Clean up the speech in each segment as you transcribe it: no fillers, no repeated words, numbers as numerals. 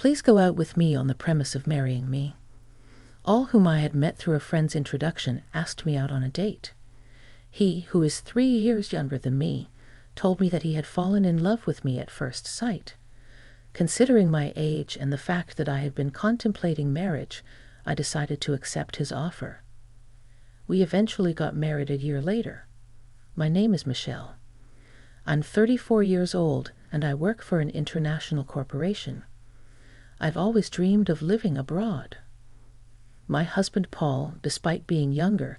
Please go out with me on the premise of marrying me. All whom I had met through a friend's introduction asked me out on a date. He, who is 3 years younger than me, told me that he had fallen in love with me at first sight. Considering my age and the fact that I had been contemplating marriage, I decided to accept his offer. We eventually got married a year later. My name is Michelle. I'm 34 years old and I work for an international corporation. I've always dreamed of living abroad. My husband Paul, despite being younger,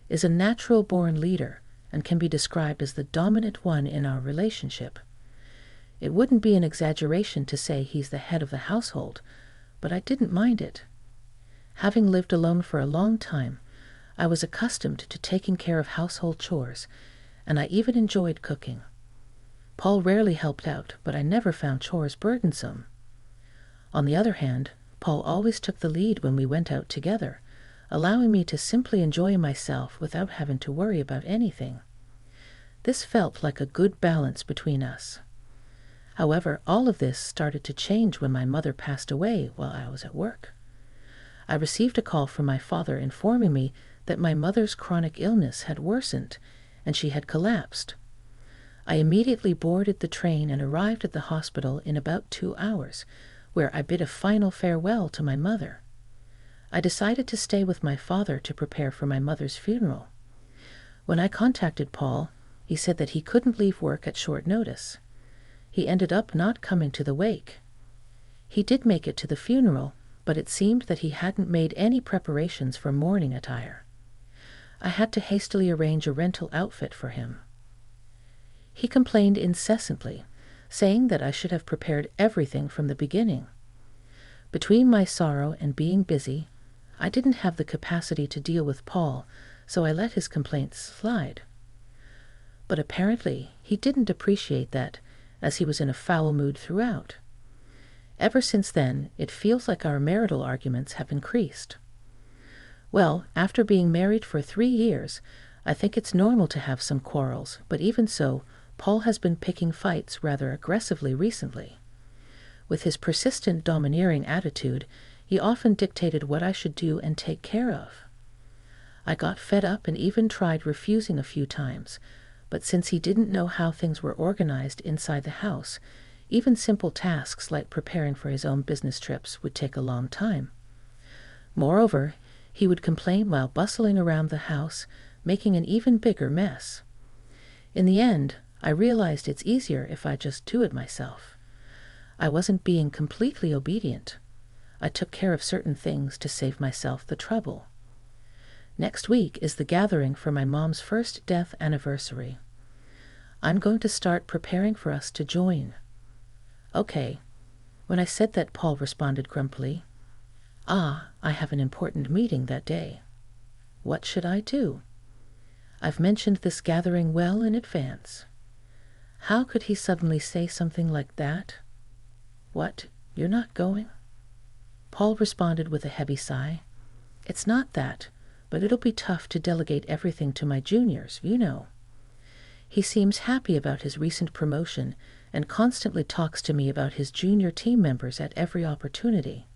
is a natural-born leader and can be described as the dominant one in our relationship. It wouldn't be an exaggeration to say he's the head of the household, but I didn't mind it. Having lived alone for a long time, I was accustomed to taking care of household chores, and I even enjoyed cooking. Paul rarely helped out, but I never found chores burdensome. On the other hand, Paul always took the lead when we went out together, allowing me to simply enjoy myself without having to worry about anything. This felt like a good balance between us. However, all of this started to change when my mother passed away while I was at work. I received a call from my father informing me that my mother's chronic illness had worsened and she had collapsed. I immediately boarded the train and arrived at the hospital in about 2 hours, where I bid a final farewell to my mother. I decided to stay with my father to prepare for my mother's funeral. When I contacted Paul, he said that he couldn't leave work at short notice. He ended up not coming to the wake. He did make it to the funeral, but it seemed that he hadn't made any preparations for mourning attire. I had to hastily arrange a rental outfit for him. He complained incessantly, saying that I should have prepared everything from the beginning. Between my sorrow and being busy, I didn't have the capacity to deal with Paul, so I let his complaints slide. But apparently he didn't appreciate that, as he was in a foul mood throughout. Ever since then, it feels like our marital arguments have increased. Well, after being married for 3 years, I think it's normal to have some quarrels, but even so, Paul has been picking fights rather aggressively recently. With his persistent domineering attitude, he often dictated what I should do and take care of. I got fed up and even tried refusing a few times, but since he didn't know how things were organized inside the house, even simple tasks like preparing for his own business trips would take a long time. Moreover, he would complain while bustling around the house, making an even bigger mess. In the end, I realized it's easier if I just do it myself. I wasn't being completely obedient. I took care of certain things to save myself the trouble. Next week is the gathering for my mom's first death anniversary. I'm going to start preparing for us to join. Okay. When I said that, Paul responded grumpily, I have an important meeting that day. What should I do? I've mentioned this gathering well in advance. How could he suddenly say something like that? What, you're not going? Paul responded with a heavy sigh. It's not that, but it'll be tough to delegate everything to my juniors, you know. He seems happy about his recent promotion and constantly talks to me about his junior team members at every opportunity.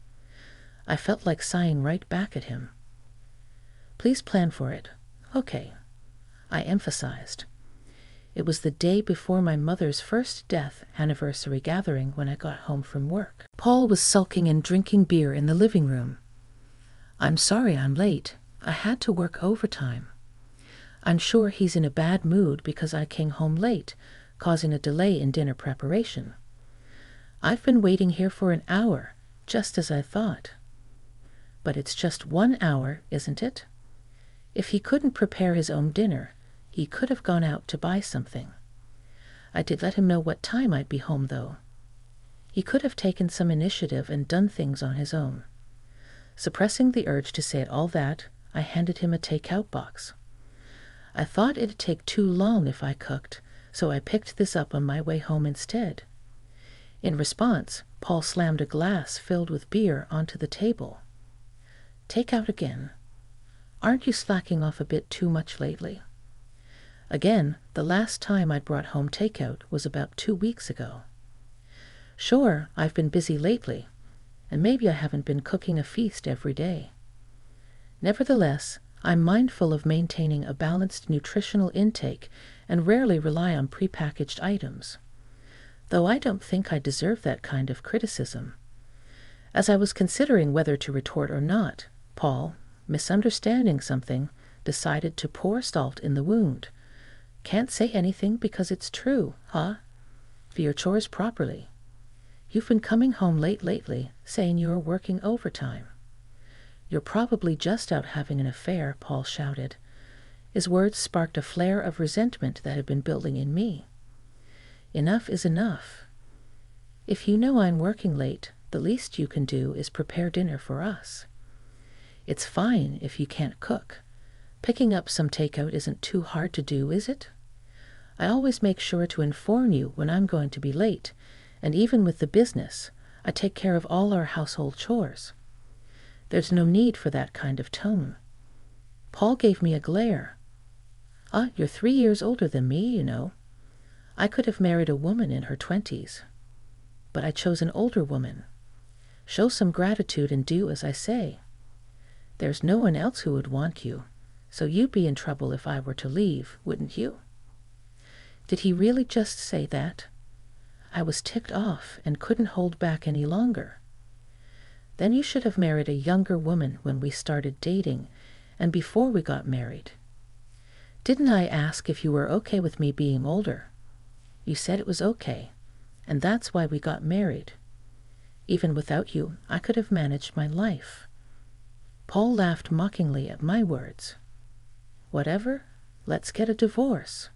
I felt like sighing right back at him. Please plan for it. Okay. I emphasized. It was the day before my mother's first death anniversary gathering when I got home from work. Paul was sulking and drinking beer in the living room. I'm sorry I'm late. I had to work overtime. I'm sure he's in a bad mood because I came home late, causing a delay in dinner preparation. I've been waiting here for an hour, just as I thought. But it's just 1 hour, isn't it? If he couldn't prepare his own dinner, he could have gone out to buy something. I did let him know what time I'd be home, though. He could have taken some initiative and done things on his own. Suppressing the urge to say all that, I handed him a take-out box. I thought it'd take too long if I cooked, so I picked this up on my way home instead. In response, Paul slammed a glass filled with beer onto the table. Take out again. Aren't you slacking off a bit too much lately? Again, the last time I'd brought home takeout was about 2 weeks ago. Sure, I've been busy lately. and maybe I haven't been cooking a feast every day. Nevertheless, I'm mindful of maintaining a balanced nutritional intake and rarely rely on prepackaged items, though I don't think I deserve that kind of criticism. As I was considering whether to retort or not, Paul, misunderstanding something, decided to pour salt in the wound. Can't say anything because it's true, huh? Do your chores properly. You've been coming home late lately, saying you are working overtime. You're probably just out having an affair, Paul shouted. His words sparked a flare of resentment that had been building in me. Enough is enough. If you know I'm working late, the least you can do is prepare dinner for us. It's fine if you can't cook. Picking up some takeout isn't too hard to do, is it? I always make sure to inform you when I'm going to be late, and even with the business, I take care of all our household chores. There's no need for that kind of tone. Paul gave me a glare. You're 3 years older than me, you know. I could have married a woman in her 20s. But I chose an older woman. Show some gratitude and do as I say. There's no one else who would want you, so you'd be in trouble if I were to leave, wouldn't you? Did he really just say that? I was ticked off and couldn't hold back any longer. Then you should have married a younger woman when we started dating and before we got married. Didn't I ask if you were okay with me being older? You said it was okay, and that's why we got married. Even without you, I could have managed my life. Paul laughed mockingly at my words. Whatever, let's get a divorce.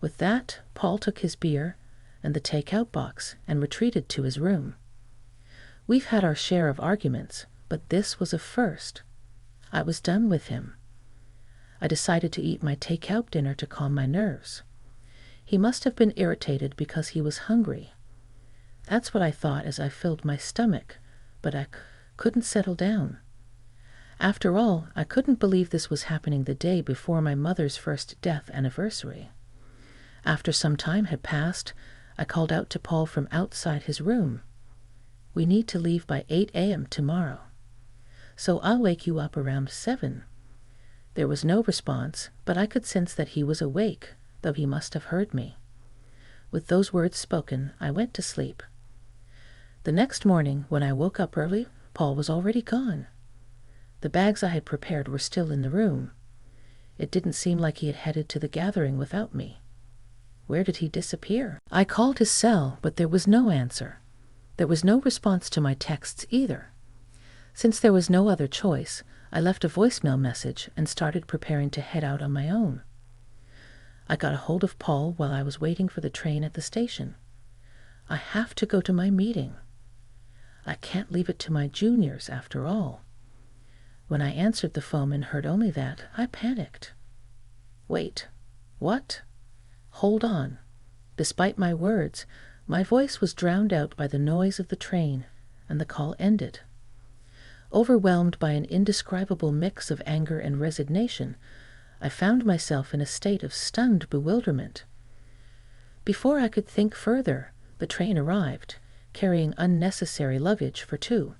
With that, Paul took his beer and the take-out box and retreated to his room. We've had our share of arguments, but this was a first. I was done with him. I decided to eat my take-out dinner to calm my nerves. He must have been irritated because he was hungry. That's what I thought as I filled my stomach, but I couldn't settle down. After all, I couldn't believe this was happening the day before my mother's first death anniversary. After some time had passed, I called out to Paul from outside his room. We need to leave by 8 a.m. tomorrow. So I'll wake you up around 7. There was no response, but I could sense that he was awake, though he must have heard me. With those words spoken, I went to sleep. The next morning, when I woke up early, Paul was already gone. The bags I had prepared were still in the room. It didn't seem like he had headed to the gathering without me. Where did he disappear? I called his cell, but there was no answer. There was no response to my texts either. Since there was no other choice, I left a voicemail message and started preparing to head out on my own. I got a hold of Paul while I was waiting for the train at the station. I have to go to my meeting. I can't leave it to my juniors, after all. When I answered the phone and heard only that, I panicked. Wait, what? Hold on. Despite my words, my voice was drowned out by the noise of the train, and the call ended. Overwhelmed by an indescribable mix of anger and resignation, I found myself in a state of stunned bewilderment. Before I could think further, the train arrived, carrying unnecessary luggage for 2.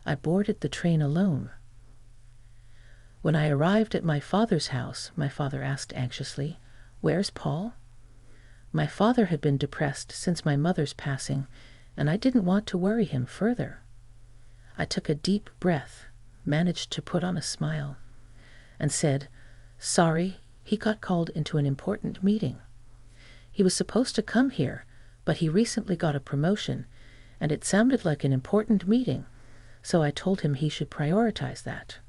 I boarded the train alone. When I arrived at my father's house, my father asked anxiously, "Where's Paul?" My father had been depressed since my mother's passing, and I didn't want to worry him further. I took a deep breath, managed to put on a smile, and said, "Sorry, he got called into an important meeting. He was supposed to come here, but he recently got a promotion, and it sounded like an important meeting, so I told him he should prioritize that."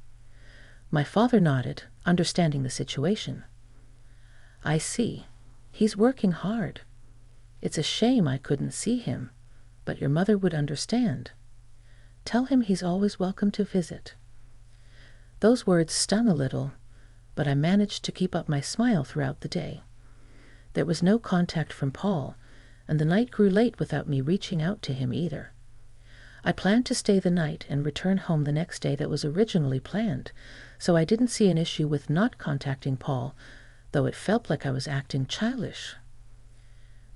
My father nodded, understanding the situation. "I see. He's working hard. It's a shame I couldn't see him, but your mother would understand. Tell him he's always welcome to visit." Those words stung a little, but I managed to keep up my smile throughout the day. There was no contact from Paul, and the night grew late without me reaching out to him either. I planned to stay the night and return home the next day that was originally planned, so I didn't see an issue with not contacting Paul, though it felt like I was acting childish.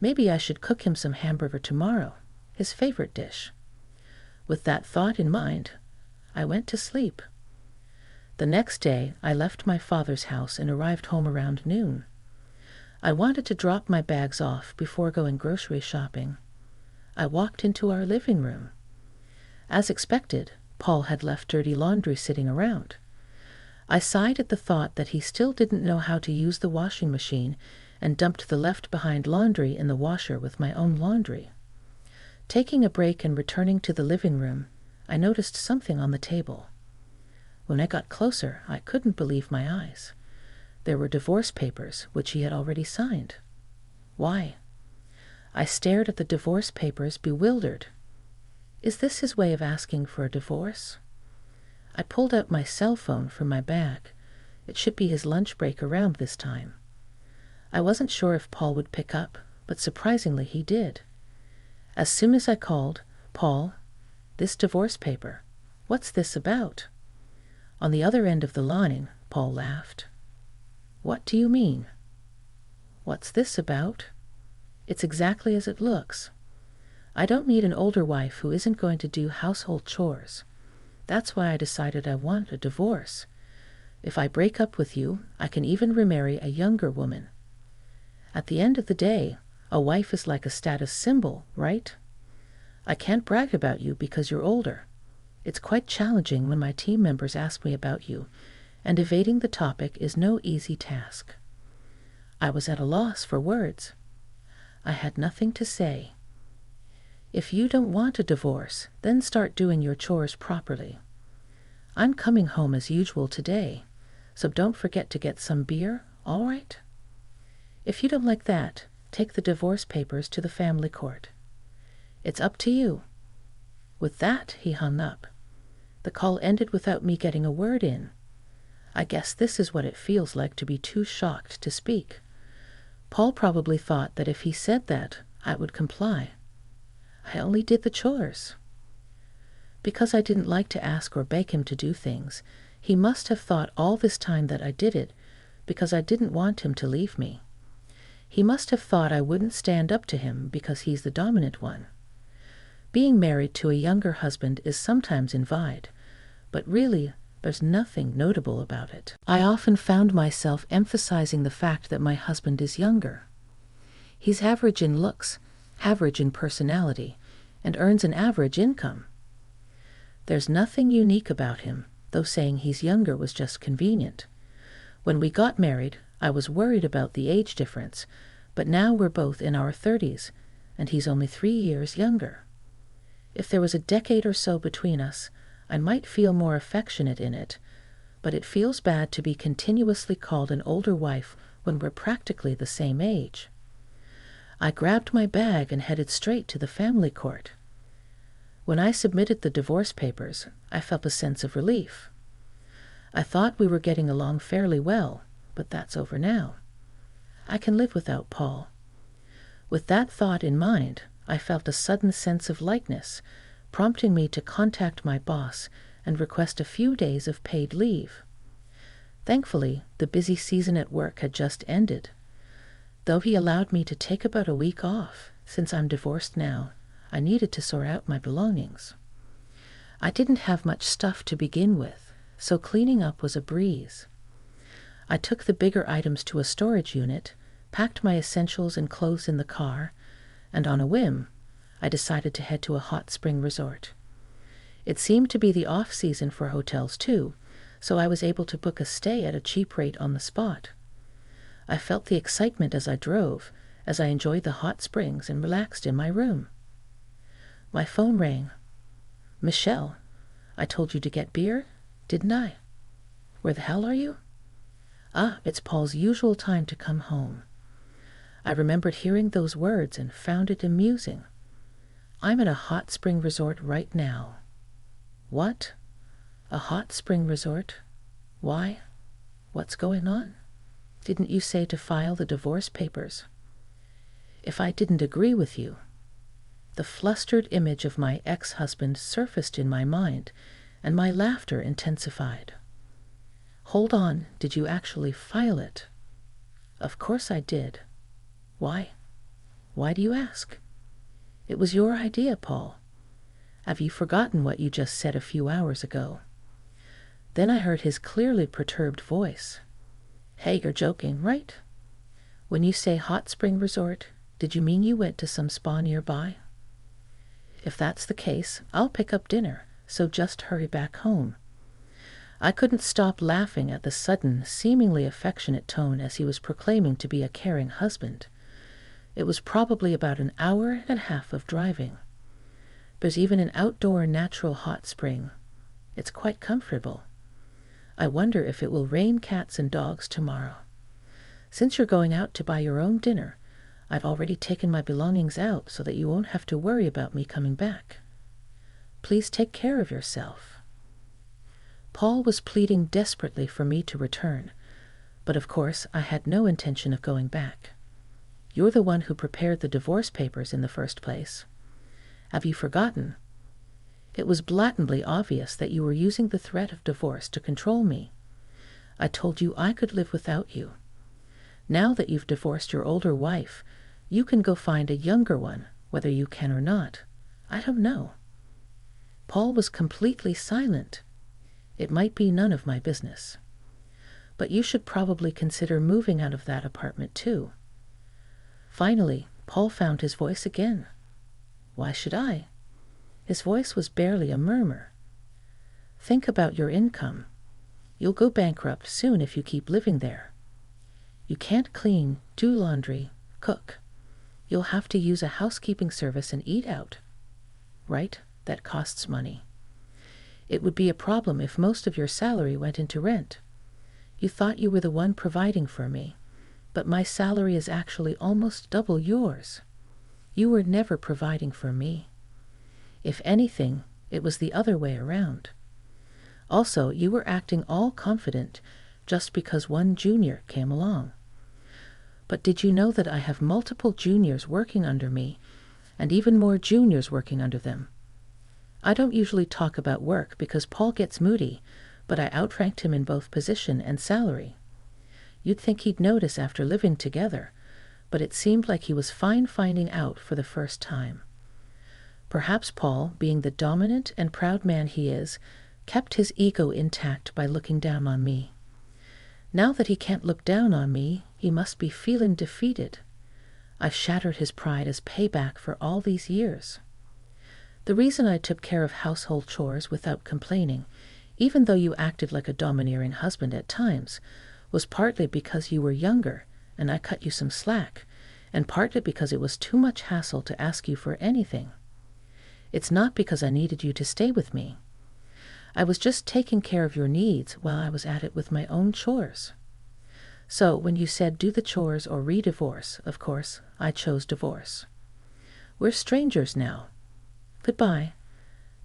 Maybe I should cook him some hamburger tomorrow, his favorite dish. With that thought in mind, I went to sleep. The next day, I left my father's house and arrived home around noon. I wanted to drop my bags off before going grocery shopping. I walked into our living room. As expected, Paul had left dirty laundry sitting around. I sighed at the thought that he still didn't know how to use the washing machine and dumped the left-behind laundry in the washer with my own laundry. Taking a break and returning to the living room, I noticed something on the table. When I got closer, I couldn't believe my eyes. There were divorce papers, which he had already signed. Why? I stared at the divorce papers, bewildered. Is this his way of asking for a divorce? I pulled out my cell phone from my bag. It should be his lunch break around this time. I wasn't sure if Paul would pick up, but surprisingly he did. As soon as I called, "Paul, this divorce paper, what's this about?" On the other end of the line, Paul laughed. "What do you mean?" "What's this about? It's exactly as it looks. I don't need an older wife who isn't going to do household chores. That's why I decided I want a divorce. If I break up with you, I can even remarry a younger woman. At the end of the day, a wife is like a status symbol, right? I can't brag about you because you're older. It's quite challenging when my team members ask me about you, and evading the topic is no easy task." I was at a loss for words. I had nothing to say. "If you don't want a divorce, then start doing your chores properly. I'm coming home as usual today, so don't forget to get some beer, all right? If you don't like that, take the divorce papers to the family court. It's up to you." With that, he hung up. The call ended without me getting a word in. I guess this is what it feels like to be too shocked to speak. Paul probably thought that if he said that, I would comply. I only did the chores. Because I didn't like to ask or beg him to do things, he must have thought all this time that I did it because I didn't want him to leave me. He must have thought I wouldn't stand up to him because he's the dominant one. Being married to a younger husband is sometimes envied, but really, there's nothing notable about it. I often found myself emphasizing the fact that my husband is younger. He's average in looks, average in personality, and earns an average income. There's nothing unique about him, though saying he's younger was just convenient. When we got married, I was worried about the age difference, but now we're both in our 30s, and he's only 3 years younger. If there was a decade or so between us, I might feel more affectionate in it, but it feels bad to be continuously called an older wife when we're practically the same age. I grabbed my bag and headed straight to the family court. When I submitted the divorce papers, I felt a sense of relief. I thought we were getting along fairly well, but that's over now. I can live without Paul. With that thought in mind, I felt a sudden sense of lightness, prompting me to contact my boss and request a few days of paid leave. Thankfully, the busy season at work had just ended. Though he allowed me to take about a week off, since I'm divorced now, I needed to sort out my belongings. I didn't have much stuff to begin with, so cleaning up was a breeze. I took the bigger items to a storage unit, packed my essentials and clothes in the car, and on a whim, I decided to head to a hot spring resort. It seemed to be the off-season for hotels too, so I was able to book a stay at a cheap rate on the spot. I felt the excitement as I drove, as I enjoyed the hot springs and relaxed in my room. My phone rang. "Michelle, I told you to get beer, didn't I? Where the hell are you?" "Ah, it's Paul's usual time to come home." I remembered hearing those words and found it amusing. I'm at a hot spring resort right now. What? A hot spring resort? Why? What's going on? Didn't you say to file the divorce papers? If I didn't agree with you. The flustered image of my ex-husband surfaced in my mind, and my laughter intensified. Hold on, did you actually file it? Of course I did. Why? Why do you ask? It was your idea, Paul. Have you forgotten what you just said a few hours ago?" Then I heard his clearly perturbed voice. "Hey, you're joking, right? When you say hot spring resort, did you mean you went to some spa nearby? If that's the case, I'll pick up dinner, so just hurry back home." I couldn't stop laughing at the sudden, seemingly affectionate tone as he was proclaiming to be a caring husband. It was probably about an hour and a half of driving. There's even an outdoor natural hot spring. It's quite comfortable. I wonder if it will rain cats and dogs tomorrow. Since you're going out to buy your own dinner, I've already taken my belongings out so that you won't have to worry about me coming back. Please take care of yourself." Paul was pleading desperately for me to return, but of course I had no intention of going back. "You're the one who prepared the divorce papers in the first place. Have you forgotten? It was blatantly obvious that you were using the threat of divorce to control me. I told you I could live without you. Now that you've divorced your older wife, you can go find a younger one, whether you can or not. I don't know." Paul was completely silent. It might be none of my business. "But you should probably consider moving out of that apartment too." Finally, Paul found his voice again. "Why should I?" His voice was barely a murmur. "Think about your income. You'll go bankrupt soon if you keep living there. You can't clean, do laundry, cook. You'll have to use a housekeeping service and eat out. Right? That costs money. It would be a problem if most of your salary went into rent. You thought you were the one providing for me, but my salary is actually almost double yours. You were never providing for me. If anything, it was the other way around. Also, you were acting all confident just because one junior came along. But did you know that I have multiple juniors working under me, and even more juniors working under them? I don't usually talk about work because Paul gets moody, but I outranked him in both position and salary. You'd think he'd notice after living together, but it seemed like he was fine finding out for the first time. Perhaps Paul, being the dominant and proud man he is, kept his ego intact by looking down on me. Now that he can't look down on me, he must be feeling defeated. I shattered his pride as payback for all these years. The reason I took care of household chores without complaining, even though you acted like a domineering husband at times, was partly because you were younger and I cut you some slack, and partly because it was too much hassle to ask you for anything. It's not because I needed you to stay with me. I was just taking care of your needs while I was at it with my own chores. So when you said do the chores or re-divorce, of course, I chose divorce. We're strangers now. Goodbye."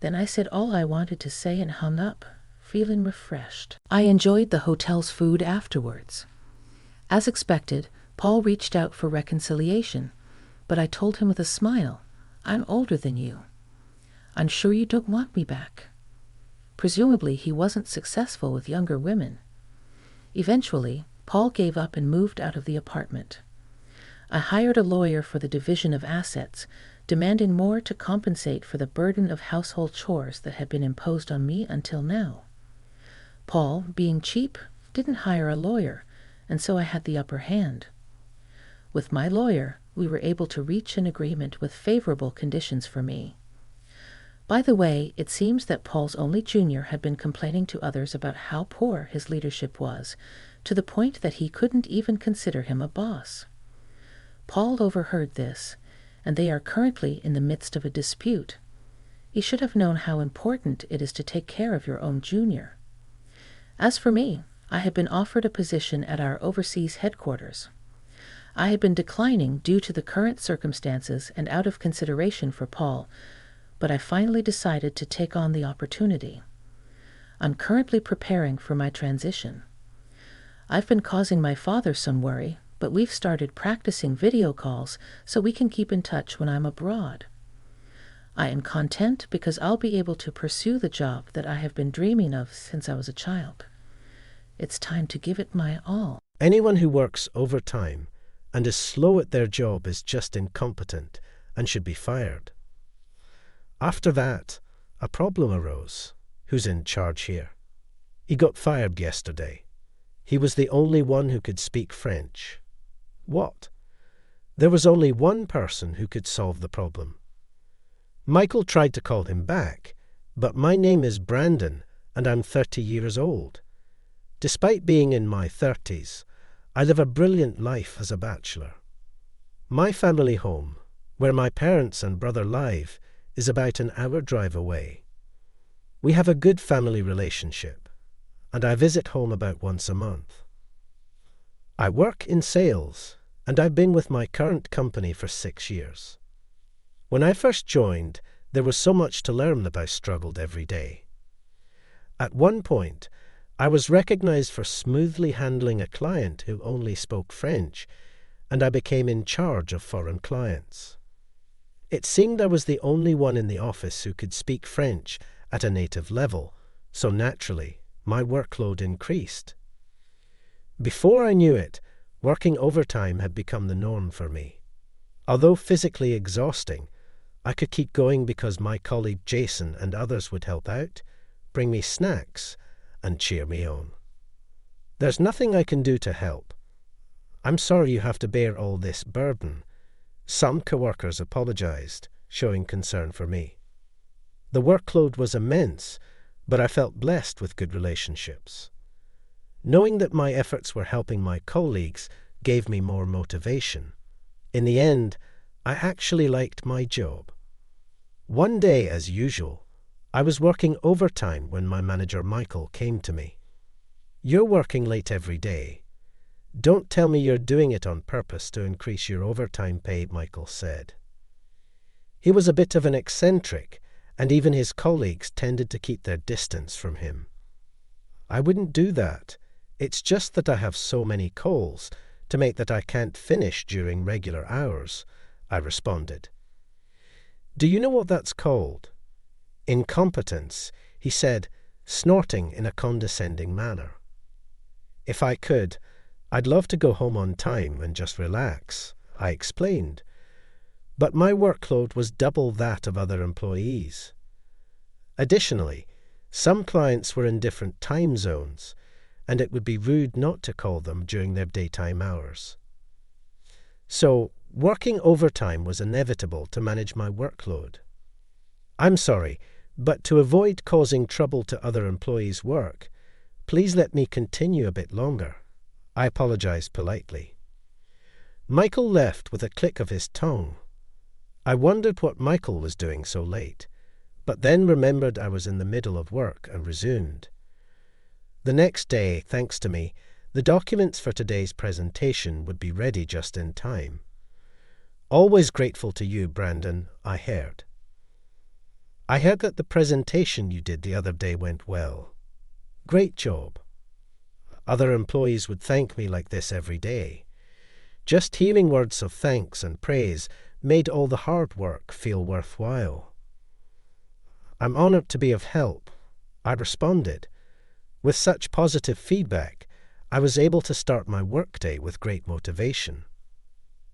Then I said all I wanted to say and hung up, feeling refreshed. I enjoyed the hotel's food afterwards. As expected, Paul reached out for reconciliation, but I told him with a smile, "I'm older than you. I'm sure you don't want me back." Presumably he wasn't successful with younger women. Eventually, Paul gave up and moved out of the apartment. I hired a lawyer for the division of assets, demanding more to compensate for the burden of household chores that had been imposed on me until now. Paul, being cheap, didn't hire a lawyer, and so I had the upper hand. With my lawyer, we were able to reach an agreement with favorable conditions for me. By the way, it seems that Paul's only junior had been complaining to others about how poor his leadership was, to the point that he couldn't even consider him a boss. Paul overheard this, and they are currently in the midst of a dispute. He should have known how important it is to take care of your own junior. As for me, I had been offered a position at our overseas headquarters. I had been declining due to the current circumstances and out of consideration for Paul, but I finally decided to take on the opportunity. I'm currently preparing for my transition. I've been causing my father some worry, but we've started practicing video calls so we can keep in touch when I'm abroad. I am content because I'll be able to pursue the job that I have been dreaming of since I was a child. It's time to give it my all. Anyone who works overtime and is slow at their job is just incompetent and should be fired. After that, a problem arose. Who's in charge here? He got fired yesterday. He was the only one who could speak French. What? There was only one person who could solve the problem. Michael tried to call him back, but my name is Brandon, and I'm 30 years old. Despite being in my 30s, I live a brilliant life as a bachelor. My family home, where my parents and brother live, is about an hour drive away. We have a good family relationship, and I visit home about once a month. I work in sales, and I've been with my current company for 6 years. When I first joined, there was so much to learn that I struggled every day. At one point, I was recognized for smoothly handling a client who only spoke French, and I became in charge of foreign clients. It seemed I was the only one in the office who could speak French at a native level, so naturally, my workload increased. Before I knew it, working overtime had become the norm for me. Although physically exhausting, I could keep going because my colleague Jason and others would help out, bring me snacks, and cheer me on. There's nothing I can do to help. I'm sorry you have to bear all this burden. Some coworkers apologized, showing concern for me. The workload was immense, but I felt blessed with good relationships. Knowing that my efforts were helping my colleagues gave me more motivation. In the end, I actually liked my job. One day, as usual, I was working overtime when my manager Michael came to me. "You're working late every day. Don't tell me you're doing it on purpose to increase your overtime pay," Michael said. He was a bit of an eccentric, and even his colleagues tended to keep their distance from him. "I wouldn't do that. It's just that I have so many calls to make that I can't finish during regular hours," I responded. "Do you know what that's called?" "Incompetence," he said, snorting in a condescending manner. "If I could, I'd love to go home on time and just relax," I explained. But my workload was double that of other employees. Additionally, some clients were in different time zones, and it would be rude not to call them during their daytime hours. So, working overtime was inevitable to manage my workload. "I'm sorry, but to avoid causing trouble to other employees' work, please let me continue a bit longer," I apologized politely. Michael left with a click of his tongue. I wondered what Michael was doing so late, but then remembered I was in the middle of work and resumed. The next day, thanks to me, the documents for today's presentation would be ready just in time. "Always grateful to you, Brandon," I heard. "I heard that the presentation you did the other day went well. Great job." Other employees would thank me like this every day. Just hearing words of thanks and praise made all the hard work feel worthwhile. "I'm honored to be of help," I responded. With such positive feedback, I was able to start my workday with great motivation.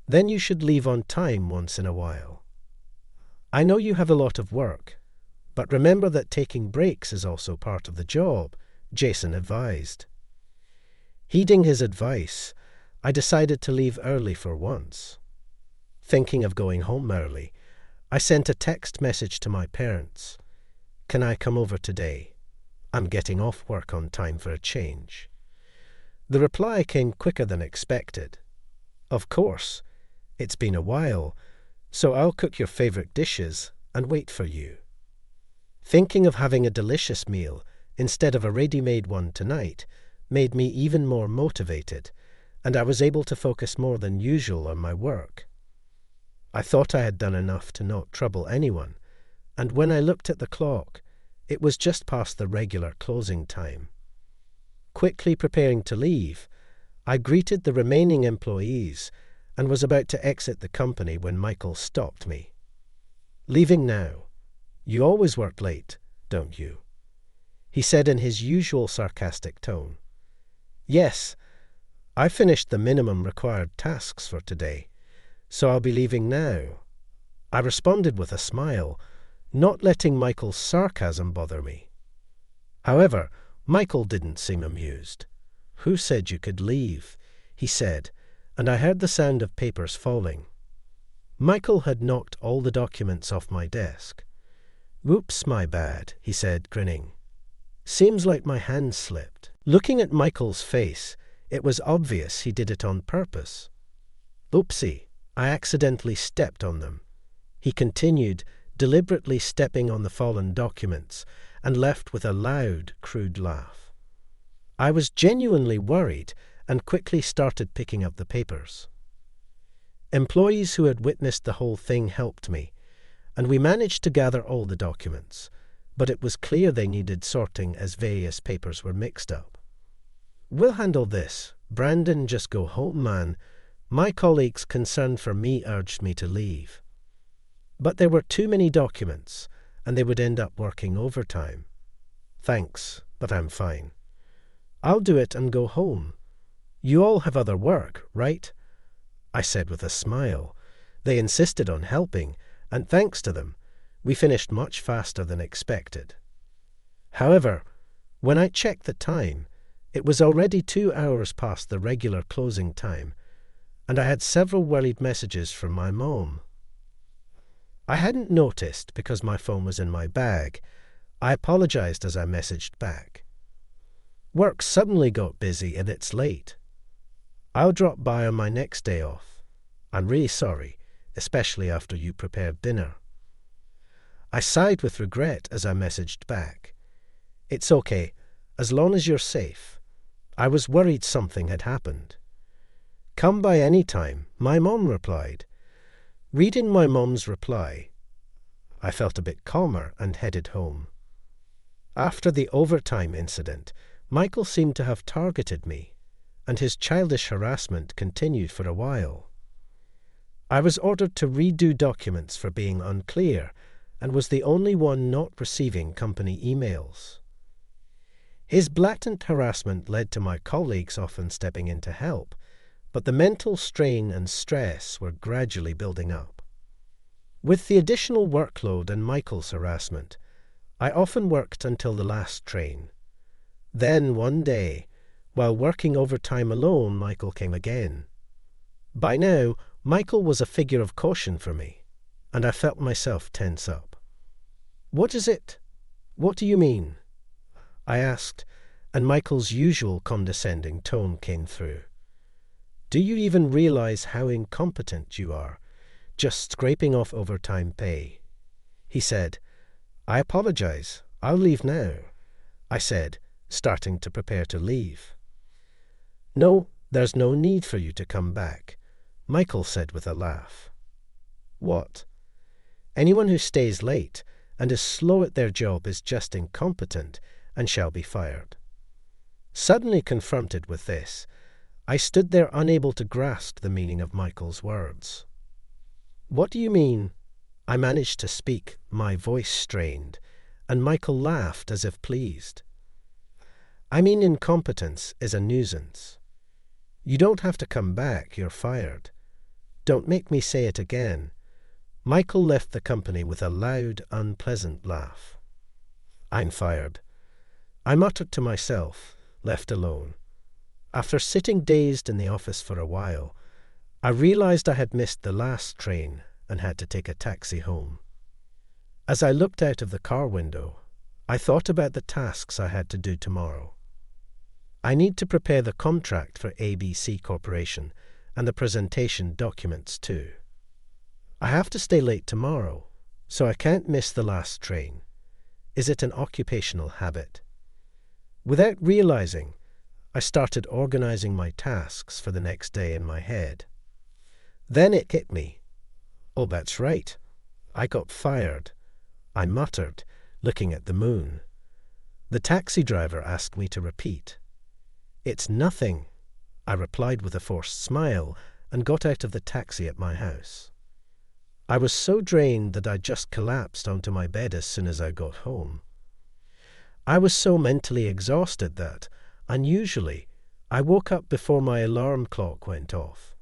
"Then you should leave on time once in a while. I know you have a lot of work, but remember that taking breaks is also part of the job," Jason advised. Heeding his advice, I decided to leave early for once. Thinking of going home early, I sent a text message to my parents. "Can I come over today? I'm getting off work on time for a change." The reply came quicker than expected. "Of course. It's been a while, so I'll cook your favorite dishes and wait for you." Thinking of having a delicious meal instead of a ready-made one tonight made me even more motivated, and I was able to focus more than usual on my work. I thought I had done enough to not trouble anyone, and when I looked at the clock, it was just past the regular closing time. Quickly preparing to leave, I greeted the remaining employees and was about to exit the company when Michael stopped me. "Leaving now? You always work late, don't you?" he said in his usual sarcastic tone. "Yes, I finished the minimum required tasks for today, so I'll be leaving now," I responded with a smile, not letting Michael's sarcasm bother me. However, Michael didn't seem amused. "Who said you could leave?" he said, and I heard the sound of papers falling. Michael had knocked all the documents off my desk. "Whoops, my bad," he said, grinning. "Seems like my hand slipped." Looking at Michael's face, it was obvious he did it on purpose. "Oopsie, I accidentally stepped on them," he continued, deliberately stepping on the fallen documents, and left with a loud, crude laugh. I was genuinely worried and quickly started picking up the papers. Employees who had witnessed the whole thing helped me, and we managed to gather all the documents, but it was clear they needed sorting as various papers were mixed up. "We'll handle this. Brandon, just go home, man." My colleagues concerned for me urged me to leave. But there were too many documents, and they would end up working overtime. "Thanks, but I'm fine." "I'll do it and go home. You all have other work, right?" I said with a smile. They insisted on helping, and thanks to them, we finished much faster than expected. However, when I checked the time, it was already 2 hours past the regular closing time, and I had several worried messages from my mom. I hadn't noticed because my phone was in my bag. I apologized as I messaged back. "Work suddenly got busy and it's late. I'll drop by on my next day off. I'm really sorry, especially after you prepared dinner." I sighed with regret as I messaged back. "It's okay, as long as you're safe. I was worried something had happened." "Come by any time," my mom replied. Reading my mom's reply, I felt a bit calmer and headed home. After the overtime incident, Michael seemed to have targeted me, and his childish harassment continued for a while. I was ordered to redo documents for being unclear, and was the only one not receiving company emails. His blatant harassment led to my colleagues often stepping in to help, but the mental strain and stress were gradually building up. With the additional workload and Michael's harassment, I often worked until the last train. Then one day, while working overtime alone, Michael came again. By now, Michael was a figure of caution for me, and I felt myself tense up. "What is it? What do you mean?" I asked, and Michael's usual condescending tone came through. "Do you even realize how incompetent you are, just scraping off overtime pay?" He said. "I apologize. I'll leave now," I said, starting to prepare to leave. "No, there's no need for you to come back," Michael said with a laugh. "What? Anyone who stays late and is slow at their job is just incompetent and shall be fired." Suddenly confronted with this, I stood there unable to grasp the meaning of Michael's words. "What do you mean?" I managed to speak, my voice strained, and Michael laughed as if pleased. "I mean incompetence is a nuisance. You don't have to come back, you're fired. Don't make me say it again." Michael left the company with a loud, unpleasant laugh. "I'm fired," I muttered to myself, left alone. After sitting dazed in the office for a while, I realized I had missed the last train and had to take a taxi home. As I looked out of the car window, I thought about the tasks I had to do tomorrow. I need to prepare the contract for ABC Corporation and the presentation documents too. I have to stay late tomorrow, so I can't miss the last train. Is it an occupational habit? Without realizing, I started organizing my tasks for the next day in my head. Then it hit me. "Oh, that's right. I got fired," I muttered, looking at the moon. The taxi driver asked me to repeat. "It's nothing," I replied with a forced smile and got out of the taxi at my house. I was so drained that I just collapsed onto my bed as soon as I got home. I was so mentally exhausted that, unusually, I woke up before my alarm clock went off.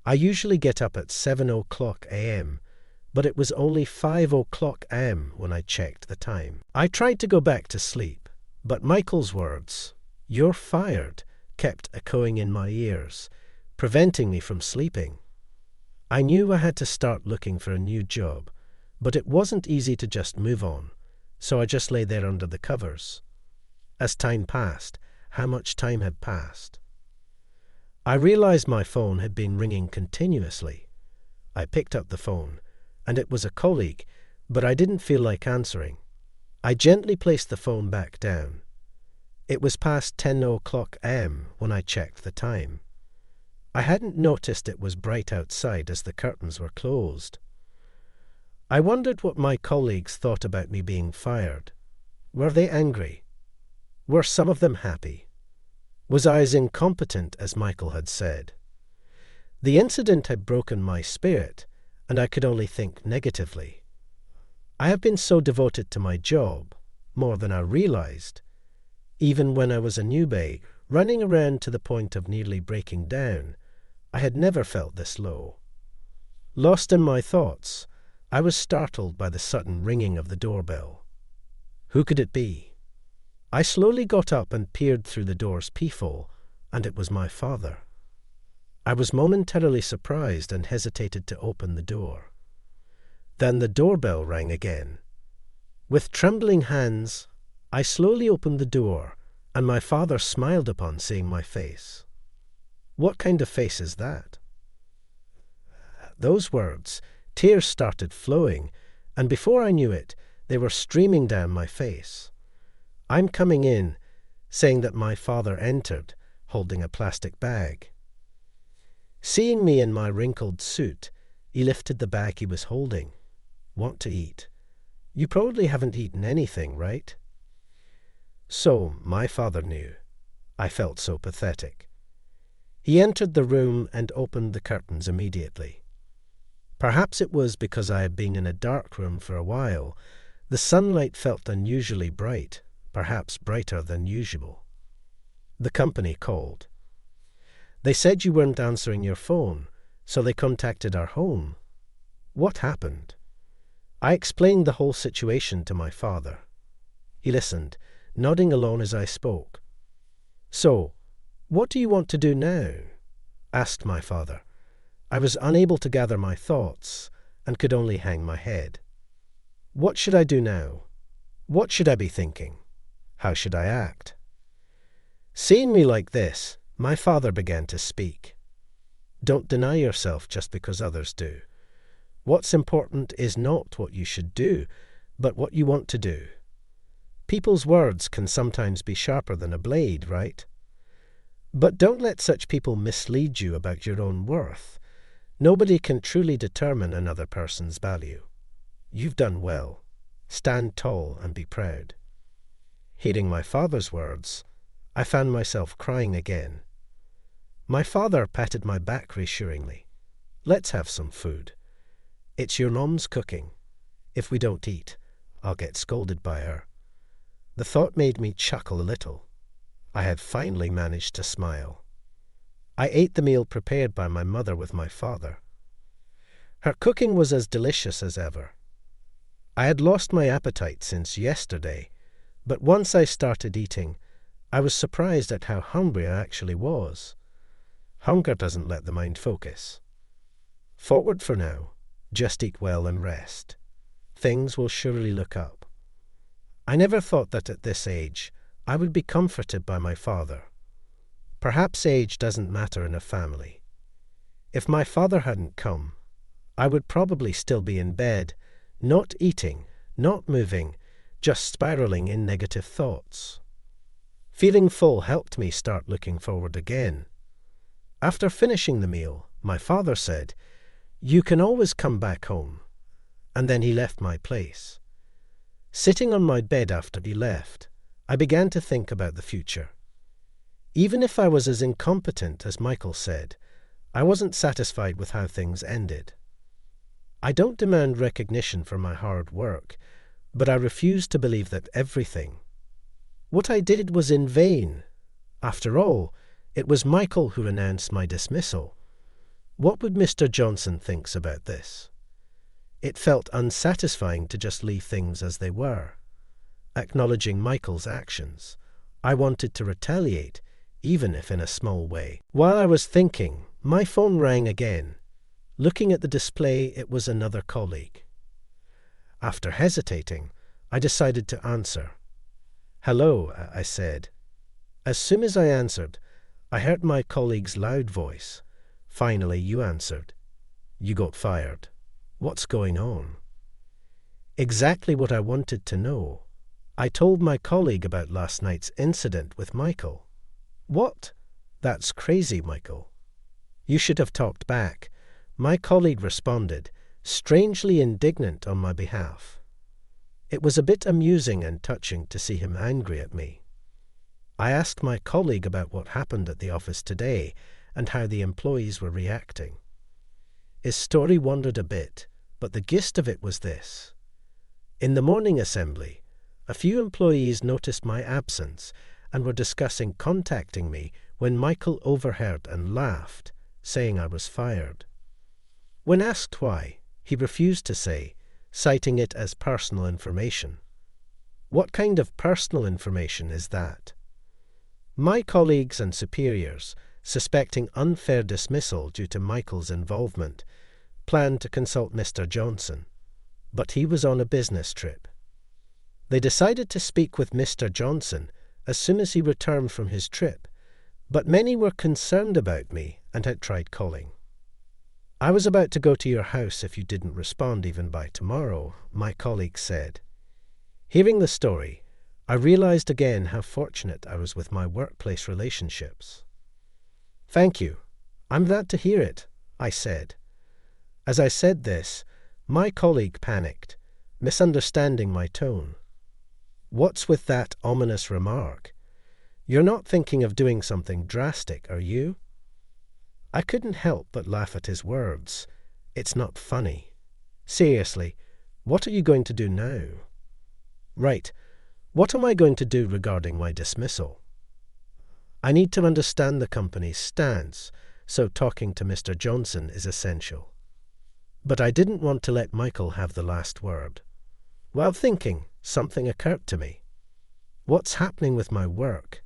I usually get up at 7 o'clock a.m., but it was only 5 o'clock a.m. when I checked the time. I tried to go back to sleep, but Michael's words, "You're fired," kept echoing in my ears, preventing me from sleeping. I knew I had to start looking for a new job, but it wasn't easy to just move on, so I just lay there under the covers. As time passed, how much time had passed? I realized my phone had been ringing continuously. I picked up the phone, and it was a colleague, but I didn't feel like answering. I gently placed the phone back down. It was past 10 o'clock a.m. when I checked the time. I hadn't noticed it was bright outside as the curtains were closed. I wondered what my colleagues thought about me being fired. Were they angry? Were some of them happy? Was I as incompetent as Michael had said? The incident had broken my spirit, and I could only think negatively. I have been so devoted to my job, more than I realized. Even when I was a newbie, running around to the point of nearly breaking down, I had never felt this low. Lost in my thoughts, I was startled by the sudden ringing of the doorbell. Who could it be? I slowly got up and peered through the door's peephole, and it was my father. I was momentarily surprised and hesitated to open the door. Then the doorbell rang again. With trembling hands, I slowly opened the door, and my father smiled upon seeing my face. What kind of face is that? At those words, tears started flowing, and before I knew it, they were streaming down my face. "I'm coming in," saying that my father entered, holding a plastic bag. Seeing me in my wrinkled suit, he lifted the bag he was holding. "Want to eat? You probably haven't eaten anything, right?" So, my father knew. I felt so pathetic. He entered the room and opened the curtains immediately. Perhaps it was because I had been in a dark room for a while. The sunlight felt unusually bright, perhaps brighter than usual. The company called. They said you weren't answering your phone, so they contacted our home. What happened? I explained the whole situation to my father. He listened, nodding along as I spoke. "So, what do you want to do now?" asked my father. I was unable to gather my thoughts and could only hang my head. What should I do now? What should I be thinking? How should I act? Seeing me like this, my father began to speak. Don't deny yourself just because others do. What's important is not what you should do, but what you want to do. People's words can sometimes be sharper than a blade, right? But don't let such people mislead you about your own worth. Nobody can truly determine another person's value. You've done well. Stand tall and be proud. Hearing my father's words, I found myself crying again. My father patted my back reassuringly. "Let's have some food. It's your mom's cooking. If we don't eat, I'll get scolded by her." The thought made me chuckle a little. I had finally managed to smile. I ate the meal prepared by my mother with my father. Her cooking was as delicious as ever. I had lost my appetite since yesterday, but once I started eating, I was surprised at how hungry I actually was. Hunger doesn't let the mind focus. Forward for now. Just eat well and rest. Things will surely look up. I never thought that at this age I would be comforted by my father. Perhaps age doesn't matter in a family. If my father hadn't come, I would probably still be in bed, not eating, not moving, just spiraling in negative thoughts. Feeling full helped me start looking forward again. After finishing the meal, my father said, "You can always come back home." And then he left my place. Sitting on my bed after he left, I began to think about the future. Even if I was as incompetent as Michael said, I wasn't satisfied with how things ended. I don't demand recognition for my hard work, but I refuse to believe that everything. What I did was in vain. After all, it was Michael who announced my dismissal. What would Mr. Johnson think about this? It felt unsatisfying to just leave things as they were. Acknowledging Michael's actions, I wanted to retaliate, even if in a small way. While I was thinking, my phone rang again. Looking at the display, it was another colleague. After hesitating, I decided to answer. "Hello," I said. As soon as I answered, I heard my colleague's loud voice. "Finally, you answered. You got fired. What's going on?" Exactly what I wanted to know. I told my colleague about last night's incident with Michael. "What? That's crazy, Michael." "You should have talked back," my colleague responded, strangely indignant on my behalf. It was a bit amusing and touching to see him angry at me. I asked my colleague about what happened at the office today and how the employees were reacting. His story wandered a bit, but the gist of it was this. In the morning assembly, a few employees noticed my absence and were discussing contacting me when Michael overheard and laughed, saying I was fired. When asked why, he refused to say, citing it as personal information. What kind of personal information is that? My colleagues and superiors, suspecting unfair dismissal due to Michael's involvement, planned to consult Mr. Johnson, but he was on a business trip. They decided to speak with Mr. Johnson as soon as he returned from his trip, but many were concerned about me and had tried calling. "I was about to go to your house if you didn't respond even by tomorrow," my colleague said. Hearing the story, I realized again how fortunate I was with my workplace relationships. "Thank you. I'm glad to hear it," I said. As I said this, my colleague panicked, misunderstanding my tone. "What's with that ominous remark? You're not thinking of doing something drastic, are you?" I couldn't help but laugh at his words. "It's not funny. Seriously, what are you going to do now?" "Right. What am I going to do regarding my dismissal?" I need to understand the company's stance, so talking to Mr. Johnson is essential. But I didn't want to let Michael have the last word. While thinking, something occurred to me. What's happening with my work?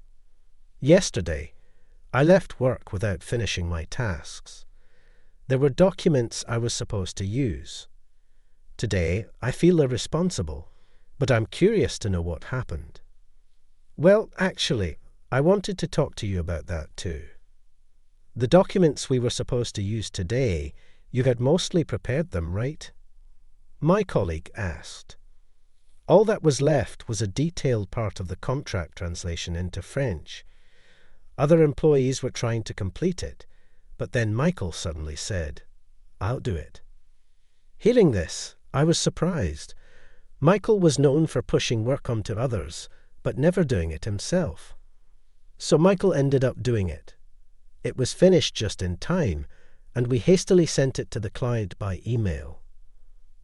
Yesterday, I left work without finishing my tasks. There were documents I was supposed to use. Today, I feel irresponsible, but I'm curious to know what happened. Well, actually, I wanted to talk to you about that too. The documents we were supposed to use today, you had mostly prepared them, right? My colleague asked. All that was left was a detailed part of the contract translation into French. Other employees were trying to complete it, but then Michael suddenly said, "I'll do it." Hearing this, I was surprised. Michael was known for pushing work onto others, but never doing it himself. So Michael ended up doing it. It was finished just in time, and we hastily sent it to the client by email.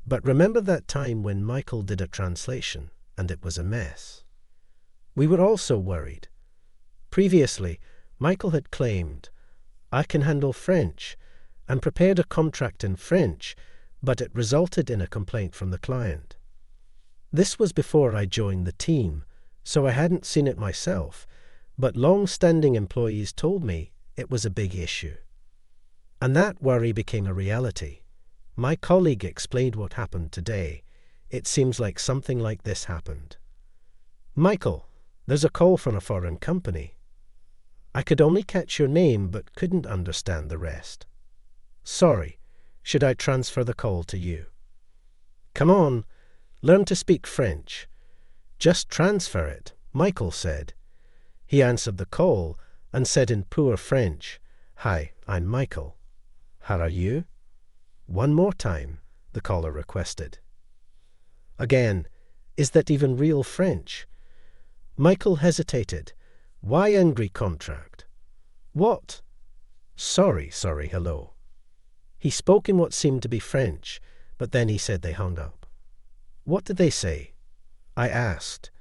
But remember that time when Michael did a translation, and it was a mess? We were also worried. Previously, Michael had claimed, "I can handle French," and prepared a contract in French, but it resulted in a complaint from the client. This was before I joined the team, so I hadn't seen it myself, but long-standing employees told me it was a big issue. And that worry became a reality. My colleague explained what happened today. It seems like something like this happened. "Michael, there's a call from a foreign company." I could only catch your name but couldn't understand the rest. "Sorry, should I transfer the call to you?" "Come on, learn to speak French." "Just transfer it," Michael said. He answered the call and said in poor French, "Hi, I'm Michael. How are you?" "One more time," the caller requested. Again, is that even real French? Michael hesitated. "Why angry contract?" "What?" Sorry, hello." He spoke in what seemed to be French, but then he said they hung up. "What did they say?" I asked.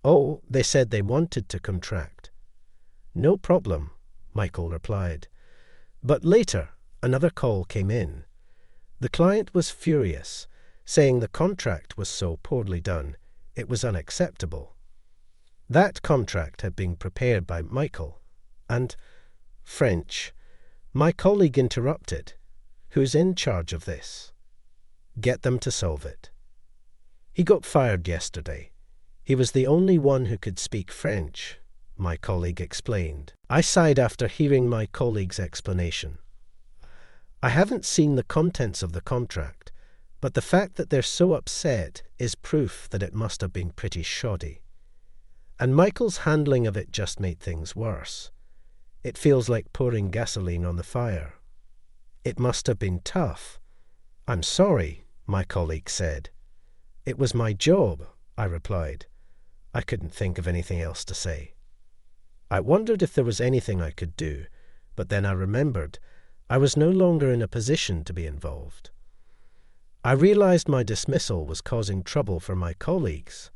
"Oh, they said they wanted to contract." "No problem," Michael replied. But later, another call came in. The client was furious. saying the contract was so poorly done, it was unacceptable. That contract had been prepared by Michael, and French. My colleague interrupted. Who's in charge of this? Get them to solve it. He got fired yesterday. He was the only one who could speak French, my colleague explained. I sighed after hearing my colleague's explanation. I haven't seen the contents of the contract, but the fact that they're so upset is proof that it must have been pretty shoddy. And Michael's handling of it just made things worse. It feels like pouring gasoline on the fire. It must have been tough. I'm sorry, my colleague said. It was my job, I replied. I couldn't think of anything else to say. I wondered if there was anything I could do, but then I remembered I was no longer in a position to be involved. I realized my dismissal was causing trouble for my colleagues.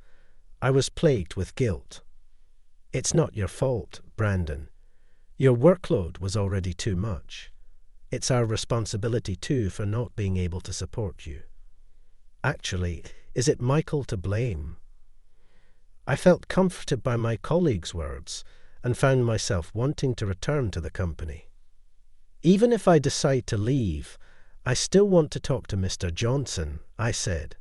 I was plagued with guilt. It's not your fault, Brandon. Your workload was already too much. It's our responsibility too for not being able to support you. Actually, is it Michael to blame? I felt comforted by my colleague's words and found myself wanting to return to the company. Even if I decide to leave, I still want to talk to Mr. Johnson, I said.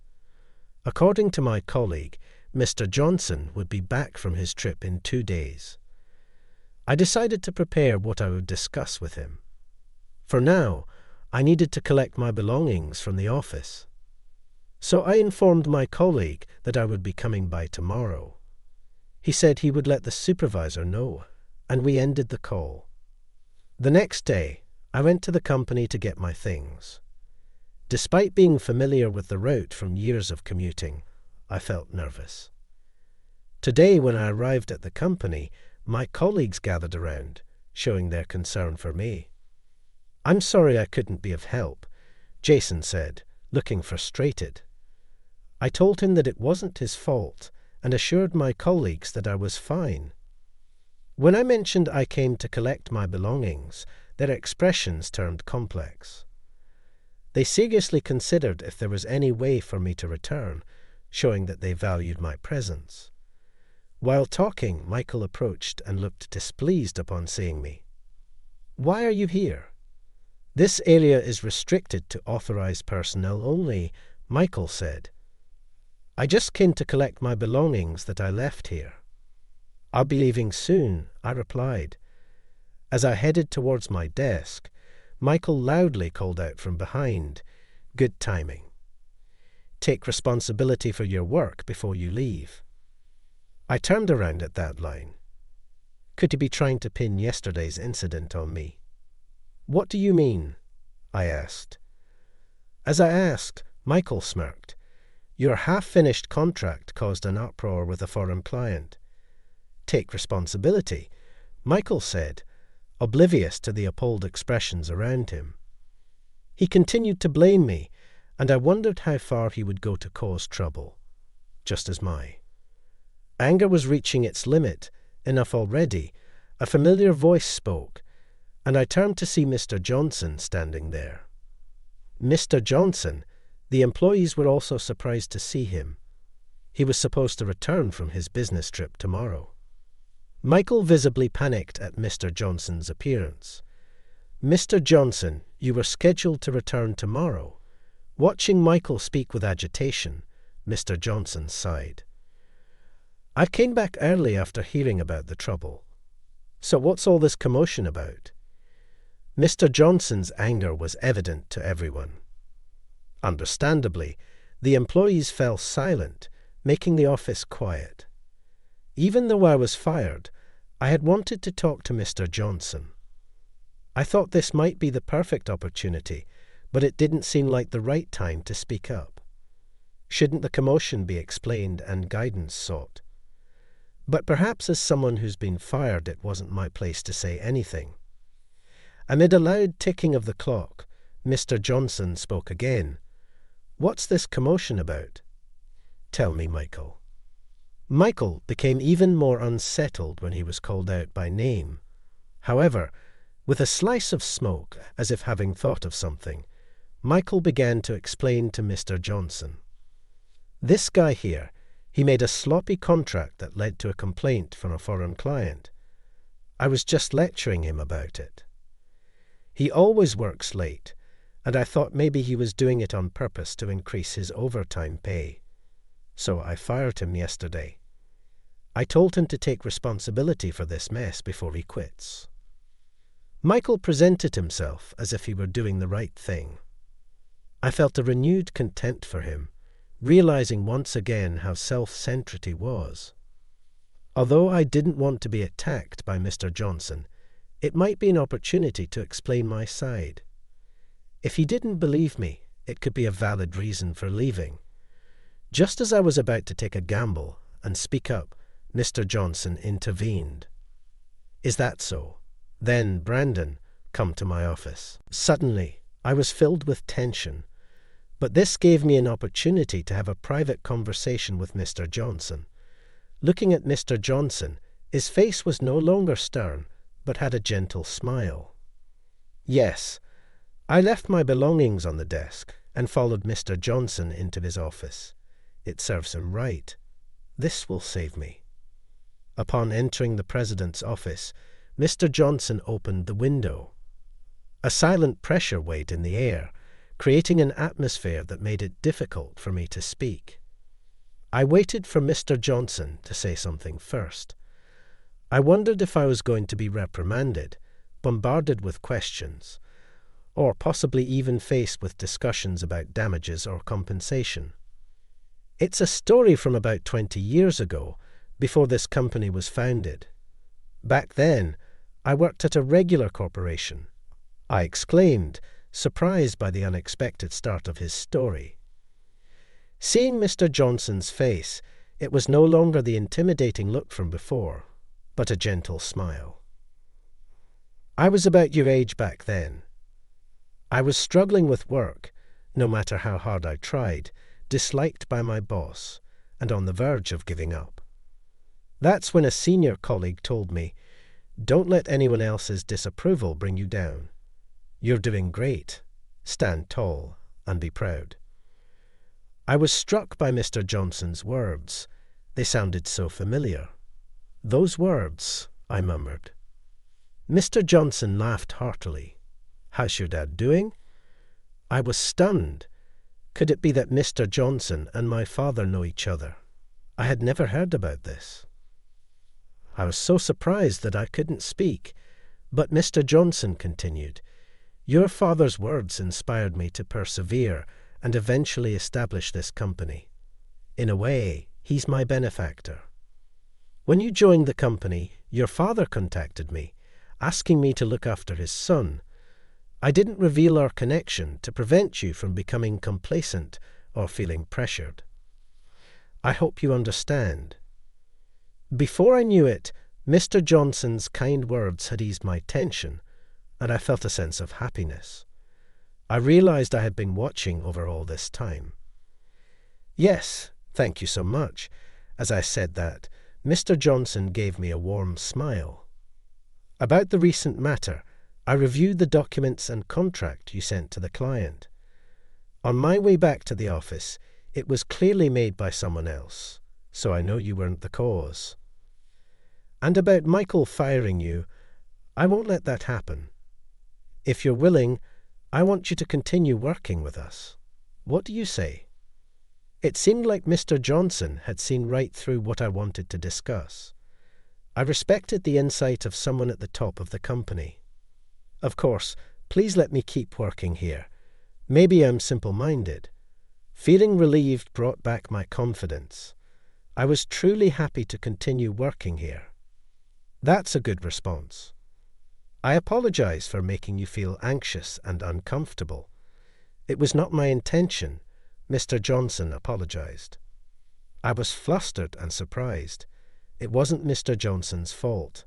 According to my colleague, Mr. Johnson would be back from his trip in 2 days. I decided to prepare what I would discuss with him. For now, I needed to collect my belongings from the office. So I informed my colleague that I would be coming by tomorrow. He said he would let the supervisor know, and we ended the call. The next day, I went to the company to get my things. Despite being familiar with the route from years of commuting, I felt nervous. Today, when I arrived at the company, my colleagues gathered around, showing their concern for me. I'm sorry I couldn't be of help, Jason said, looking frustrated. I told him that it wasn't his fault and assured my colleagues that I was fine. When I mentioned I came to collect my belongings, their expressions turned complex. They seriously considered if there was any way for me to return, showing that they valued my presence. While talking, Michael approached and looked displeased upon seeing me. Why are you here? This area is restricted to authorized personnel only, Michael said. I just came to collect my belongings that I left here. I'll be leaving soon, I replied. As I headed towards my desk, Michael loudly called out from behind, "Good timing. Take responsibility for your work before you leave." I turned around at that line. Could he be trying to pin yesterday's incident on me? What do you mean? I asked. As I asked, Michael smirked. Your half-finished contract caused an uproar with a foreign client. Take responsibility, Michael said, oblivious to the appalled expressions around him. He continued to blame me, and I wondered how far he would go to cause trouble, just as my anger was reaching its limit. Enough already. A familiar voice spoke, and I turned to see Mr. Johnson standing there. Mr. Johnson, the employees were also surprised to see him. He was supposed to return from his business trip tomorrow. Michael visibly panicked at Mr. Johnson's appearance. Mr. Johnson, you were scheduled to return tomorrow. Watching Michael speak with agitation, Mr. Johnson sighed. I came back early after hearing about the trouble. So what's all this commotion about? Mr. Johnson's anger was evident to everyone. Understandably, the employees fell silent, making the office quiet. Even though I was fired, I had wanted to talk to Mr. Johnson. I thought this might be the perfect opportunity, but it didn't seem like the right time to speak up. Shouldn't the commotion be explained and guidance sought? But perhaps as someone who's been fired, it wasn't my place to say anything. Amid a loud ticking of the clock, Mr. Johnson spoke again. What's this commotion about? Tell me, Michael. Michael became even more unsettled when he was called out by name. However, with a slice of smoke, as if having thought of something, Michael began to explain to Mr. Johnson. This guy here, he made a sloppy contract that led to a complaint from a foreign client. I was just lecturing him about it. He always works late, and I thought maybe he was doing it on purpose to increase his overtime pay. So I fired him yesterday. I told him to take responsibility for this mess before he quits. Michael presented himself as if he were doing the right thing. I felt a renewed contempt for him, realizing once again how self-centered he was. Although I didn't want to be attacked by Mr. Johnson, it might be an opportunity to explain my side. If he didn't believe me, it could be a valid reason for leaving. Just as I was about to take a gamble and speak up, Mr. Johnson intervened. "Is that so? Then, Brandon, come to my office." Suddenly, I was filled with tension, but this gave me an opportunity to have a private conversation with Mr. Johnson. Looking at Mr. Johnson, his face was no longer stern, but had a gentle smile. Yes, I left my belongings on the desk and followed Mr. Johnson into his office. It serves him right. This will save me. Upon entering the president's office, Mr. Johnson opened the window. A silent pressure weighed in the air, creating an atmosphere that made it difficult for me to speak. I waited for Mr. Johnson to say something first. I wondered if I was going to be reprimanded, bombarded with questions, or possibly even faced with discussions about damages or compensation. It's a story from about 20 years ago, before this company was founded. Back then, I worked at a regular corporation. I exclaimed, surprised by the unexpected start of his story. Seeing Mr. Johnson's face, it was no longer the intimidating look from before, but a gentle smile. I was about your age back then. I was struggling with work, no matter how hard I tried, disliked by my boss, and on the verge of giving up. That's when a senior colleague told me, "Don't let anyone else's disapproval bring you down. You're doing great. Stand tall and be proud." I was struck by Mr. Johnson's words. They sounded so familiar. "Those words," I murmured. Mr. Johnson laughed heartily. "How's your dad doing?" I was stunned. Could it be that Mr. Johnson and my father know each other? I had never heard about this. I was so surprised that I couldn't speak, but Mr. Johnson continued, "Your father's words inspired me to persevere and eventually establish this company. In a way, he's my benefactor. When you joined the company, your father contacted me, asking me to look after his son. I didn't reveal our connection to prevent you from becoming complacent or feeling pressured. I hope you understand." Before I knew it, Mr. Johnson's kind words had eased my tension, and I felt a sense of happiness. I realized I had been watching over all this time. "Yes, thank you so much." As I said that, Mr. Johnson gave me a warm smile. "About the recent matter, I reviewed the documents and contract you sent to the client. On my way back to the office, it was clearly made by someone else, so I know you weren't the cause. And about Michael firing you, I won't let that happen. If you're willing, I want you to continue working with us. What do you say?" It seemed like Mr. Johnson had seen right through what I wanted to discuss. I respected the insight of someone at the top of the company. "Of course, please let me keep working here. Maybe I'm simple-minded." Feeling relieved brought back my confidence. I was truly happy to continue working here. "That's a good response. I apologize for making you feel anxious and uncomfortable. It was not my intention," Mr. Johnson apologized. I was flustered and surprised. It wasn't Mr. Johnson's fault.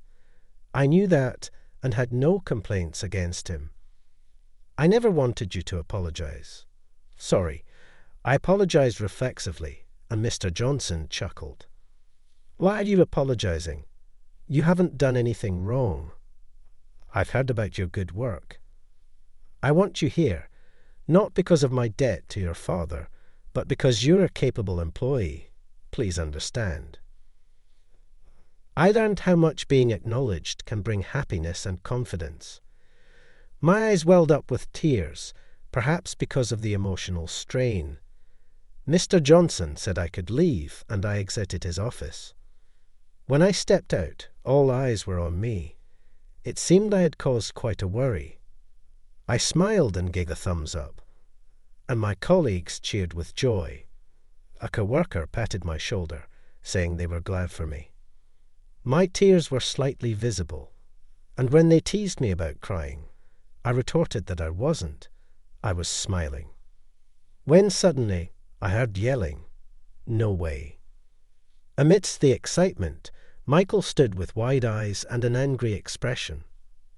I knew that and had no complaints against him. "I never wanted you to apologize." "Sorry." I apologized reflexively, and Mr. Johnson chuckled. "Why are you apologizing? You haven't done anything wrong. I've heard about your good work. I want you here, Not because of my debt to your father, but because you're a capable employee. Please understand. I learned how much being acknowledged can bring happiness and confidence. My eyes welled up with tears, perhaps because of the emotional strain. Mr. Johnson said I could leave, and I exited his office. When I stepped out, all eyes were on me. It seemed I had caused quite a worry. I smiled and gave a thumbs up, and my colleagues cheered with joy. A co-worker patted my shoulder, saying they were glad for me. My tears were slightly visible, and when they teased me about crying, I retorted that I wasn't. I was smiling. When suddenly I heard yelling. No way. Amidst the excitement, Michael stood with wide eyes and an angry expression.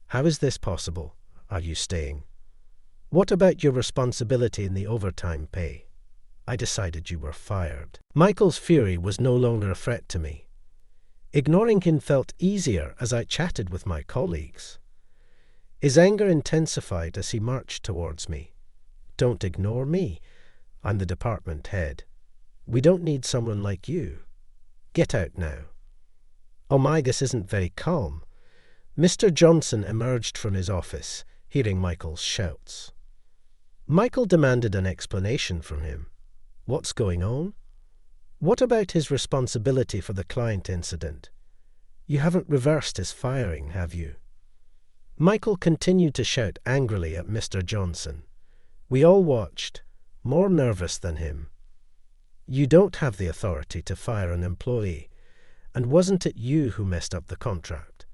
How is this possible? Are you staying? What about your responsibility in the overtime pay? I decided you were fired. Michael's fury was no longer a threat to me. Ignoring him felt easier as I chatted with my colleagues. His anger intensified as he marched towards me. Don't ignore me. I'm the department head. We don't need someone like you. Get out now. Oh my, this isn't very calm. Mr. Johnson emerged from his office, hearing Michael's shouts. Michael demanded an explanation from him. What's going on? What about his responsibility for the client incident? You haven't reversed his firing, have you? Michael continued to shout angrily at Mr. Johnson. We all watched, more nervous than him. You don't have the authority to fire an employee, and wasn't it you who messed up the contract?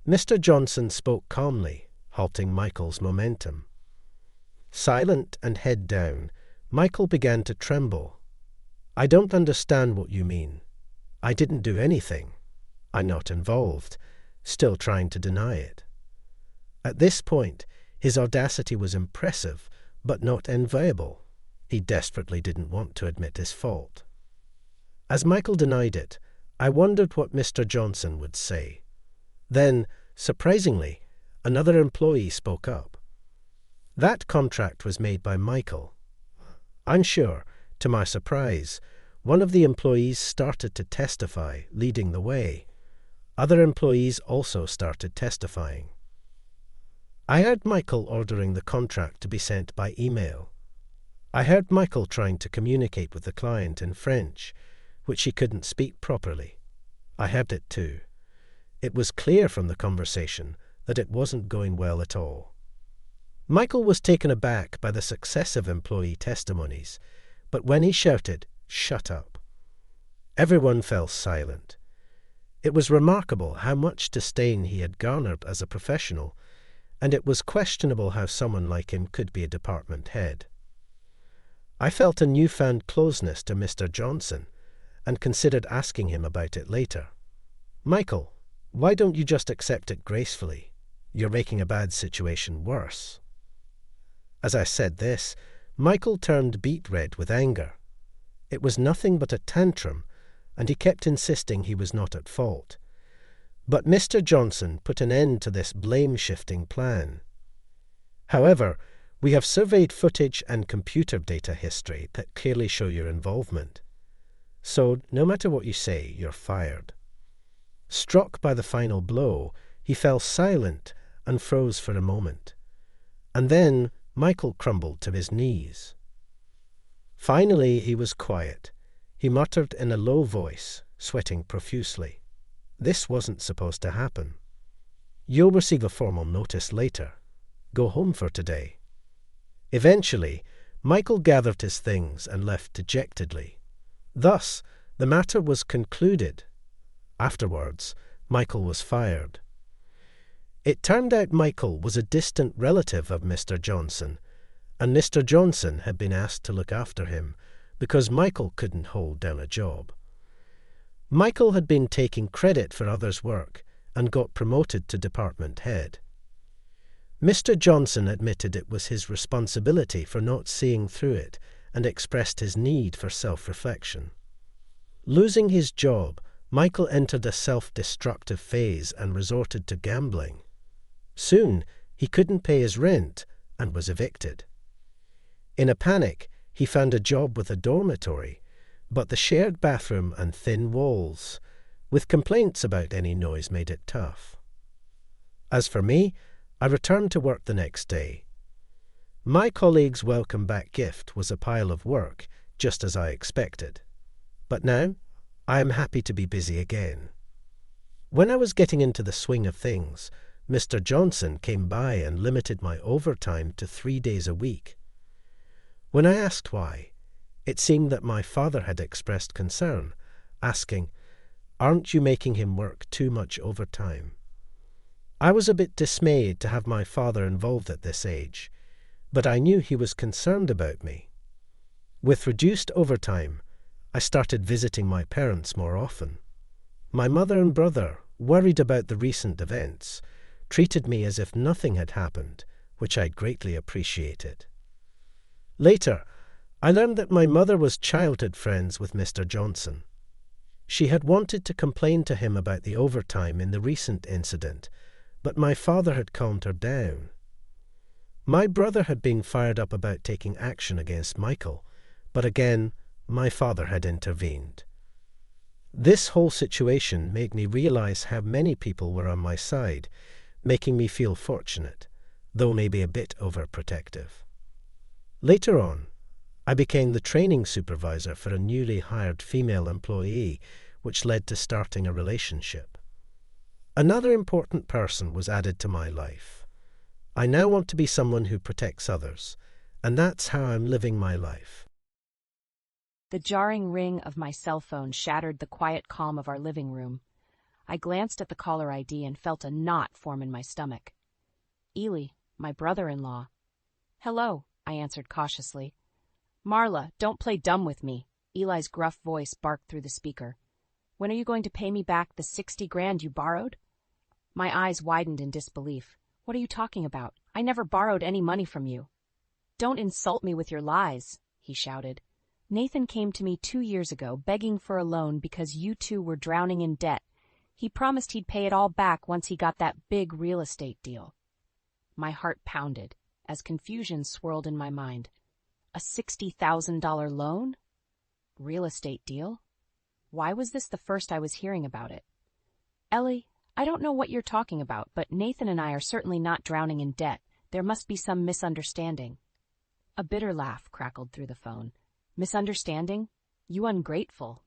Mr. Johnson spoke calmly, halting Michael's momentum. Silent and head down, Michael began to tremble. I don't understand what you mean. I didn't do anything. I'm not involved, still trying to deny it. At this point, his audacity was impressive, but not enviable. He desperately didn't want to admit his fault. As Michael denied it, I wondered what Mr. Johnson would say. Then, surprisingly, another employee spoke up. That contract was made by Michael. I'm sure, to my surprise, one of the employees started to testify, leading the way. Other employees also started testifying. I heard Michael ordering the contract to be sent by email. I heard Michael trying to communicate with the client in French, which he couldn't speak properly. I heard it too. It was clear from the conversation that it wasn't going well at all. Michael was taken aback by the successive employee testimonies, but when he shouted, "Shut up!" everyone fell silent. It was remarkable how much disdain he had garnered as a professional, and it was questionable how someone like him could be a department head. I felt a newfound closeness to Mr. Johnson, and considered asking him about it later. Michael, why don't you just accept it gracefully? You're making a bad situation worse. As I said this, Michael turned beet red with anger. It was nothing but a tantrum, and he kept insisting he was not at fault. But Mr. Johnson put an end to this blame-shifting plan. However, we have surveyed footage and computer data history that clearly show your involvement. So, no matter what you say, you're fired. Struck by the final blow, he fell silent and froze for a moment. And then Michael crumbled to his knees. Finally, he was quiet. He muttered in a low voice, sweating profusely. This wasn't supposed to happen. You'll receive a formal notice later. Go home for today. Eventually, Michael gathered his things and left dejectedly. Thus, the matter was concluded. Afterwards, Michael was fired. It turned out Michael was a distant relative of Mr. Johnson, and Mr. Johnson had been asked to look after him because Michael couldn't hold down a job. Michael had been taking credit for others' work and got promoted to department head. Mr. Johnson admitted it was his responsibility for not seeing through it and expressed his need for self-reflection. Losing his job, Michael entered a self-destructive phase and resorted to gambling. Soon, he couldn't pay his rent and was evicted. In a panic, he found a job with a dormitory, but the shared bathroom and thin walls, with complaints about any noise, made it tough. As for me, I returned to work the next day. My colleague's welcome back gift was a pile of work, just as I expected. But now, I am happy to be busy again. When I was getting into the swing of things, Mr. Johnson came by and limited my overtime to 3 days a week. When I asked why, it seemed that my father had expressed concern, asking, "Aren't you making him work too much overtime?" I was a bit dismayed to have my father involved at this age, but I knew he was concerned about me. With reduced overtime, I started visiting my parents more often. My mother and brother, worried about the recent events, treated me as if nothing had happened, which I greatly appreciated. Later, I learned that my mother was childhood friends with Mr. Johnson. She had wanted to complain to him about the overtime in the recent incident, but my father had calmed her down. My brother had been fired up about taking action against Michael, but again, my father had intervened. This whole situation made me realize how many people were on my side, making me feel fortunate, though maybe a bit overprotective. Later on, I became the training supervisor for a newly hired female employee, which led to starting a relationship. Another important person was added to my life. I now want to be someone who protects others, and that's how I'm living my life. The jarring ring of my cell phone shattered the quiet calm of our living room. I glanced at the caller ID and felt a knot form in my stomach. Ely, my brother-in-law. "Hello," I answered cautiously. "Marla, don't play dumb with me," Eli's gruff voice barked through the speaker. "When are you going to pay me back the 60 grand you borrowed?" My eyes widened in disbelief. "What are you talking about? I never borrowed any money from you." "Don't insult me with your lies," he shouted. "Nathan came to me 2 years ago begging for a loan because you two were drowning in debt. He promised he'd pay it all back once he got that big real estate deal." My heart pounded as confusion swirled in my mind. A $60,000 loan? Real estate deal? Why was this the first I was hearing about it? "Ellie, I don't know what you're talking about, but Nathan and I are certainly not drowning in debt. There must be some misunderstanding." A bitter laugh crackled through the phone. "Misunderstanding? You ungrateful."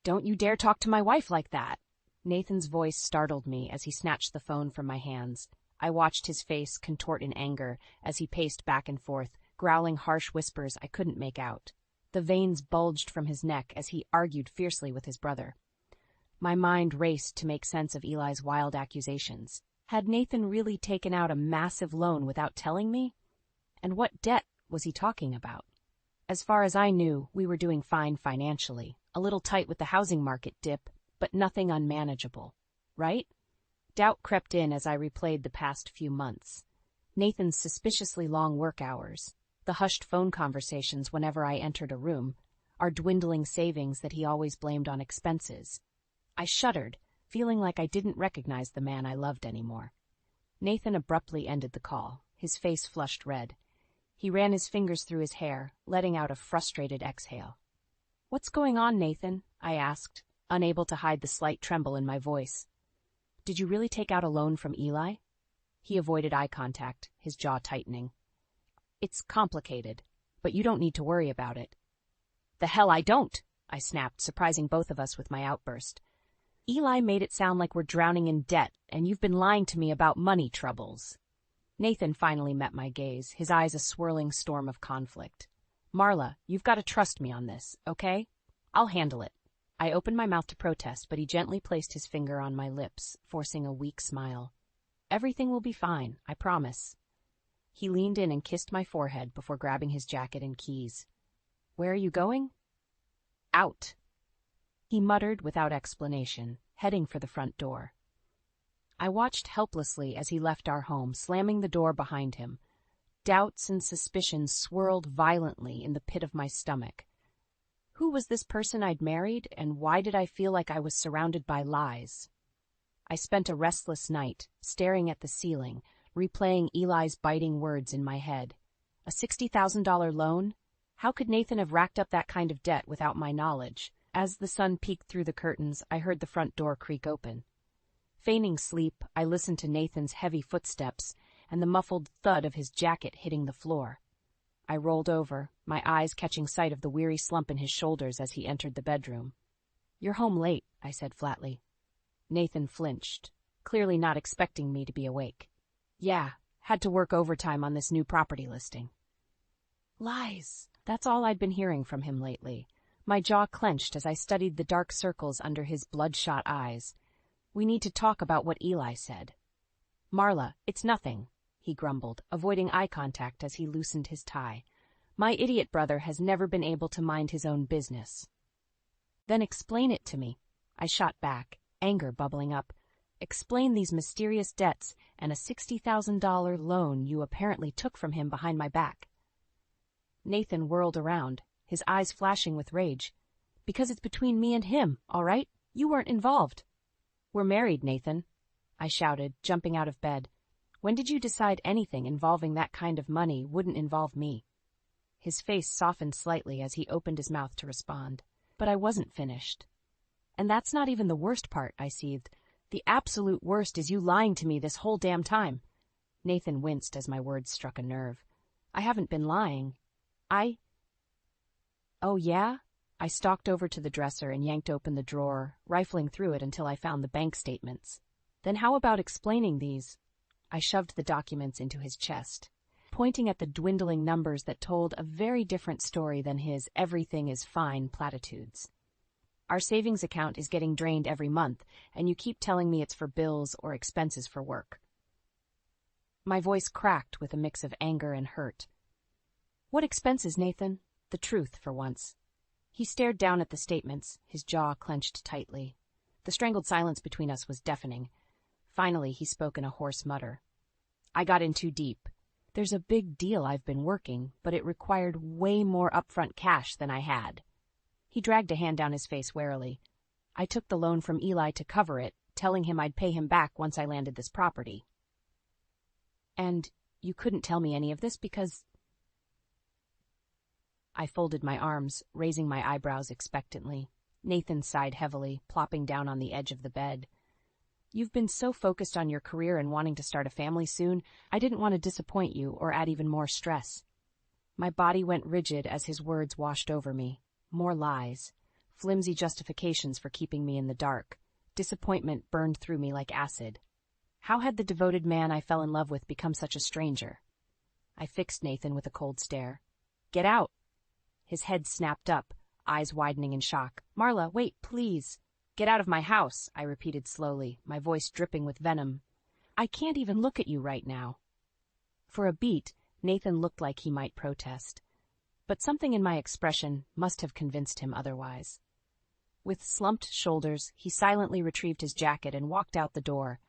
"Don't you dare talk to my wife like that." Nathan's voice startled me as he snatched the phone from my hands. I watched his face contort in anger as he paced back and forth, growling harsh whispers I couldn't make out. The veins bulged from his neck as he argued fiercely with his brother. My mind raced to make sense of Eli's wild accusations. Had Nathan really taken out a massive loan without telling me? And what debt was he talking about? As far as I knew, we were doing fine financially, a little tight with the housing market dip, but nothing unmanageable. Right? Doubt crept in as I replayed the past few months. Nathan's suspiciously long work hours, the hushed phone conversations whenever I entered a room, our dwindling savings that he always blamed on expenses. I shuddered, feeling like I didn't recognize the man I loved anymore. Nathan abruptly ended the call, his face flushed red. He ran his fingers through his hair, letting out a frustrated exhale. "What's going on, Nathan?" I asked, unable to hide the slight tremble in my voice. "Did you really take out a loan from Eli?" He avoided eye contact, his jaw tightening. "It's complicated, but you don't need to worry about it." "The hell I don't!" I snapped, surprising both of us with my outburst. "Eli made it sound like we're drowning in debt, and you've been lying to me about money troubles." Nathan finally met my gaze, his eyes a swirling storm of conflict. "Marla, you've got to trust me on this, okay? I'll handle it." I opened my mouth to protest, but he gently placed his finger on my lips, forcing a weak smile. "Everything will be fine, I promise." He leaned in and kissed my forehead before grabbing his jacket and keys. "Where are you going?" "Out," he muttered without explanation, heading for the front door. I watched helplessly as he left our home, slamming the door behind him. Doubts and suspicions swirled violently in the pit of my stomach. Who was this person I'd married, and why did I feel like I was surrounded by lies? I spent a restless night, staring at the ceiling, replaying Eli's biting words in my head. A $60,000 loan? How could Nathan have racked up that kind of debt without my knowledge? As the sun peeked through the curtains, I heard the front door creak open. Feigning sleep, I listened to Nathan's heavy footsteps and the muffled thud of his jacket hitting the floor. I rolled over, my eyes catching sight of the weary slump in his shoulders as he entered the bedroom. "You're home late," I said flatly. Nathan flinched, clearly not expecting me to be awake. "Yeah, had to work overtime on this new property listing." Lies. That's all I'd been hearing from him lately. My jaw clenched as I studied the dark circles under his bloodshot eyes. "We need to talk about what Eli said." "Marla, it's nothing," he grumbled, avoiding eye contact as he loosened his tie. "My idiot brother has never been able to mind his own business." "Then explain it to me," I shot back, anger bubbling up. "Explain these mysterious debts and a $60,000 loan you apparently took from him behind my back." Nathan whirled around, his eyes flashing with rage. "Because it's between me and him, all right? You weren't involved." "We're married, Nathan," I shouted, jumping out of bed. "When did you decide anything involving that kind of money wouldn't involve me?" His face softened slightly as he opened his mouth to respond. But I wasn't finished. "And that's not even the worst part," I seethed. "The absolute worst is you lying to me this whole damn time." Nathan winced as my words struck a nerve. "I haven't been lying. Oh, yeah?" I stalked over to the dresser and yanked open the drawer, rifling through it until I found the bank statements. "Then how about explaining these?" I shoved the documents into his chest, pointing at the dwindling numbers that told a very different story than his "everything is fine" platitudes. "Our savings account is getting drained every month, and you keep telling me it's for bills or expenses for work." My voice cracked with a mix of anger and hurt. "What expenses, Nathan? The truth, for once." He stared down at the statements, his jaw clenched tightly. The strangled silence between us was deafening. Finally, he spoke in a hoarse mutter. "I got in too deep. There's a big deal I've been working, but it required way more upfront cash than I had." He dragged a hand down his face warily. "I took the loan from Eli to cover it, telling him I'd pay him back once I landed this property." "And you couldn't tell me any of this because—" I folded my arms, raising my eyebrows expectantly. Nathan sighed heavily, plopping down on the edge of the bed. "You've been so focused on your career and wanting to start a family soon, I didn't want to disappoint you or add even more stress." My body went rigid as his words washed over me. More lies. Flimsy justifications for keeping me in the dark. Disappointment burned through me like acid. How had the devoted man I fell in love with become such a stranger? I fixed Nathan with a cold stare. "Get out!" His head snapped up, eyes widening in shock. "Marla, wait, please." "Get out of my house," I repeated slowly, my voice dripping with venom. "I can't even look at you right now." For a beat, Nathan looked like he might protest. But something in my expression must have convinced him otherwise. With slumped shoulders, he silently retrieved his jacket and walked out the door,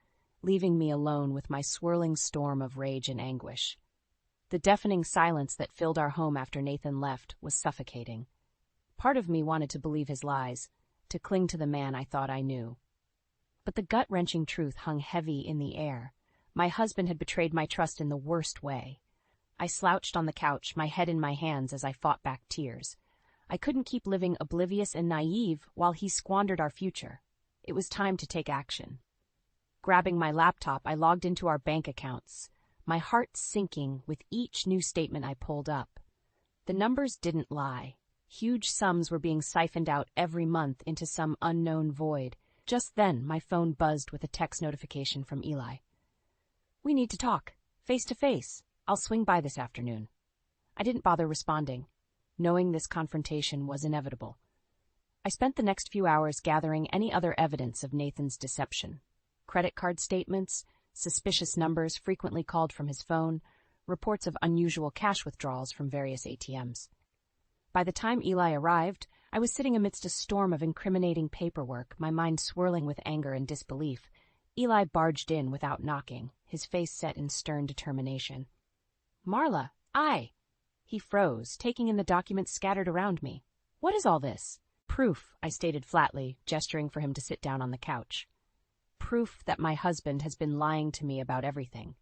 leaving me alone with my swirling storm of rage and anguish. The deafening silence that filled our home after Nathan left was suffocating. Part of me wanted to believe his lies, to cling to the man I thought I knew. But the gut-wrenching truth hung heavy in the air. My husband had betrayed my trust in the worst way. I slouched on the couch, my head in my hands as I fought back tears. I couldn't keep living oblivious and naive while he squandered our future. It was time to take action. Grabbing my laptop, I logged into our bank accounts, my heart sinking with each new statement I pulled up. The numbers didn't lie. Huge sums were being siphoned out every month into some unknown void. Just then, my phone buzzed with a text notification from Eli. "We need to talk, face to face. I'll swing by this afternoon." I didn't bother responding, knowing this confrontation was inevitable. I spent the next few hours gathering any other evidence of Nathan's deception. Credit card statements, suspicious numbers frequently called from his phone, reports of unusual cash withdrawals from various ATMs. By the time Eli arrived, I was sitting amidst a storm of incriminating paperwork, my mind swirling with anger and disbelief. Eli barged in without knocking, his face set in stern determination. "Marla, He froze, taking in the documents scattered around me. "What is all this?" "Proof," I stated flatly, gesturing for him to sit down on the couch. "Proof that my husband has been lying to me about everything.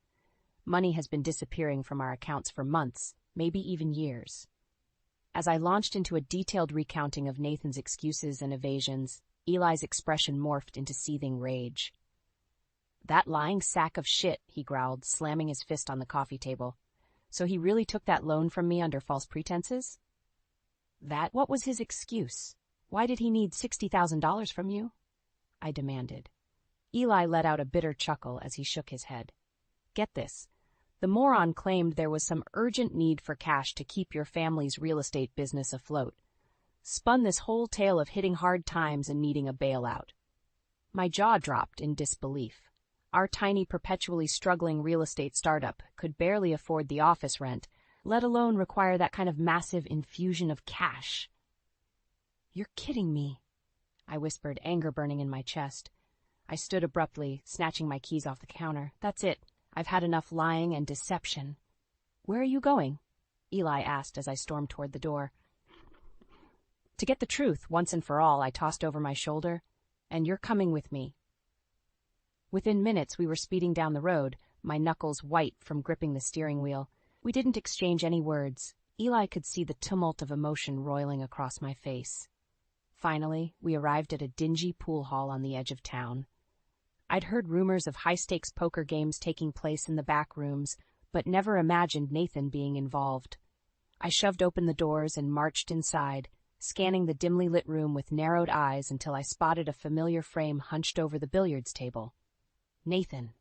Money has been disappearing from our accounts for months, maybe even years. As I launched into a detailed recounting of Nathan's excuses and evasions, Eli's expression morphed into seething rage. "That lying sack of shit," he growled, slamming his fist on the coffee table. "So he really took that loan from me under false pretenses?" What was his excuse? Why did he need $60,000 from you?" I demanded. Eli let out a bitter chuckle as he shook his head. "Get this. The moron claimed there was some urgent need for cash to keep your family's real estate business afloat. Spun this whole tale of hitting hard times and needing a bailout." My jaw dropped in disbelief. Our tiny, perpetually struggling real estate startup could barely afford the office rent, let alone require that kind of massive infusion of cash. "You're kidding me," I whispered, anger burning in my chest. I stood abruptly, snatching my keys off the counter. "That's it. I've had enough lying and deception." "Where are you going?" Eli asked as I stormed toward the door. "To get the truth, once and for all," I tossed over my shoulder. "And you're coming with me." Within minutes, we were speeding down the road, my knuckles white from gripping the steering wheel. We didn't exchange any words. Eli could see the tumult of emotion roiling across my face. Finally, we arrived at a dingy pool hall on the edge of town. I'd heard rumors of high-stakes poker games taking place in the back rooms, but never imagined Nathan being involved. I shoved open the doors and marched inside, scanning the dimly lit room with narrowed eyes until I spotted a familiar frame hunched over the billiards table. "Nathan."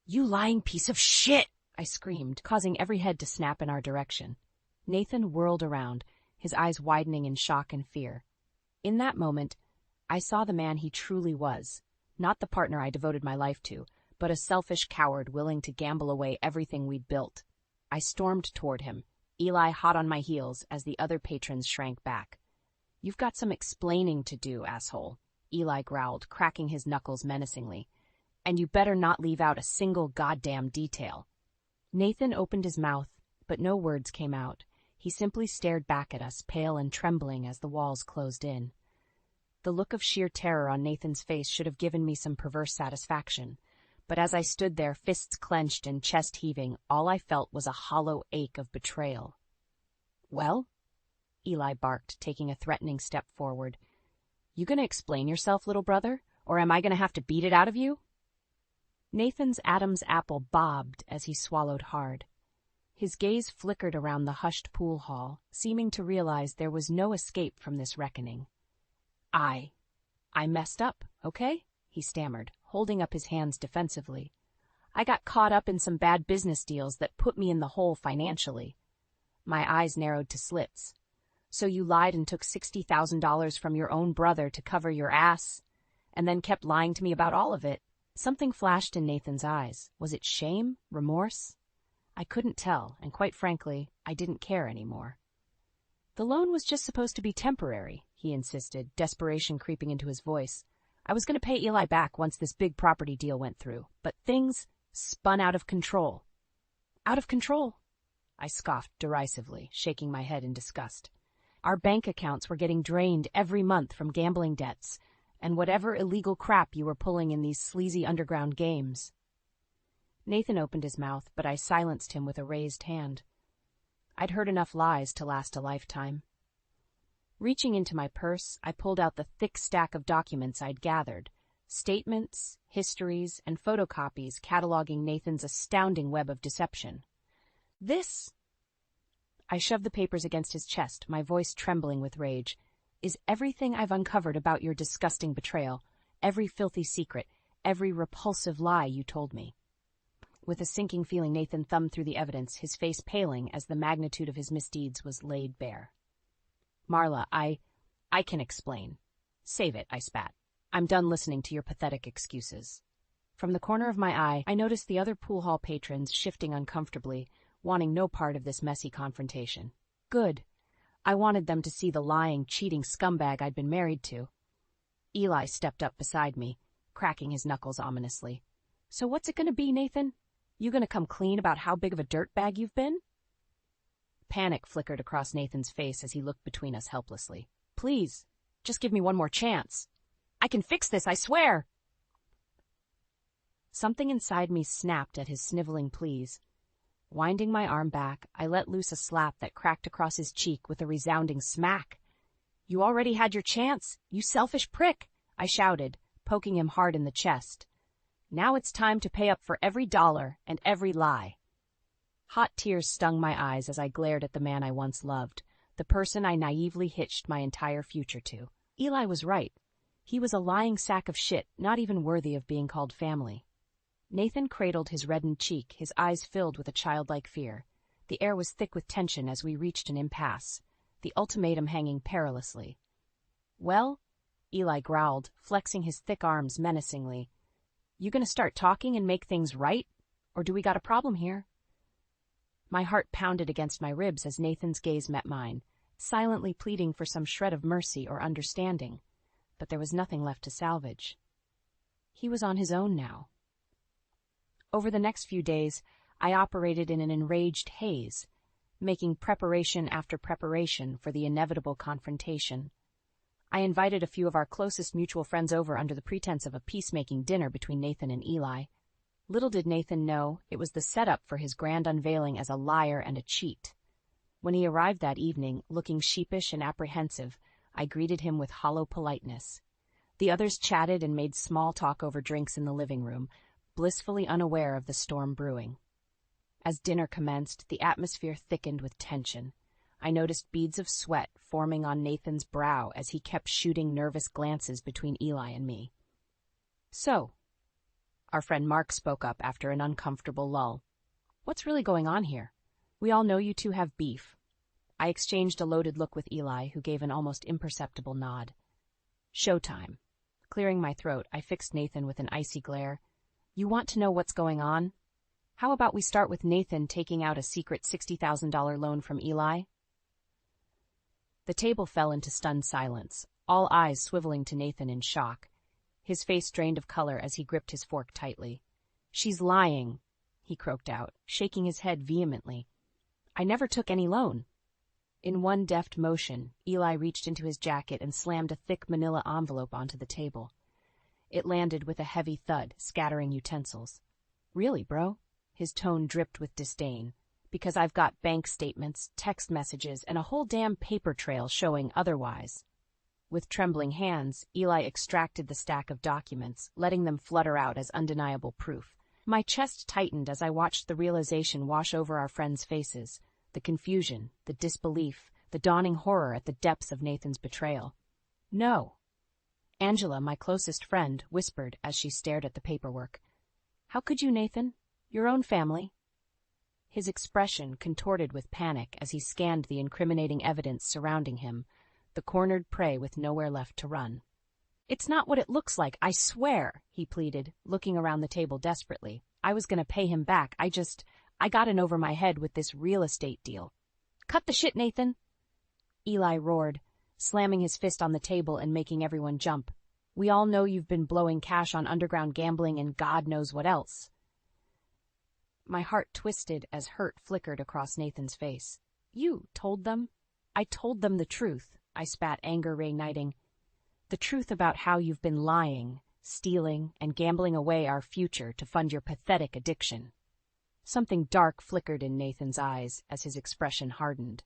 "You lying piece of shit!" I screamed, causing every head to snap in our direction. Nathan whirled around, his eyes widening in shock and fear. In that moment, I saw the man he truly was, not the partner I devoted my life to, but a selfish coward willing to gamble away everything we'd built. I stormed toward him, Eli hot on my heels as the other patrons shrank back. "You've got some explaining to do, asshole," Eli growled, cracking his knuckles menacingly. "And you better not leave out a single goddamn detail." Nathan opened his mouth, but no words came out. He simply stared back at us, pale and trembling as the walls closed in. The look of sheer terror on Nathan's face should have given me some perverse satisfaction. But as I stood there, fists clenched and chest heaving, all I felt was a hollow ache of betrayal. "Well?" Eli barked, taking a threatening step forward. "You gonna explain yourself, little brother, or am I gonna have to beat it out of you?" Nathan's Adam's apple bobbed as he swallowed hard. His gaze flickered around the hushed pool hall, seeming to realize there was no escape from this reckoning. I messed up, okay?" he stammered, holding up his hands defensively. "I got caught up in some bad business deals that put me in the hole financially." My eyes narrowed to slits. "So you lied and took $60,000 from your own brother to cover your ass, and then kept lying to me about all of it?" Something flashed in Nathan's eyes. Was it shame? Remorse? I couldn't tell, and quite frankly, I didn't care anymore. "The loan was just supposed to be temporary," he insisted, desperation creeping into his voice. "I was going to pay Eli back once this big property deal went through, but things spun out of control." "Out of control?" I scoffed derisively, shaking my head in disgust. "Our bank accounts were getting drained every month from gambling debts and whatever illegal crap you were pulling in these sleazy underground games." Nathan opened his mouth, but I silenced him with a raised hand. I'd heard enough lies to last a lifetime. Reaching into my purse, I pulled out the thick stack of documents I'd gathered, statements, histories, and photocopies cataloging Nathan's astounding web of deception. "This," I shoved the papers against his chest, my voice trembling with rage, "is everything I've uncovered about your disgusting betrayal, every filthy secret, every repulsive lie you told me." With a sinking feeling, Nathan thumbed through the evidence, his face paling as the magnitude of his misdeeds was laid bare. "Marla, I can explain." "Save it," I spat. "I'm done listening to your pathetic excuses." From the corner of my eye, I noticed the other pool hall patrons shifting uncomfortably, wanting no part of this messy confrontation. Good. I wanted them to see the lying, cheating scumbag I'd been married to. Eli stepped up beside me, cracking his knuckles ominously. "So what's it going to be, Nathan? You going to come clean about how big of a dirtbag you've been?" Panic flickered across Nathan's face as he looked between us helplessly. "Please, just give me one more chance. I can fix this, I swear." Something inside me snapped at his sniveling pleas. Winding my arm back, I let loose a slap that cracked across his cheek with a resounding smack. "You already had your chance, you selfish prick," I shouted, poking him hard in the chest. "Now it's time to pay up for every dollar and every lie." Hot tears stung my eyes as I glared at the man I once loved, the person I naively hitched my entire future to. Eli was right. He was a lying sack of shit, not even worthy of being called family. Nathan cradled his reddened cheek, his eyes filled with a childlike fear. The air was thick with tension as we reached an impasse, the ultimatum hanging perilously. "Well," Eli growled, flexing his thick arms menacingly, "you gonna start talking and make things right? Or do we got a problem here?" My heart pounded against my ribs as Nathan's gaze met mine, silently pleading for some shred of mercy or understanding. But there was nothing left to salvage. He was on his own now. Over the next few days, I operated in an enraged haze, making preparation after preparation for the inevitable confrontation. I invited a few of our closest mutual friends over under the pretense of a peacemaking dinner between Nathan and Eli. Little did Nathan know it was the setup for his grand unveiling as a liar and a cheat. When he arrived that evening, looking sheepish and apprehensive, I greeted him with hollow politeness. The others chatted and made small talk over drinks in the living room, blissfully unaware of the storm brewing. As dinner commenced, the atmosphere thickened with tension. I noticed beads of sweat forming on Nathan's brow as he kept shooting nervous glances between Eli and me. "So," our friend Mark spoke up after an uncomfortable lull, "what's really going on here? We all know you two have beef." I exchanged a loaded look with Eli, who gave an almost imperceptible nod. "Showtime." Clearing my throat, I fixed Nathan with an icy glare. "You want to know what's going on? How about we start with Nathan taking out a secret $60,000 loan from Eli?" The table fell into stunned silence, all eyes swiveling to Nathan in shock. His face drained of color as he gripped his fork tightly. "She's lying," he croaked out, shaking his head vehemently. "I never took any loan." In one deft motion, Eli reached into his jacket and slammed a thick manila envelope onto the table. It landed with a heavy thud, scattering utensils. "Really, bro?" His tone dripped with disdain. "Because I've got bank statements, text messages, and a whole damn paper trail showing otherwise." With trembling hands, Eli extracted the stack of documents, letting them flutter out as undeniable proof. My chest tightened as I watched the realization wash over our friends' faces. The confusion, the disbelief, the dawning horror at the depths of Nathan's betrayal. "No." Angela, my closest friend, whispered as she stared at the paperwork. "How could you, Nathan? Your own family." His expression contorted with panic as he scanned the incriminating evidence surrounding him, the cornered prey with nowhere left to run. "It's not what it looks like, I swear," he pleaded, looking around the table desperately. "I was going to pay him back. I got in over my head with this real estate deal." "Cut the shit, Nathan!" Eli roared, slamming his fist on the table and making everyone jump. "We all know you've been blowing cash on underground gambling and God knows what else." My heart twisted as hurt flickered across Nathan's face. "You told them?" "I told them the truth," I spat, anger reigniting. "The truth about how you've been lying, stealing, and gambling away our future to fund your pathetic addiction." Something dark flickered in Nathan's eyes as his expression hardened.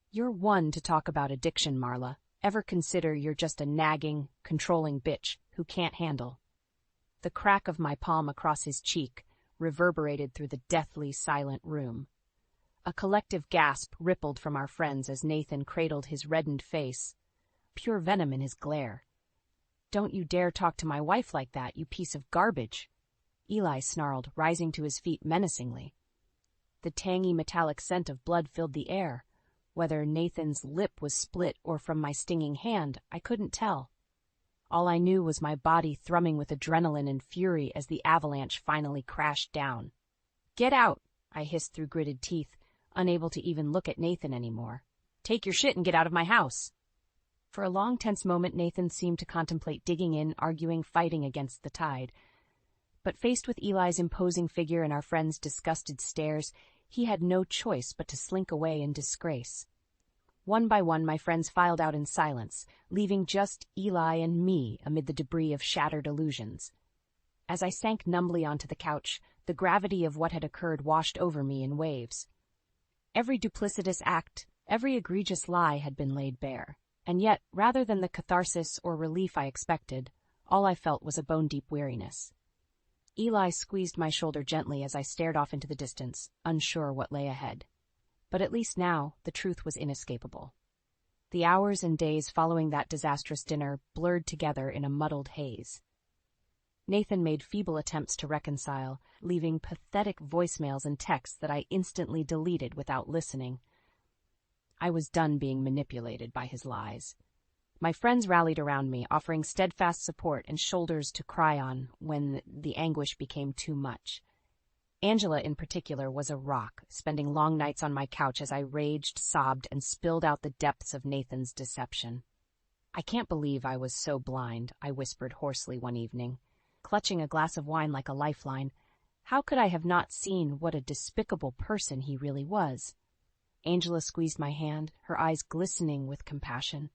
"You're one to talk about addiction, Marla. Ever consider you're just a nagging, controlling bitch who can't handle?" The crack of my palm across his cheek reverberated through the deathly silent room. A collective gasp rippled from our friends as Nathan cradled his reddened face, pure venom in his glare. "Don't you dare talk to my wife like that, you piece of garbage!" Eli snarled, rising to his feet menacingly. The tangy metallic scent of blood filled the air. Whether Nathan's lip was split or from my stinging hand, I couldn't tell. All I knew was my body thrumming with adrenaline and fury as the avalanche finally crashed down. "Get out!" I hissed through gritted teeth, unable to even look at Nathan anymore. "Take your shit and get out of my house!" For a long, tense moment, Nathan seemed to contemplate digging in, arguing, fighting against the tide. But faced with Eli's imposing figure and our friends' disgusted stares, he had no choice but to slink away in disgrace. One by one, my friends filed out in silence, leaving just Eli and me amid the debris of shattered illusions. As I sank numbly onto the couch, the gravity of what had occurred washed over me in waves. Every duplicitous act, every egregious lie had been laid bare, and yet, rather than the catharsis or relief I expected, all I felt was a bone-deep weariness. Eli squeezed my shoulder gently as I stared off into the distance, unsure what lay ahead. But at least now, the truth was inescapable. The hours and days following that disastrous dinner blurred together in a muddled haze. Nathan made feeble attempts to reconcile, leaving pathetic voicemails and texts that I instantly deleted without listening. I was done being manipulated by his lies. My friends rallied around me, offering steadfast support and shoulders to cry on when the anguish became too much. Angela, in particular, was a rock, spending long nights on my couch as I raged, sobbed, and spilled out the depths of Nathan's deception. "I can't believe I was so blind," I whispered hoarsely one evening, clutching a glass of wine like a lifeline. How could I have not seen what a despicable person he really was? Angela squeezed my hand, her eyes glistening with compassion.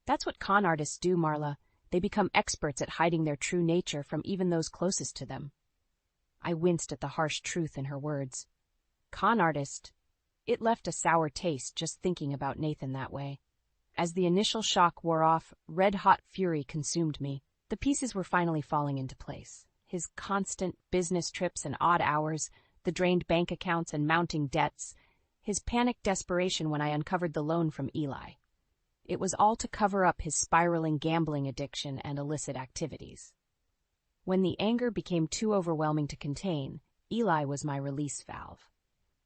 "That's what con artists do, Marla. They become experts at hiding their true nature from even those closest to them." I winced at the harsh truth in her words. Con artist? It left a sour taste just thinking about Nathan that way. As the initial shock wore off, red-hot fury consumed me. The pieces were finally falling into place. His constant business trips and odd hours, the drained bank accounts and mounting debts, his panicked desperation when I uncovered the loan from Eli. It was all to cover up his spiraling gambling addiction and illicit activities. When the anger became too overwhelming to contain, Eli was my release valve.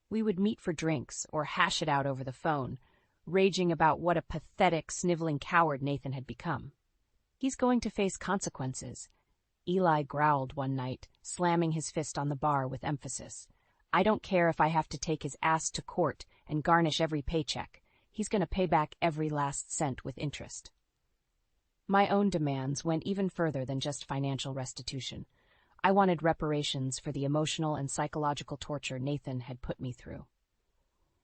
We would meet for drinks or hash it out over the phone, raging about what a pathetic, sniveling coward Nathan had become. "He's going to face consequences," Eli growled one night, slamming his fist on the bar with emphasis. "I don't care if I have to take his ass to court and garnish every paycheck. He's going to pay back every last cent with interest." My own demands went even further than just financial restitution. I wanted reparations for the emotional and psychological torture Nathan had put me through.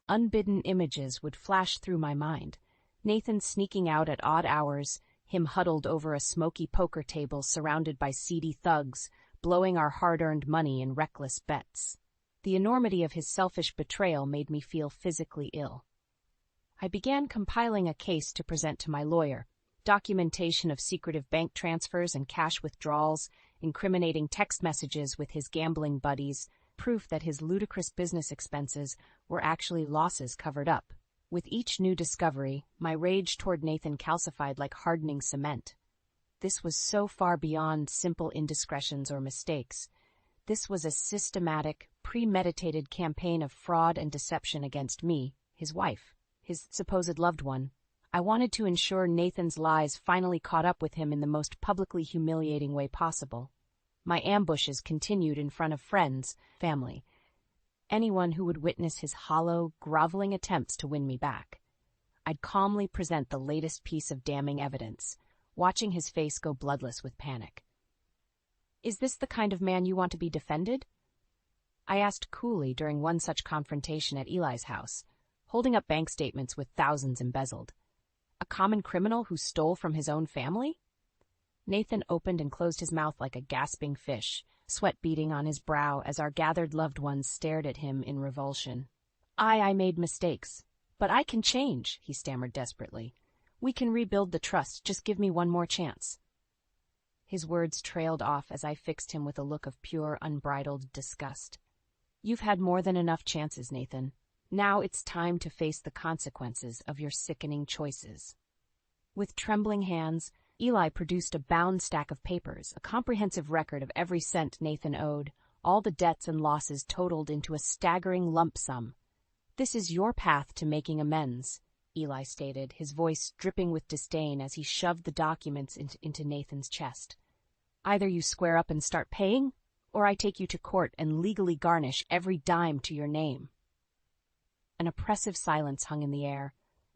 Unbidden images would flash through my mind. Nathan sneaking out at odd hours, him huddled over a smoky poker table surrounded by seedy thugs, blowing our hard-earned money in reckless bets. The enormity of his selfish betrayal made me feel physically ill. I began compiling a case to present to my lawyer, documentation of secretive bank transfers and cash withdrawals, incriminating text messages with his gambling buddies, proof that his ludicrous business expenses were actually losses covered up. With each new discovery, my rage toward Nathan calcified like hardening cement. This was so far beyond simple indiscretions or mistakes. This was a systematic, premeditated campaign of fraud and deception against me, his wife, his supposed loved one. I wanted to ensure Nathan's lies finally caught up with him in the most publicly humiliating way possible. My ambushes continued in front of friends, family, anyone who would witness his hollow, groveling attempts to win me back. I'd calmly present the latest piece of damning evidence, watching his face go bloodless with panic. "Is this the kind of man you want to be defended?" I asked coolly during one such confrontation at Eli's house, holding up bank statements with thousands embezzled. A common criminal who stole from his own family? Nathan opened and closed his mouth like a gasping fish, sweat beading on his brow as our gathered loved ones stared at him in revulsion. I made mistakes, but I can change," he stammered desperately. "We can rebuild the trust, just give me one more chance." His words trailed off as I fixed him with a look of pure, unbridled disgust. "You've had more than enough chances, Nathan. Now it's time to face the consequences of your sickening choices." With trembling hands, Eli produced a bound stack of papers, a comprehensive record of every cent Nathan owed, all the debts and losses totaled into a staggering lump sum. "This is your path to making amends," Eli stated, his voice dripping with disdain as he shoved the documents into Nathan's chest. "Either you square up and start paying, or I take you to court and legally garnish every dime to your name." An oppressive silence hung in the air,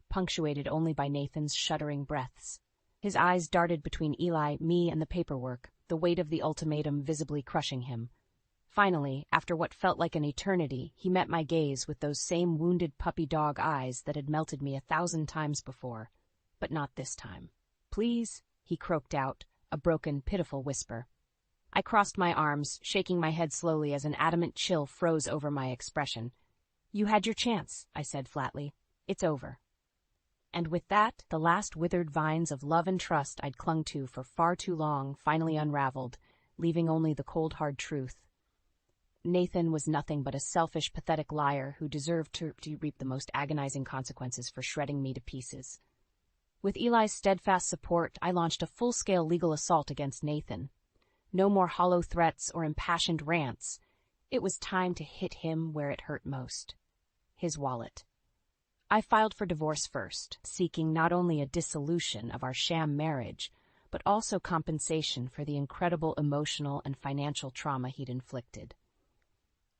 punctuated only by Nathan's shuddering breaths. His eyes darted between Eli, me, and the paperwork, the weight of the ultimatum visibly crushing him. Finally, after what felt like an eternity, he met my gaze with those same wounded puppy dog eyes that had melted me 1,000 times before, but not this time. "Please," he croaked out, a broken, pitiful whisper. I crossed my arms, shaking my head slowly as an adamant chill froze over my expression. "You had your chance," I said flatly. "It's over." And with that, the last withered vines of love and trust I'd clung to for far too long finally unraveled, leaving only the cold, hard truth. Nathan was nothing but a selfish, pathetic liar who deserved to reap the most agonizing consequences for shredding me to pieces. With Eli's steadfast support, I launched a full-scale legal assault against Nathan. No more hollow threats or impassioned rants. It was time to hit him where it hurt most. His wallet. I filed for divorce first, seeking not only a dissolution of our sham marriage, but also compensation for the incredible emotional and financial trauma he'd inflicted.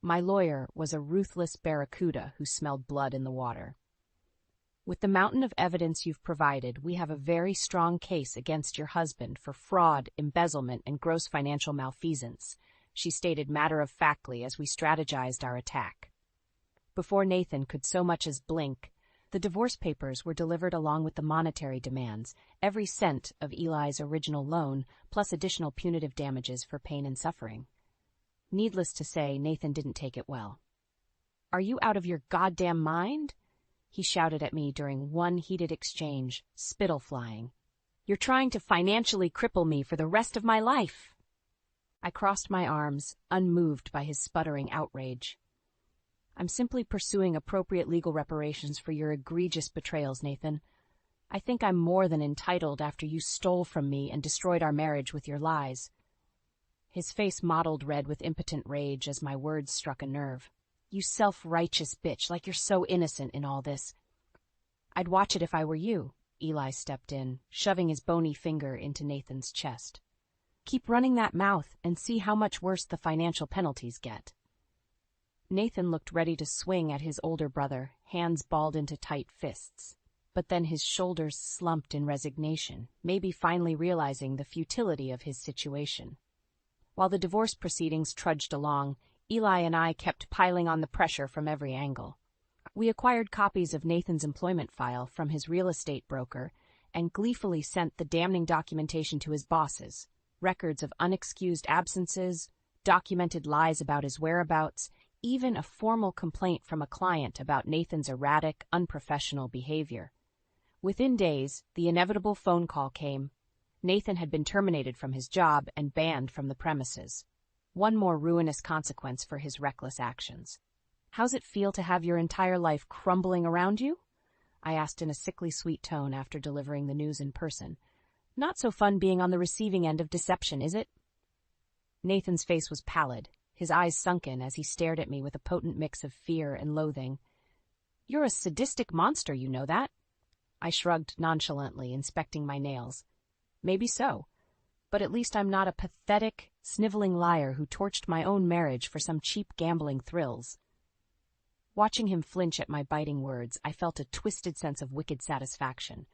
My lawyer was a ruthless barracuda who smelled blood in the water. "With the mountain of evidence you've provided, we have a very strong case against your husband for fraud, embezzlement, and gross financial malfeasance," she stated matter-of-factly as we strategized our attack. Before Nathan could so much as blink, the divorce papers were delivered along with the monetary demands, every cent of Eli's original loan, plus additional punitive damages for pain and suffering. Needless to say, Nathan didn't take it well. "Are you out of your goddamn mind?" he shouted at me during one heated exchange, spittle flying. "You're trying to financially cripple me for the rest of my life." I crossed my arms, unmoved by his sputtering outrage. "I'm simply pursuing appropriate legal reparations for your egregious betrayals, Nathan. I think I'm more than entitled after you stole from me and destroyed our marriage with your lies." His face mottled red with impotent rage as my words struck a nerve. "You self-righteous bitch, like you're so innocent in all this." "I'd watch it if I were you," Eli stepped in, shoving his bony finger into Nathan's chest. "Keep running that mouth and see how much worse the financial penalties get." Nathan looked ready to swing at his older brother, hands balled into tight fists. But then his shoulders slumped in resignation, maybe finally realizing the futility of his situation. While the divorce proceedings trudged along, Eli and I kept piling on the pressure from every angle. We acquired copies of Nathan's employment file from his real estate broker and gleefully sent the damning documentation to his bosses, records of unexcused absences, documented lies about his whereabouts, even a formal complaint from a client about Nathan's erratic, unprofessional behavior. Within days, the inevitable phone call came. Nathan had been terminated from his job and banned from the premises. One more ruinous consequence for his reckless actions. "How's it feel to have your entire life crumbling around you?" I asked in a sickly sweet tone after delivering the news in person. "Not so fun being on the receiving end of deception, is it?" Nathan's face was pallid, his eyes sunken as he stared at me with a potent mix of fear and loathing. "You're a sadistic monster, you know that?" I shrugged nonchalantly, inspecting my nails. "Maybe so, but at least I'm not a pathetic, sniveling liar who torched my own marriage for some cheap gambling thrills." Watching him flinch at my biting words, I felt a twisted sense of wicked satisfaction.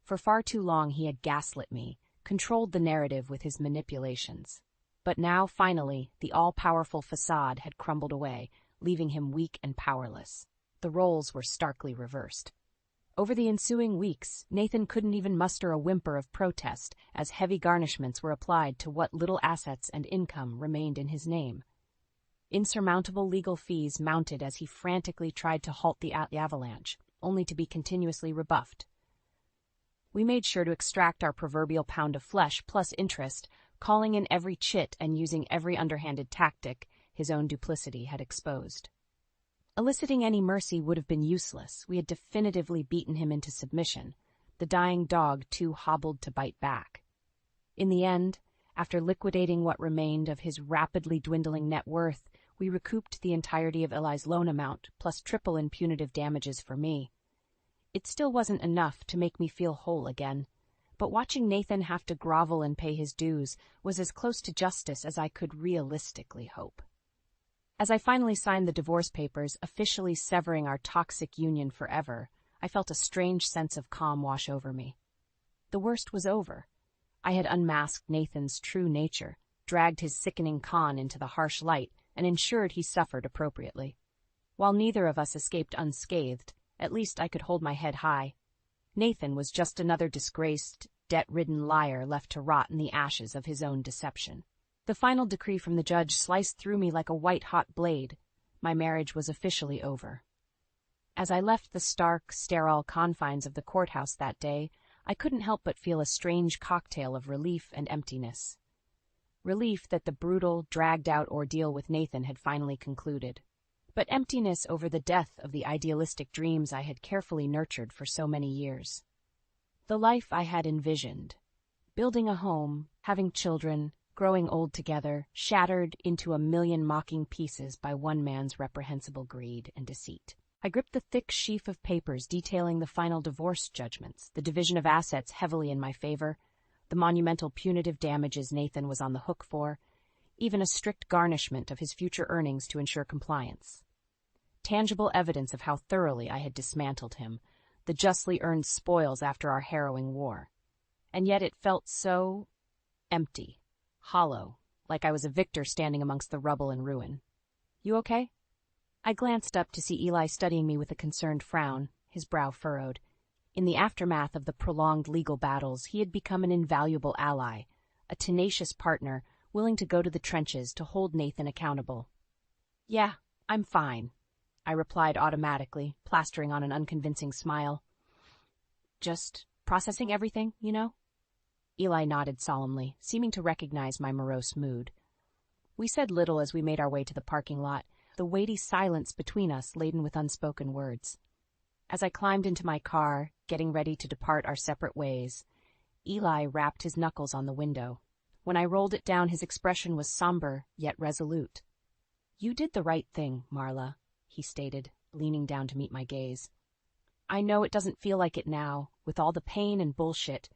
For far too long he had gaslit me, controlled the narrative with his manipulations. But now, finally, the all-powerful facade had crumbled away, leaving him weak and powerless. The roles were starkly reversed. Over the ensuing weeks, Nathan couldn't even muster a whimper of protest as heavy garnishments were applied to what little assets and income remained in his name. Insurmountable legal fees mounted as he frantically tried to halt the avalanche, only to be continuously rebuffed. We made sure to extract our proverbial pound of flesh plus interest, calling in every chit and using every underhanded tactic his own duplicity had exposed. Eliciting any mercy would have been useless. We had definitively beaten him into submission, the dying dog too hobbled to bite back. In the end, after liquidating what remained of his rapidly dwindling net worth, we recouped the entirety of Eli's loan amount, plus triple in punitive damages for me. It still wasn't enough to make me feel whole again, but watching Nathan have to grovel and pay his dues was as close to justice as I could realistically hope. As I finally signed the divorce papers, officially severing our toxic union forever, I felt a strange sense of calm wash over me. The worst was over. I had unmasked Nathan's true nature, dragged his sickening con into the harsh light, and ensured he suffered appropriately. While neither of us escaped unscathed, at least I could hold my head high. Nathan was just another disgraced, debt-ridden liar left to rot in the ashes of his own deception. The final decree from the judge sliced through me like a white-hot blade. My marriage was officially over. As I left the stark, sterile confines of the courthouse that day, I couldn't help but feel a strange cocktail of relief and emptiness. Relief that the brutal, dragged-out ordeal with Nathan had finally concluded, but emptiness over the death of the idealistic dreams I had carefully nurtured for so many years. The life I had envisioned, building a home, having children, growing old together, shattered into a million mocking pieces by one man's reprehensible greed and deceit. I gripped the thick sheaf of papers detailing the final divorce judgments, the division of assets heavily in my favor, the monumental punitive damages Nathan was on the hook for, even a strict garnishment of his future earnings to ensure compliance. Tangible evidence of how thoroughly I had dismantled him, the justly earned spoils after our harrowing war. And yet it felt so empty, hollow, like I was a victor standing amongst the rubble and ruin. "You okay?" I glanced up to see Eli studying me with a concerned frown, his brow furrowed. In the aftermath of the prolonged legal battles, he had become an invaluable ally, a tenacious partner willing to go to the trenches to hold Nathan accountable. "Yeah, I'm fine," I replied automatically, plastering on an unconvincing smile. "Just processing everything, you know?" Eli nodded solemnly, seeming to recognize my morose mood. We said little as we made our way to the parking lot, the weighty silence between us laden with unspoken words. As I climbed into my car, getting ready to depart our separate ways, Eli rapped his knuckles on the window. When I rolled it down, his expression was somber, yet resolute. "You did the right thing, Marla," he stated, leaning down to meet my gaze. "I know it doesn't feel like it now, with all the pain and bullshit,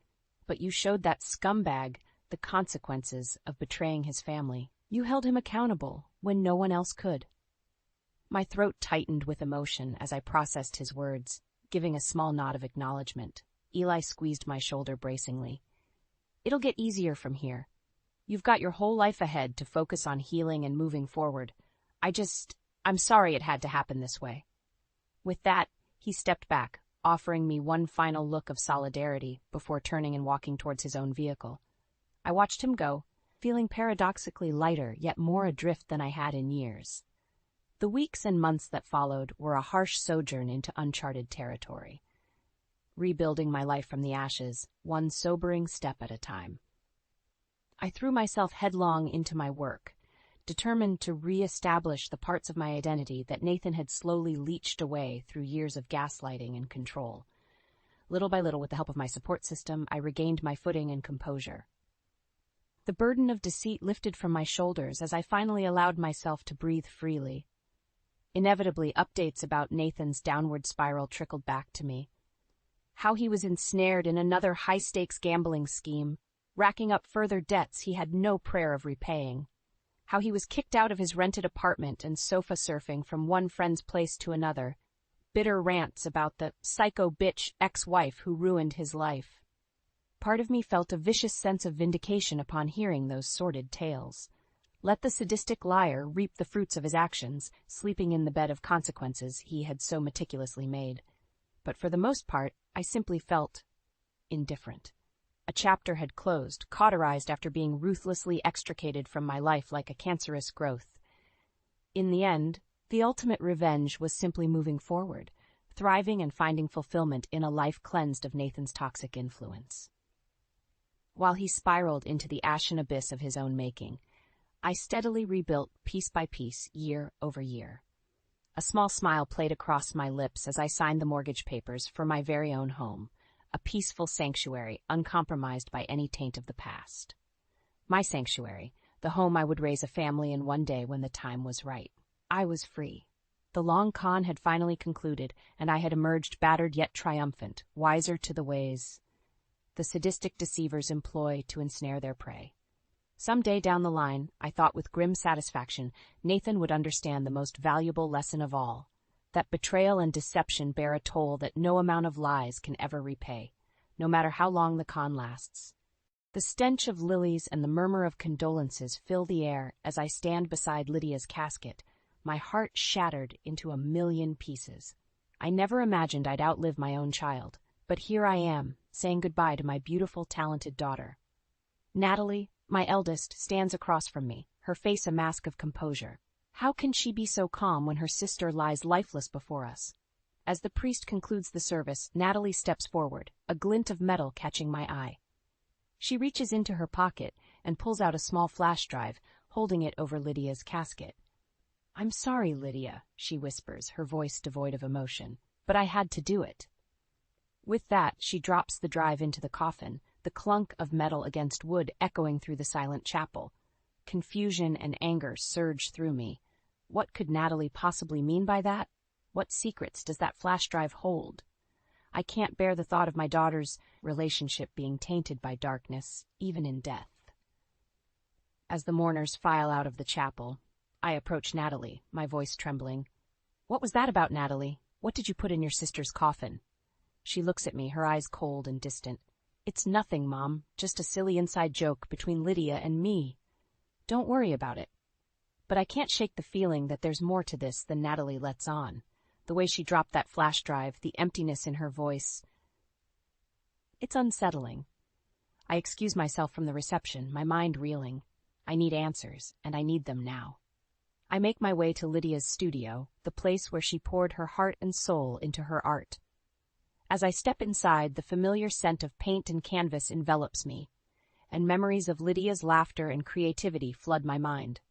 but you showed that scumbag the consequences of betraying his family. You held him accountable when no one else could." My throat tightened with emotion as I processed his words, giving a small nod of acknowledgement. Eli squeezed my shoulder bracingly. "It'll get easier from here. You've got your whole life ahead to focus on healing and moving forward. I'm sorry it had to happen this way." With that, he stepped back, offering me one final look of solidarity before turning and walking towards his own vehicle. I watched him go, feeling paradoxically lighter yet more adrift than I had in years. The weeks and months that followed were a harsh sojourn into uncharted territory, rebuilding my life from the ashes, one sobering step at a time. I threw myself headlong into my work, determined to re-establish the parts of my identity that Nathan had slowly leached away through years of gaslighting and control. Little by little, with the help of my support system, I regained my footing and composure. The burden of deceit lifted from my shoulders as I finally allowed myself to breathe freely. Inevitably, updates about Nathan's downward spiral trickled back to me. How he was ensnared in another high-stakes gambling scheme, racking up further debts he had no prayer of repaying. How he was kicked out of his rented apartment and sofa surfing from one friend's place to another. Bitter rants about the psycho bitch ex-wife who ruined his life. Part of me felt a vicious sense of vindication upon hearing those sordid tales. Let the sadistic liar reap the fruits of his actions, sleeping in the bed of consequences he had so meticulously made. But for the most part, I simply felt indifferent. A chapter had closed, cauterized after being ruthlessly extricated from my life like a cancerous growth. In the end, the ultimate revenge was simply moving forward, thriving and finding fulfillment in a life cleansed of Nathan's toxic influence. While he spiraled into the ashen abyss of his own making, I steadily rebuilt piece by piece, year over year. A small smile played across my lips as I signed the mortgage papers for my very own home, a peaceful sanctuary uncompromised by any taint of the past. My sanctuary, the home I would raise a family in one day when the time was right. I was free. The long con had finally concluded, and I had emerged battered yet triumphant, wiser to the ways the sadistic deceivers employ to ensnare their prey. Some day down the line, I thought with grim satisfaction, Nathan would understand the most valuable lesson of all, that betrayal and deception bear a toll that no amount of lies can ever repay, no matter how long the con lasts. The stench of lilies and the murmur of condolences fill the air as I stand beside Lydia's casket, my heart shattered into a million pieces. I never imagined I'd outlive my own child, but here I am, saying goodbye to my beautiful, talented daughter. Natalie, My eldest stands across from me, her face a mask of composure. How can she be so calm when her sister lies lifeless before us? As the priest concludes the service, Natalie steps forward, a glint of metal catching my eye. She reaches into her pocket and pulls out a small flash drive, holding it over Lydia's casket. "I'm sorry, Lydia," she whispers, her voice devoid of emotion, "but I had to do it." With that, she drops the drive into the coffin, the clunk of metal against wood echoing through the silent chapel. Confusion and anger surge through me. What could Natalie possibly mean by that? What secrets does that flash drive hold? I can't bear the thought of my daughter's relationship being tainted by darkness, even in death. As the mourners file out of the chapel, I approach Natalie, my voice trembling. "What was that about, Natalie? What did you put in your sister's coffin?" She looks at me, her eyes cold and distant. "It's nothing, Mom, just a silly inside joke between Lydia and me. Don't worry about it." But I can't shake the feeling that there's more to this than Natalie lets on. The way she dropped that flash drive, the emptiness in her voice. It's unsettling. I excuse myself from the reception, my mind reeling. I need answers, and I need them now. I make my way to Lydia's studio, the place where she poured her heart and soul into her art. As I step inside, the familiar scent of paint and canvas envelops me, and memories of Lydia's laughter and creativity flood my mind.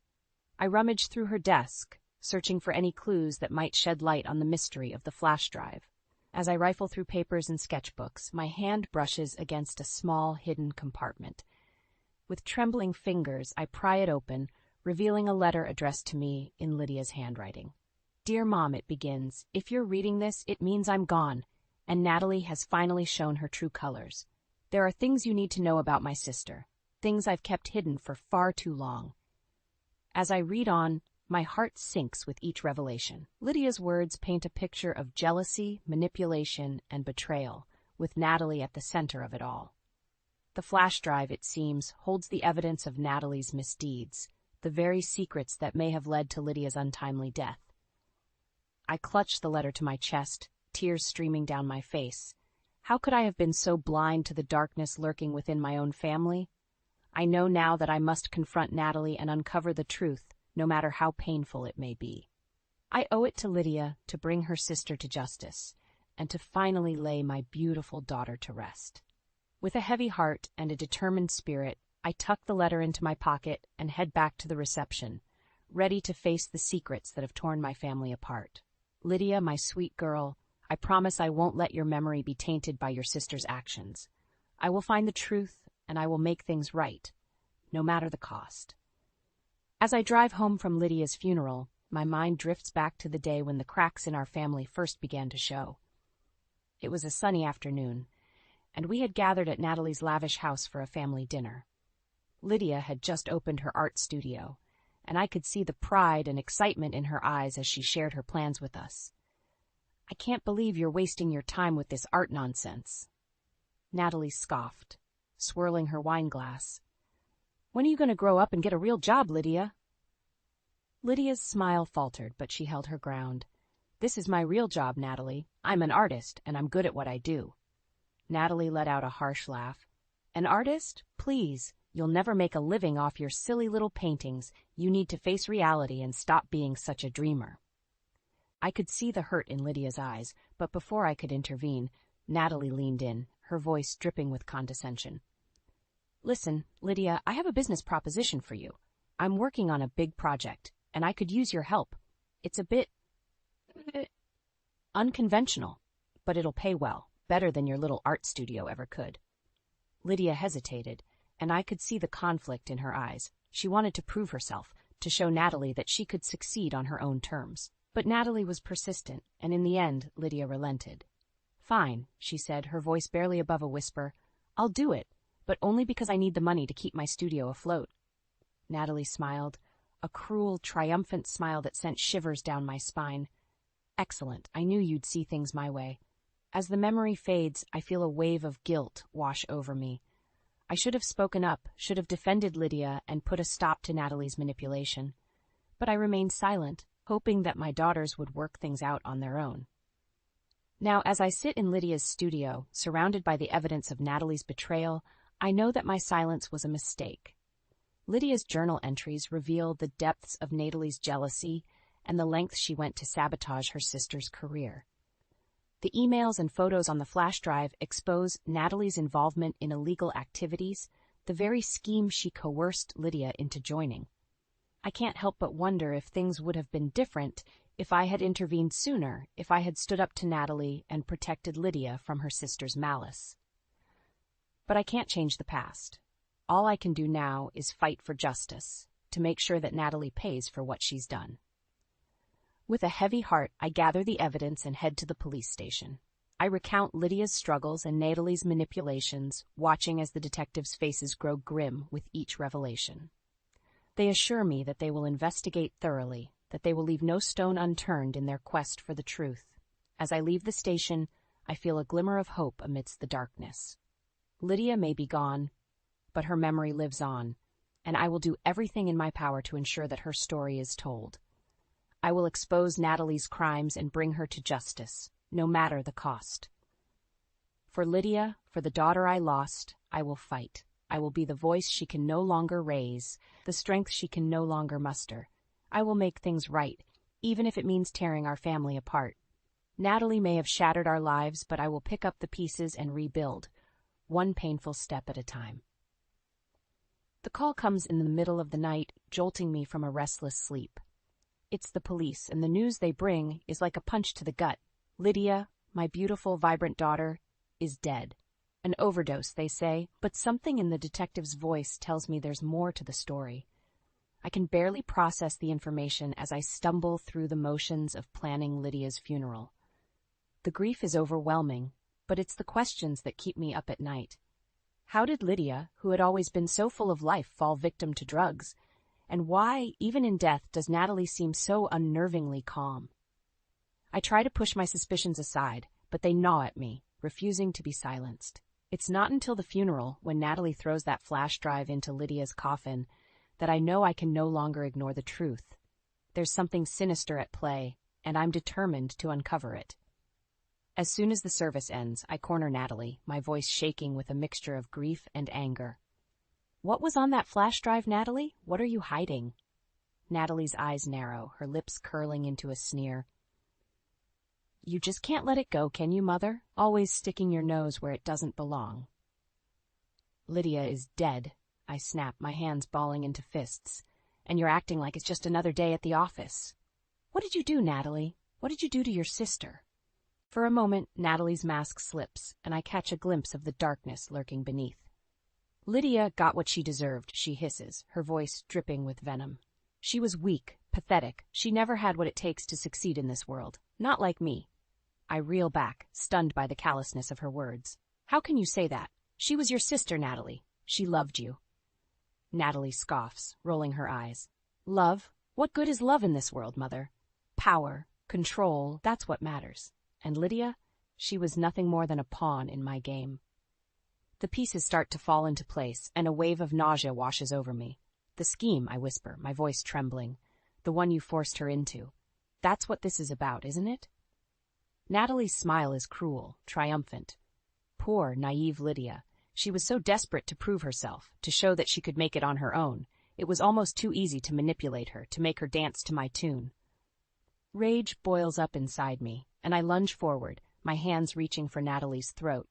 I rummage through her desk, searching for any clues that might shed light on the mystery of the flash drive. As I rifle through papers and sketchbooks, my hand brushes against a small, hidden compartment. With trembling fingers, I pry it open, revealing a letter addressed to me in Lydia's handwriting. "Dear Mom," it begins, "if you're reading this, it means I'm gone, and Natalie has finally shown her true colors. There are things you need to know about my sister, things I've kept hidden for far too long." As I read on, my heart sinks with each revelation. Lydia's words paint a picture of jealousy, manipulation, and betrayal, with Natalie at the center of it all. The flash drive, it seems, holds the evidence of Natalie's misdeeds, the very secrets that may have led to Lydia's untimely death. I clutch the letter to my chest, tears streaming down my face. How could I have been so blind to the darkness lurking within my own family? I know now that I must confront Natalie and uncover the truth, no matter how painful it may be. I owe it to Lydia to bring her sister to justice, and to finally lay my beautiful daughter to rest. With a heavy heart and a determined spirit, I tuck the letter into my pocket and head back to the reception, ready to face the secrets that have torn my family apart. "Lydia, my sweet girl, I promise I won't let your memory be tainted by your sister's actions. I will find the truth, and I will make things right, no matter the cost." As I drive home from Lydia's funeral, my mind drifts back to the day when the cracks in our family first began to show. It was a sunny afternoon, and we had gathered at Natalie's lavish house for a family dinner. Lydia had just opened her art studio, and I could see the pride and excitement in her eyes as she shared her plans with us. "I can't believe you're wasting your time with this art nonsense." Natalie scoffed, swirling her wine glass. "When are you going to grow up and get a real job, Lydia?" Lydia's smile faltered, but she held her ground. "This is my real job, Natalie. I'm an artist, and I'm good at what I do." Natalie let out a harsh laugh. "An artist? Please. You'll never make a living off your silly little paintings. You need to face reality and stop being such a dreamer." I could see the hurt in Lydia's eyes, but before I could intervene, Natalie leaned in, her voice dripping with condescension. "Listen, Lydia, I have a business proposition for you. I'm working on a big project, and I could use your help. It's a bit unconventional, but it'll pay well, better than your little art studio ever could." Lydia hesitated, and I could see the conflict in her eyes. She wanted to prove herself, to show Natalie that she could succeed on her own terms. But Natalie was persistent, and in the end, Lydia relented. "Fine," she said, her voice barely above a whisper. "I'll do it, but only because I need the money to keep my studio afloat." Natalie smiled, a cruel, triumphant smile that sent shivers down my spine. "Excellent. I knew you'd see things my way." As the memory fades, I feel a wave of guilt wash over me. I should have spoken up, should have defended Lydia and put a stop to Natalie's manipulation. But I remained silent, hoping that my daughters would work things out on their own. Now, as I sit in Lydia's studio, surrounded by the evidence of Natalie's betrayal, I know that my silence was a mistake. Lydia's journal entries reveal the depths of Natalie's jealousy and the lengths she went to sabotage her sister's career. The emails and photos on the flash drive expose Natalie's involvement in illegal activities, the very scheme she coerced Lydia into joining. I can't help but wonder if things would have been different if I had intervened sooner, if I had stood up to Natalie and protected Lydia from her sister's malice. But I can't change the past. All I can do now is fight for justice, to make sure that Natalie pays for what she's done. With a heavy heart, I gather the evidence and head to the police station. I recount Lydia's struggles and Natalie's manipulations, watching as the detectives' faces grow grim with each revelation. They assure me that they will investigate thoroughly, that they will leave no stone unturned in their quest for the truth. As I leave the station, I feel a glimmer of hope amidst the darkness. Lydia may be gone, but her memory lives on, and I will do everything in my power to ensure that her story is told. I will expose Natalie's crimes and bring her to justice, no matter the cost. For Lydia, for the daughter I lost, I will fight. I will be the voice she can no longer raise, the strength she can no longer muster. I will make things right, even if it means tearing our family apart. Natalie may have shattered our lives, but I will pick up the pieces and rebuild, one painful step at a time. The call comes in the middle of the night, jolting me from a restless sleep. It's the police, and the news they bring is like a punch to the gut. Lydia, my beautiful, vibrant daughter, is dead. An overdose, they say, but something in the detective's voice tells me there's more to the story. I can barely process the information as I stumble through the motions of planning Lydia's funeral. The grief is overwhelming, but it's the questions that keep me up at night. How did Lydia, who had always been so full of life, fall victim to drugs? And why, even in death, does Natalie seem so unnervingly calm? I try to push my suspicions aside, but they gnaw at me, refusing to be silenced. It's not until the funeral, when Natalie throws that flash drive into Lydia's coffin, that I know I can no longer ignore the truth. There's something sinister at play, and I'm determined to uncover it. As soon as the service ends, I corner Natalie, my voice shaking with a mixture of grief and anger. What was on that flash drive, Natalie? What are you hiding? Natalie's eyes narrow, her lips curling into a sneer. You just can't let it go, can you, Mother? Always sticking your nose where it doesn't belong. Lydia is dead, I snap, my hands balling into fists. And you're acting like it's just another day at the office. What did you do, Natalie? What did you do to your sister? For a moment, Natalie's mask slips, and I catch a glimpse of the darkness lurking beneath. Lydia got what she deserved, she hisses, her voice dripping with venom. She was weak, pathetic. She never had what it takes to succeed in this world. Not like me. I reel back, stunned by the callousness of her words. How can you say that? She was your sister, Natalie. She loved you. Natalie scoffs, rolling her eyes. Love? What good is love in this world, Mother? Power, control, that's what matters. And Lydia? She was nothing more than a pawn in my game. The pieces start to fall into place, and a wave of nausea washes over me. The scheme, I whisper, my voice trembling. The one you forced her into. That's what this is about, isn't it? Natalie's smile is cruel, triumphant. Poor, naive Lydia. She was so desperate to prove herself, to show that she could make it on her own. It was almost too easy to manipulate her, to make her dance to my tune. Rage boils up inside me, and I lunge forward, my hands reaching for Natalie's throat.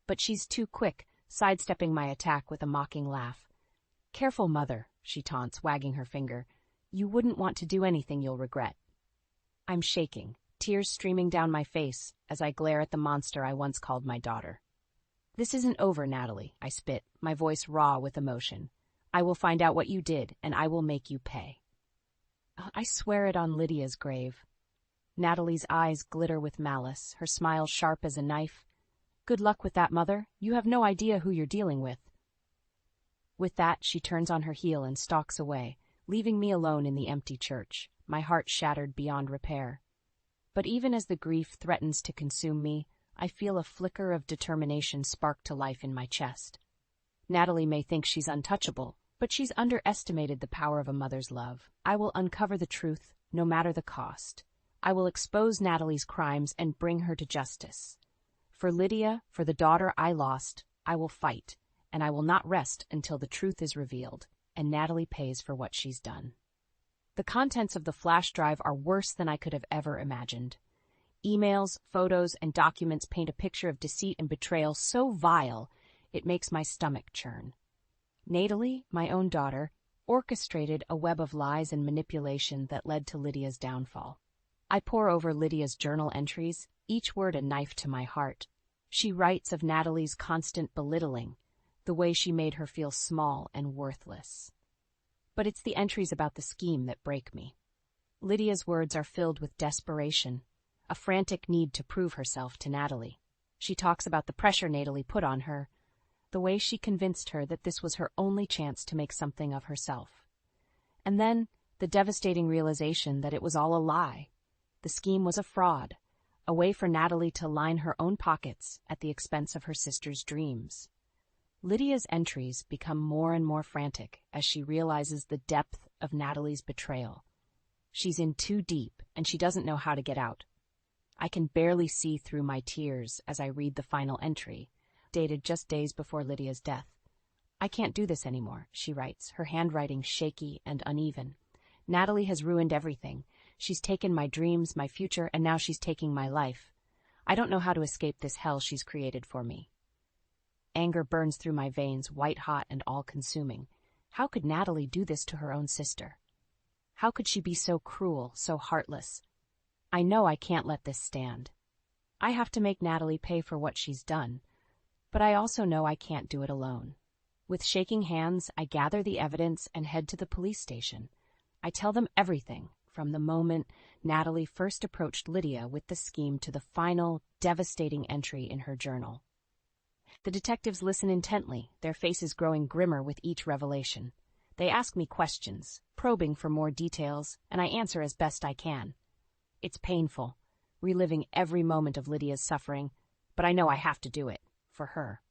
But she's too quick, sidestepping my attack with a mocking laugh. Careful, Mother, she taunts, wagging her finger. You wouldn't want to do anything you'll regret. I'm shaking, tears streaming down my face as I glare at the monster I once called my daughter. This isn't over, Natalie, I spit, my voice raw with emotion. I will find out what you did, and I will make you pay. I swear it on Lydia's grave. Natalie's eyes glitter with malice, her smile sharp as a knife. Good luck with that, Mother. You have no idea who you're dealing with. With that, she turns on her heel and stalks away, leaving me alone in the empty church, my heart shattered beyond repair. But even as the grief threatens to consume me, I feel a flicker of determination spark to life in my chest. Natalie may think she's untouchable, but she's underestimated the power of a mother's love. I will uncover the truth, no matter the cost. I will expose Natalie's crimes and bring her to justice. For Lydia, for the daughter I lost, I will fight, and I will not rest until the truth is revealed. and Natalie pays for what she's done. The contents of the flash drive are worse than I could have ever imagined. Emails, photos, and documents paint a picture of deceit and betrayal so vile it makes my stomach churn. Natalie, my own daughter, orchestrated a web of lies and manipulation that led to Lydia's downfall. I pore over Lydia's journal entries, each word a knife to my heart. She writes of Natalie's constant belittling, the way she made her feel small and worthless. But it's the entries about the scheme that break me. Lydia's words are filled with desperation, a frantic need to prove herself to Natalie. She talks about the pressure Natalie put on her, the way she convinced her that this was her only chance to make something of herself. And then the devastating realization that it was all a lie. The scheme was a fraud, a way for Natalie to line her own pockets at the expense of her sister's dreams. Lydia's entries become more and more frantic as she realizes the depth of Natalie's betrayal. She's in too deep, and she doesn't know how to get out. I can barely see through my tears as I read the final entry, dated just days before Lydia's death. "I can't do this anymore," she writes, her handwriting shaky and uneven. "Natalie has ruined everything. She's taken my dreams, my future, and now she's taking my life. I don't know how to escape this hell she's created for me." Anger burns through my veins, white-hot and all-consuming. How could Natalie do this to her own sister? How could she be so cruel, so heartless? I know I can't let this stand. I have to make Natalie pay for what she's done, but I also know I can't do it alone. With shaking hands, I gather the evidence and head to the police station. I tell them everything, from the moment Natalie first approached Lydia with the scheme to the final, devastating entry in her journal. The detectives listen intently, their faces growing grimmer with each revelation. They ask me questions, probing for more details, and I answer as best I can. It's painful, reliving every moment of Lydia's suffering, but I know I have to do it, for her.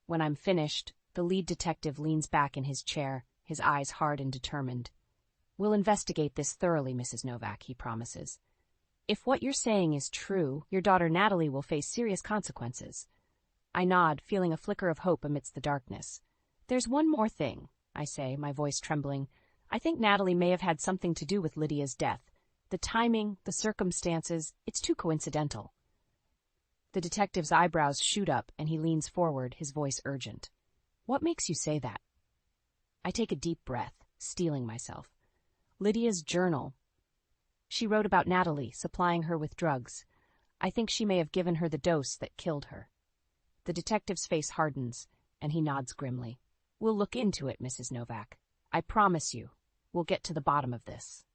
When I'm finished, the lead detective leans back in his chair, his eyes hard and determined. "We'll investigate this thoroughly, Mrs. Novak," he promises. "If what you're saying is true, your daughter Natalie will face serious consequences." I nod, feeling a flicker of hope amidst the darkness. "There's one more thing," I say, my voice trembling. "I think Natalie may have had something to do with Lydia's death. The timing, the circumstances, it's too coincidental." The detective's eyebrows shoot up, and he leans forward, his voice urgent. "What makes you say that?" I take a deep breath, steeling myself. Lydia's journal. She wrote about Natalie, supplying her with drugs. I think she may have given her the dose that killed her. The detective's face hardens, and he nods grimly. "We'll look into it, Mrs. Novak. I promise you, we'll get to the bottom of this."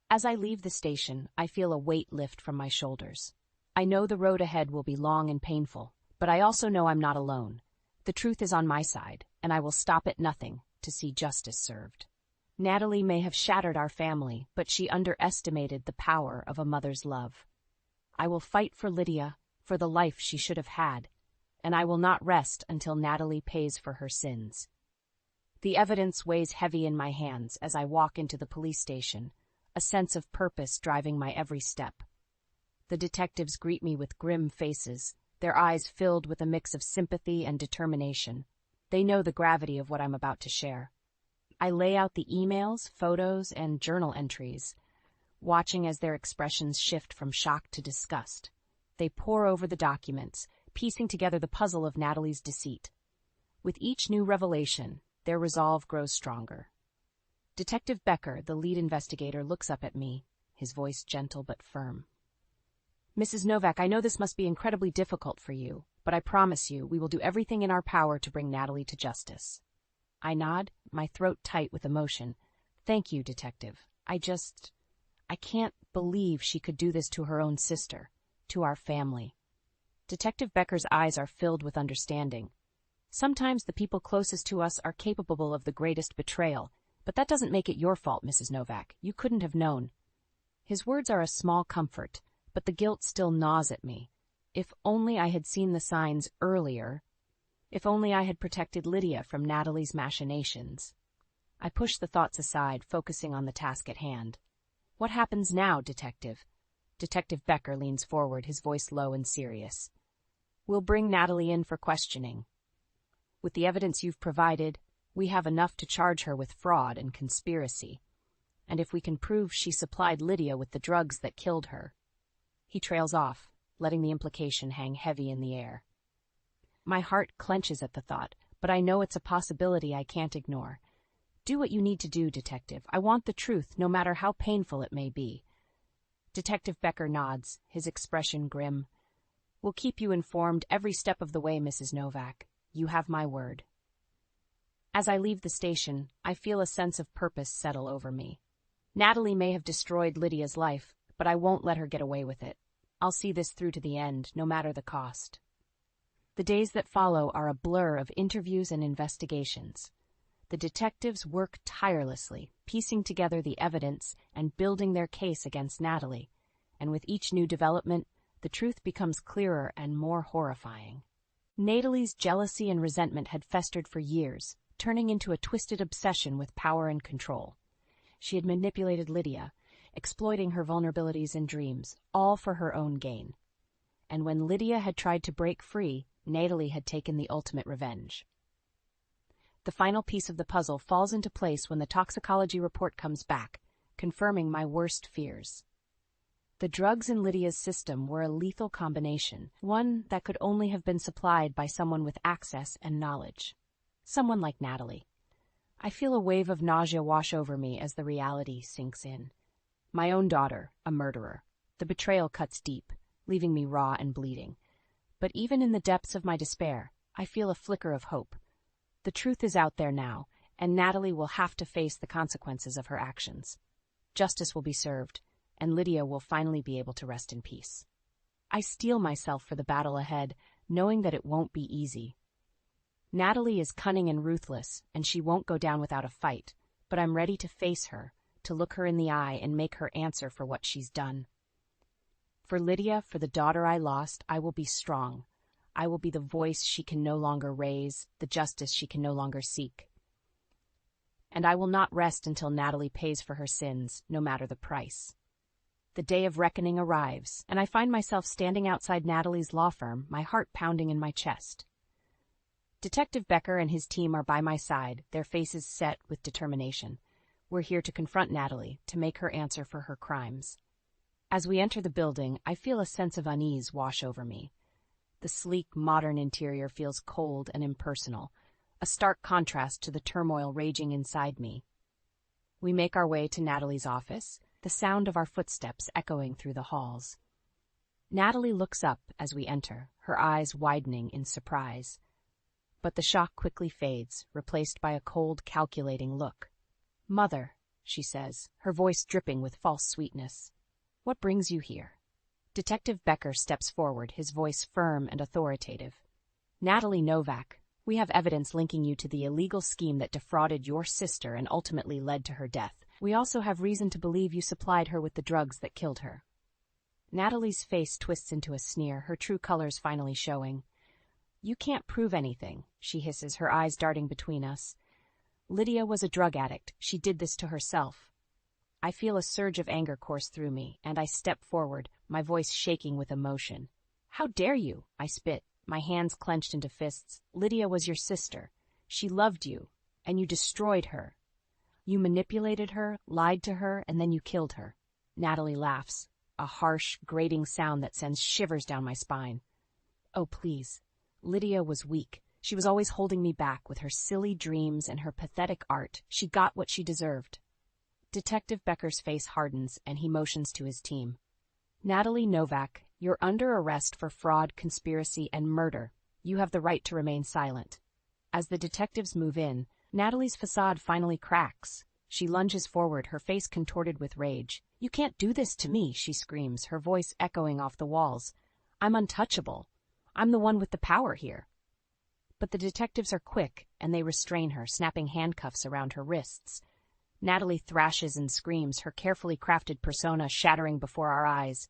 As I leave the station, I feel a weight lift from my shoulders. I know the road ahead will be long and painful, but I also know I'm not alone. The truth is on my side, and I will stop at nothing to see justice served. Natalie may have shattered our family, but she underestimated the power of a mother's love. I will fight for Lydia, for the life she should have had, and I will not rest until Natalie pays for her sins. The evidence weighs heavy in my hands as I walk into the police station, a sense of purpose driving my every step. The detectives greet me with grim faces, their eyes filled with a mix of sympathy and determination. They know the gravity of what I'm about to share. I lay out the emails, photos, and journal entries, watching as their expressions shift from shock to disgust. They pore over the documents, piecing together the puzzle of Natalie's deceit. With each new revelation, their resolve grows stronger. Detective Becker, the lead investigator, looks up at me, his voice gentle but firm. "Mrs. Novak, I know this must be incredibly difficult for you, but I promise you we will do everything in our power to bring Natalie to justice." I nod, my throat tight with emotion. "Thank you, Detective. I can't believe she could do this to her own sister, to our family." Detective Becker's eyes are filled with understanding. "Sometimes the people closest to us are capable of the greatest betrayal, but that doesn't make it your fault, Mrs. Novak. You couldn't have known." His words are a small comfort, but the guilt still gnaws at me. If only I had seen the signs earlier. If only I had protected Lydia from Natalie's machinations. I push the thoughts aside, focusing on the task at hand. "What happens now, Detective?" Detective Becker leans forward, his voice low and serious. "We'll bring Natalie in for questioning. With the evidence you've provided, We have enough to charge her with fraud and conspiracy. And if we can prove she supplied Lydia with the drugs that killed her. He trails off, letting the implication hang heavy in the air. My heart clenches at the thought, but I know it's a possibility I can't ignore. Do what you need to do, Detective. I want the truth, no matter how painful it may be. Detective Becker nods, his expression grim. We'll keep you informed every step of the way, Mrs. Novak. You have my word. As I leave the station, I feel a sense of purpose settle over me. Natalie may have destroyed Lydia's life, but I won't let her get away with it. I'll see this through to the end, no matter the cost. The days that follow are a blur of interviews and investigations. The detectives work tirelessly, piecing together the evidence and building their case against Natalie, and with each new development, the truth becomes clearer and more horrifying. Natalie's jealousy and resentment had festered for years, turning into a twisted obsession with power and control. She had manipulated Lydia, exploiting her vulnerabilities and dreams, all for her own gain. And when Lydia had tried to break free, Natalie had taken the ultimate revenge. The final piece of the puzzle falls into place when the toxicology report comes back, confirming my worst fears. The drugs in Lydia's system were a lethal combination, one that could only have been supplied by someone with access and knowledge. Someone like Natalie. I feel a wave of nausea wash over me as the reality sinks in. My own daughter, a murderer. The betrayal cuts deep, leaving me raw and bleeding. But even in the depths of my despair, I feel a flicker of hope. The truth is out there now, and Natalie will have to face the consequences of her actions. Justice will be served, and Lydia will finally be able to rest in peace. I steel myself for the battle ahead, knowing that it won't be easy. Natalie is cunning and ruthless, and she won't go down without a fight, but I'm ready to face her, to look her in the eye and make her answer for what she's done. For Lydia, for the daughter I lost, I will be strong. I will be the voice she can no longer raise, the justice she can no longer seek. And I will not rest until Natalie pays for her sins, no matter the price. The day of reckoning arrives, and I find myself standing outside Natalie's law firm, my heart pounding in my chest. Detective Becker and his team are by my side, their faces set with determination. We're here to confront Natalie, to make her answer for her crimes. As we enter the building, I feel a sense of unease wash over me. The sleek, modern interior feels cold and impersonal, a stark contrast to the turmoil raging inside me. We make our way to Natalie's office, the sound of our footsteps echoing through the halls. Natalie looks up as we enter, her eyes widening in surprise. But the shock quickly fades, replaced by a cold, calculating look. "Mother," she says, her voice dripping with false sweetness. "What brings you here?" Detective Becker steps forward, his voice firm and authoritative. "Natalie Novak, we have evidence linking you to the illegal scheme that defrauded your sister and ultimately led to her death. We also have reason to believe you supplied her with the drugs that killed her." Natalie's face twists into a sneer, her true colors finally showing. "You can't prove anything," she hisses, her eyes darting between us. "Lydia was a drug addict. She did this to herself." I feel a surge of anger course through me, and I step forward, my voice shaking with emotion. "How dare you?" I spit, my hands clenched into fists. "Lydia was your sister. She loved you, and you destroyed her. You manipulated her, lied to her, and then you killed her." Natalie laughs, a harsh, grating sound that sends shivers down my spine. "Oh, please. Lydia was weak. She was always holding me back with her silly dreams and her pathetic art. She got what she deserved." Detective Becker's face hardens, and he motions to his team. "Natalie Novak, you're under arrest for fraud, conspiracy, and murder. You have the right to remain silent." As the detectives move in, Natalie's facade finally cracks. She lunges forward, her face contorted with rage. "You can't do this to me," she screams, her voice echoing off the walls. "I'm untouchable. I'm the one with the power here." But the detectives are quick, and they restrain her, snapping handcuffs around her wrists. Natalie thrashes and screams, her carefully crafted persona shattering before our eyes.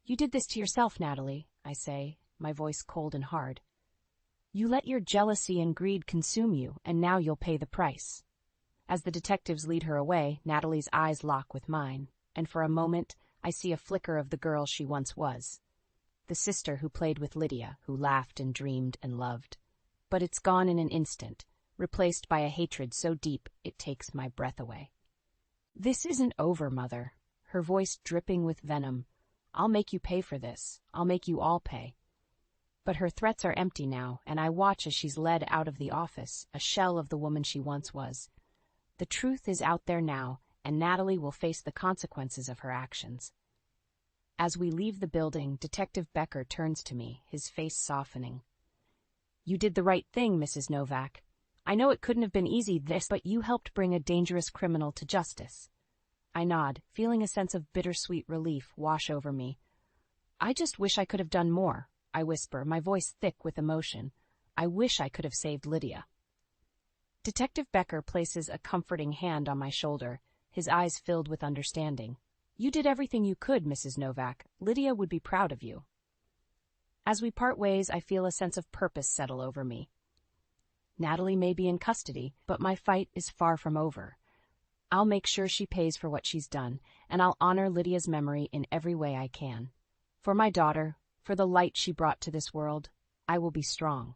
"You did this to yourself, Natalie," I say, my voice cold and hard. "You let your jealousy and greed consume you, and now you'll pay the price." As the detectives lead her away, Natalie's eyes lock with mine, and for a moment I see a flicker of the girl she once was. The sister who played with Lydia, who laughed and dreamed and loved. But it's gone in an instant, replaced by a hatred so deep it takes my breath away. "This isn't over, Mother," her voice dripping with venom. "I'll make you pay for this. I'll make you all pay." But her threats are empty now, and I watch as she's led out of the office, a shell of the woman she once was. The truth is out there now, and Natalie will face the consequences of her actions. As we leave the building, Detective Becker turns to me, his face softening. "You did the right thing, Mrs. Novak. I know it couldn't have been easy but you helped bring a dangerous criminal to justice." I nod, feeling a sense of bittersweet relief wash over me. "I just wish I could have done more," I whisper, my voice thick with emotion. "I wish I could have saved Lydia." Detective Becker places a comforting hand on my shoulder, his eyes filled with understanding. "You did everything you could, Mrs. Novak. Lydia would be proud of you." As we part ways, I feel a sense of purpose settle over me. Natalie may be in custody, but my fight is far from over. I'll make sure she pays for what she's done, and I'll honor Lydia's memory in every way I can. For my daughter, for the light she brought to this world, I will be strong.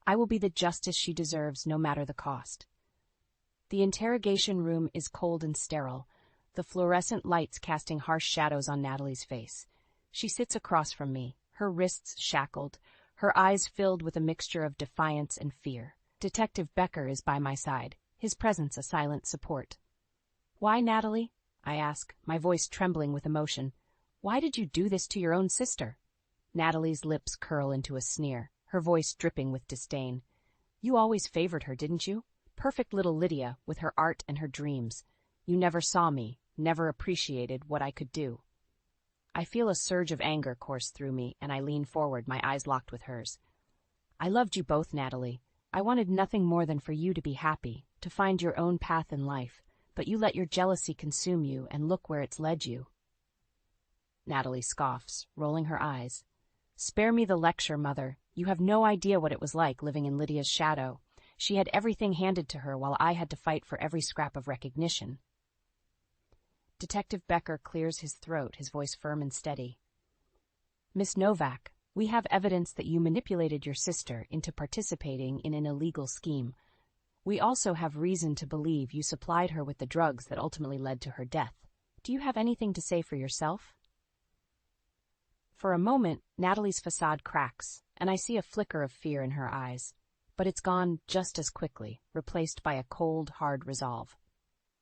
I will be the justice she deserves, no matter the cost. The interrogation room is cold and sterile, the fluorescent lights casting harsh shadows on Natalie's face. She sits across from me, her wrists shackled, her eyes filled with a mixture of defiance and fear. Detective Becker is by my side, his presence a silent support. "Why, Natalie?" I ask, my voice trembling with emotion. "Why did you do this to your own sister?" Natalie's lips curl into a sneer, her voice dripping with disdain. "You always favored her, didn't you? Perfect little Lydia, with her art and her dreams. You never saw me, never appreciated what I could do." I feel a surge of anger course through me, and I lean forward, my eyes locked with hers. "I loved you both, Natalie. I wanted nothing more than for you to be happy, to find your own path in life, but you let your jealousy consume you, and look where it's led you." Natalie scoffs, rolling her eyes. "Spare me the lecture, Mother. You have no idea what it was like living in Lydia's shadow. She had everything handed to her while I had to fight for every scrap of recognition." Detective Becker clears his throat, his voice firm and steady. "Miss Novak, we have evidence that you manipulated your sister into participating in an illegal scheme. We also have reason to believe you supplied her with the drugs that ultimately led to her death. Do you have anything to say for yourself?" For a moment, Natalie's facade cracks, and I see a flicker of fear in her eyes. But it's gone just as quickly, replaced by a cold, hard resolve.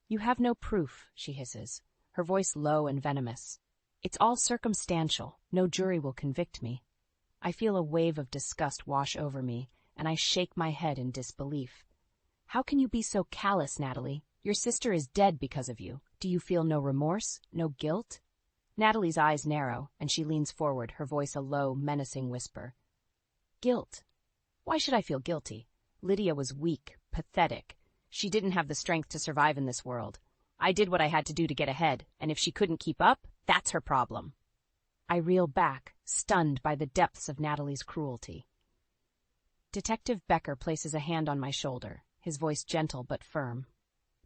"You have no proof," she hisses, her voice low and venomous. "It's all circumstantial. No jury will convict me." I feel a wave of disgust wash over me, and I shake my head in disbelief. "How can you be so callous, Natalie? Your sister is dead because of you. Do you feel no remorse, no guilt?" Natalie's eyes narrow, and she leans forward, her voice a low, menacing whisper. "Guilt? Why should I feel guilty? Lydia was weak, pathetic. She didn't have the strength to survive in this world. I did what I had to do to get ahead, and if she couldn't keep up, that's her problem." I reel back, stunned by the depths of Natalie's cruelty. Detective Becker places a hand on my shoulder, his voice gentle but firm.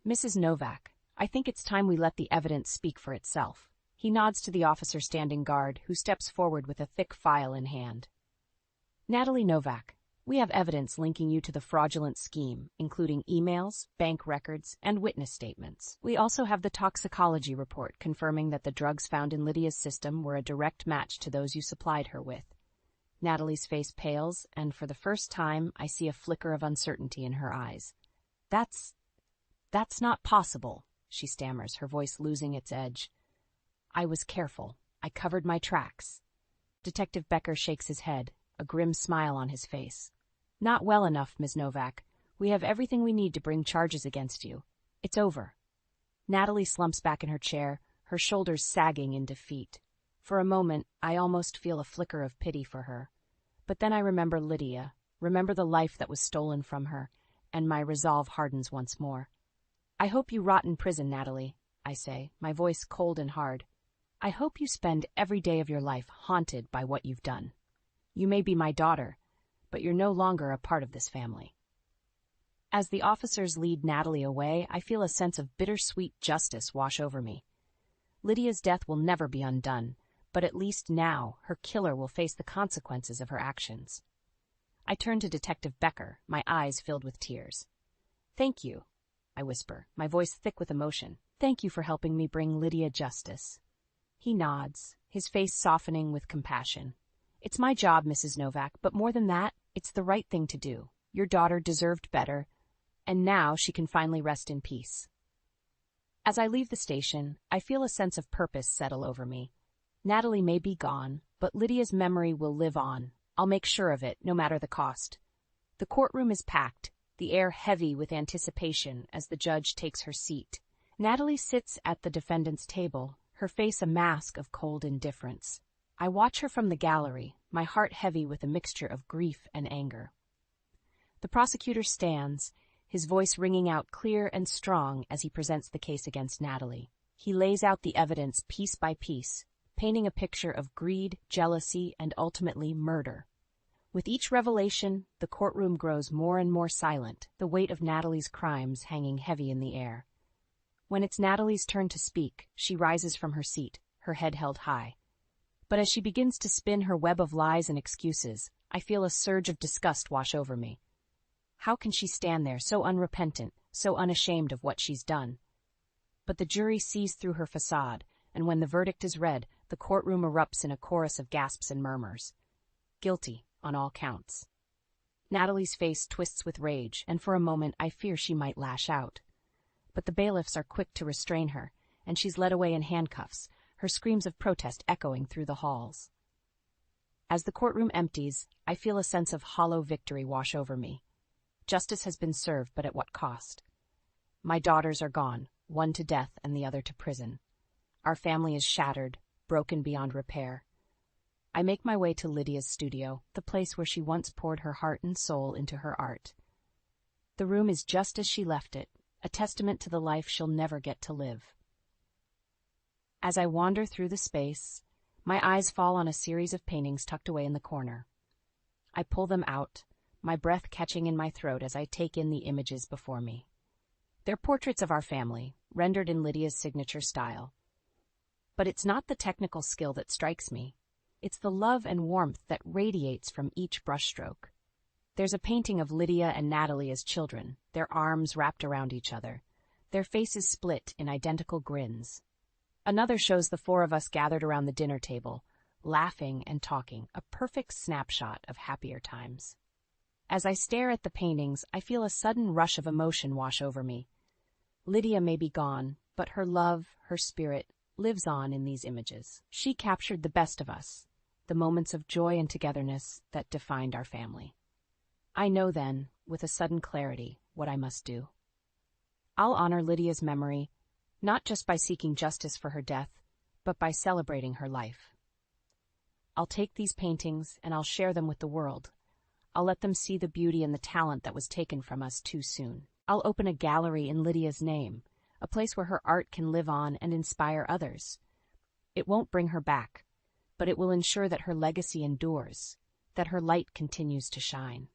"Mrs. Novak, I think it's time we let the evidence speak for itself." He nods to the officer standing guard, who steps forward with a thick file in hand. "Natalie Novak, we have evidence linking you to the fraudulent scheme, including emails, bank records, and witness statements. We also have the toxicology report confirming that the drugs found in Lydia's system were a direct match to those you supplied her with." Natalie's face pales, and for the first time, I see a flicker of uncertainty in her eyes. That's not possible," she stammers, her voice losing its edge. "I was careful. I covered my tracks." Detective Becker shakes his head, a grim smile on his face. "Not well enough, Ms. Novak. We have everything we need to bring charges against you. It's over." Natalie slumps back in her chair, her shoulders sagging in defeat. For a moment, I almost feel a flicker of pity for her. But then I remember Lydia, remember the life that was stolen from her, and my resolve hardens once more. "I hope you rot in prison, Natalie," I say, my voice cold and hard. "I hope you spend every day of your life haunted by what you've done. You may be my daughter, but you're no longer a part of this family." As the officers lead Natalie away, I feel a sense of bittersweet justice wash over me. Lydia's death will never be undone, but at least now her killer will face the consequences of her actions. I turn to Detective Becker, my eyes filled with tears. Thank you, I whisper, my voice thick with emotion. Thank you for helping me bring Lydia justice. He nods, his face softening with compassion. It's my job, Mrs. Novak, but more than that, it's the right thing to do. Your daughter deserved better, and now she can finally rest in peace. As I leave the station, I feel a sense of purpose settle over me. Natalie may be gone, but Lydia's memory will live on. I'll make sure of it, no matter the cost. The courtroom is packed, the air heavy with anticipation as the judge takes her seat. Natalie sits at the defendant's table, her face a mask of cold indifference. I watch her from the gallery, my heart heavy with a mixture of grief and anger. The prosecutor stands, his voice ringing out clear and strong as he presents the case against Natalie. He lays out the evidence piece by piece, painting a picture of greed, jealousy, and ultimately murder. With each revelation, the courtroom grows more and more silent, the weight of Natalie's crimes hanging heavy in the air. When it's Natalie's turn to speak, she rises from her seat, her head held high. But as she begins to spin her web of lies and excuses, I feel a surge of disgust wash over me. How can she stand there so unrepentant, so unashamed of what she's done? But the jury sees through her facade, and when the verdict is read, the courtroom erupts in a chorus of gasps and murmurs. Guilty on all counts. Natalie's face twists with rage, and for a moment I fear she might lash out. But the bailiffs are quick to restrain her, and she's led away in handcuffs, her screams of protest echoing through the halls. As the courtroom empties, I feel a sense of hollow victory wash over me. Justice has been served, but at what cost? My daughters are gone, one to death and the other to prison. Our family is shattered, broken beyond repair. I make my way to Lydia's studio, the place where she once poured her heart and soul into her art. The room is just as she left it, a testament to the life she'll never get to live. As I wander through the space, my eyes fall on a series of paintings tucked away in the corner. I pull them out, my breath catching in my throat as I take in the images before me. They're portraits of our family, rendered in Lydia's signature style. But it's not the technical skill that strikes me. It's the love and warmth that radiates from each brushstroke. There's a painting of Lydia and Natalie as children, their arms wrapped around each other, their faces split in identical grins. Another shows the four of us gathered around the dinner table, laughing and talking, a perfect snapshot of happier times. As I stare at the paintings, I feel a sudden rush of emotion wash over me. Lydia may be gone, but her love, her spirit, lives on in these images. She captured the best of us, the moments of joy and togetherness that defined our family. I know then, with a sudden clarity, what I must do. I'll honor Lydia's memory, not just by seeking justice for her death, but by celebrating her life. I'll take these paintings and I'll share them with the world. I'll let them see the beauty and the talent that was taken from us too soon. I'll open a gallery in Lydia's name, a place where her art can live on and inspire others. It won't bring her back, but it will ensure that her legacy endures, that her light continues to shine.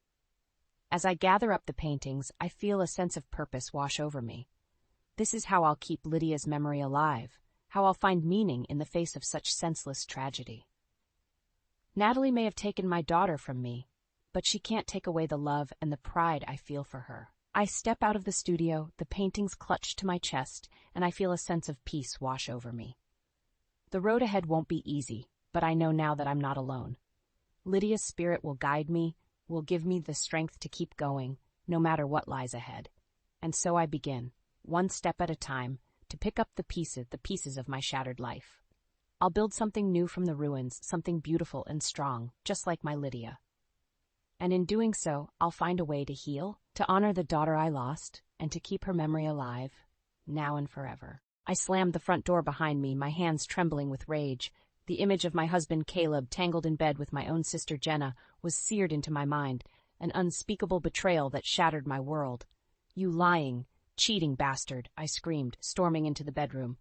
As I gather up the paintings, I feel a sense of purpose wash over me. This is how I'll keep Lydia's memory alive, how I'll find meaning in the face of such senseless tragedy. Natalie may have taken my daughter from me, but she can't take away the love and the pride I feel for her. I step out of the studio, the paintings clutched to my chest, and I feel a sense of peace wash over me. The road ahead won't be easy, but I know now that I'm not alone. Lydia's spirit will guide me, will give me the strength to keep going, no matter what lies ahead. And so I begin, one step at a time, to pick up the pieces of my shattered life. I'll build something new from the ruins, something beautiful and strong, just like my Lydia. And in doing so, I'll find a way to heal, to honor the daughter I lost, and to keep her memory alive, now and forever. I slammed the front door behind me, my hands trembling with rage. The image of my husband Caleb, tangled in bed with my own sister Jenna, was seared into my mind, an unspeakable betrayal that shattered my world. "You lying, cheating bastard," I screamed, storming into the bedroom.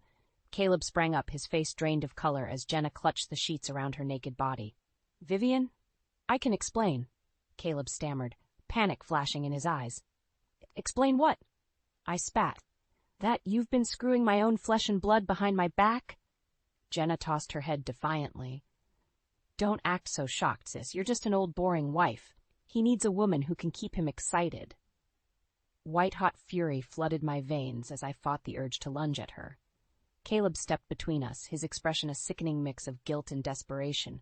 Caleb sprang up, his face drained of color as Jenna clutched the sheets around her naked body. "Vivian? I can explain," Caleb stammered, panic flashing in his eyes. "Explain what?" I spat. "That you've been screwing my own flesh and blood behind my back?" Jenna tossed her head defiantly. "Don't act so shocked, sis. You're just an old boring wife. He needs a woman who can keep him excited." White-hot fury flooded my veins as I fought the urge to lunge at her. Caleb stepped between us, his expression a sickening mix of guilt and desperation.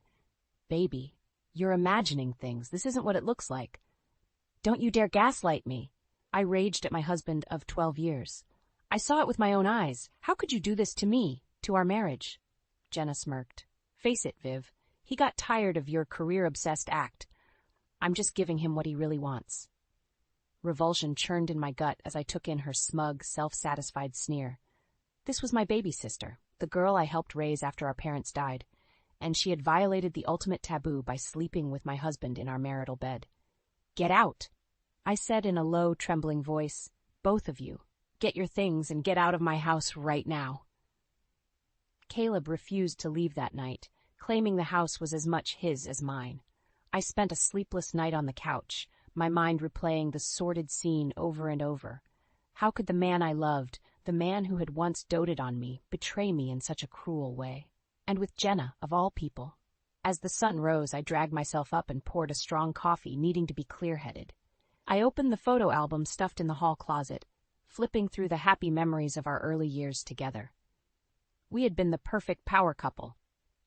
"Baby, you're imagining things. This isn't what it looks like. Don't you dare gaslight me." I raged at my husband of 12 years. "I saw it with my own eyes. How could you do this to me, to our marriage?" Jenna smirked. "Face it, Viv. He got tired of your career-obsessed act. I'm just giving him what he really wants." Revulsion churned in my gut as I took in her smug, self-satisfied sneer. This was my baby sister, the girl I helped raise after our parents died, and she had violated the ultimate taboo by sleeping with my husband in our marital bed. "Get out," I said in a low, trembling voice. "Both of you. Get your things and get out of my house right now." Caleb refused to leave that night, claiming the house was as much his as mine. I spent a sleepless night on the couch, my mind replaying the sordid scene over and over. How could the man I loved, the man who had once doted on me, betray me in such a cruel way? And with Jenna, of all people. As the sun rose, I dragged myself up and poured a strong coffee, needing to be clear-headed. I opened the photo album stuffed in the hall closet, flipping through the happy memories of our early years together. We had been the perfect power couple.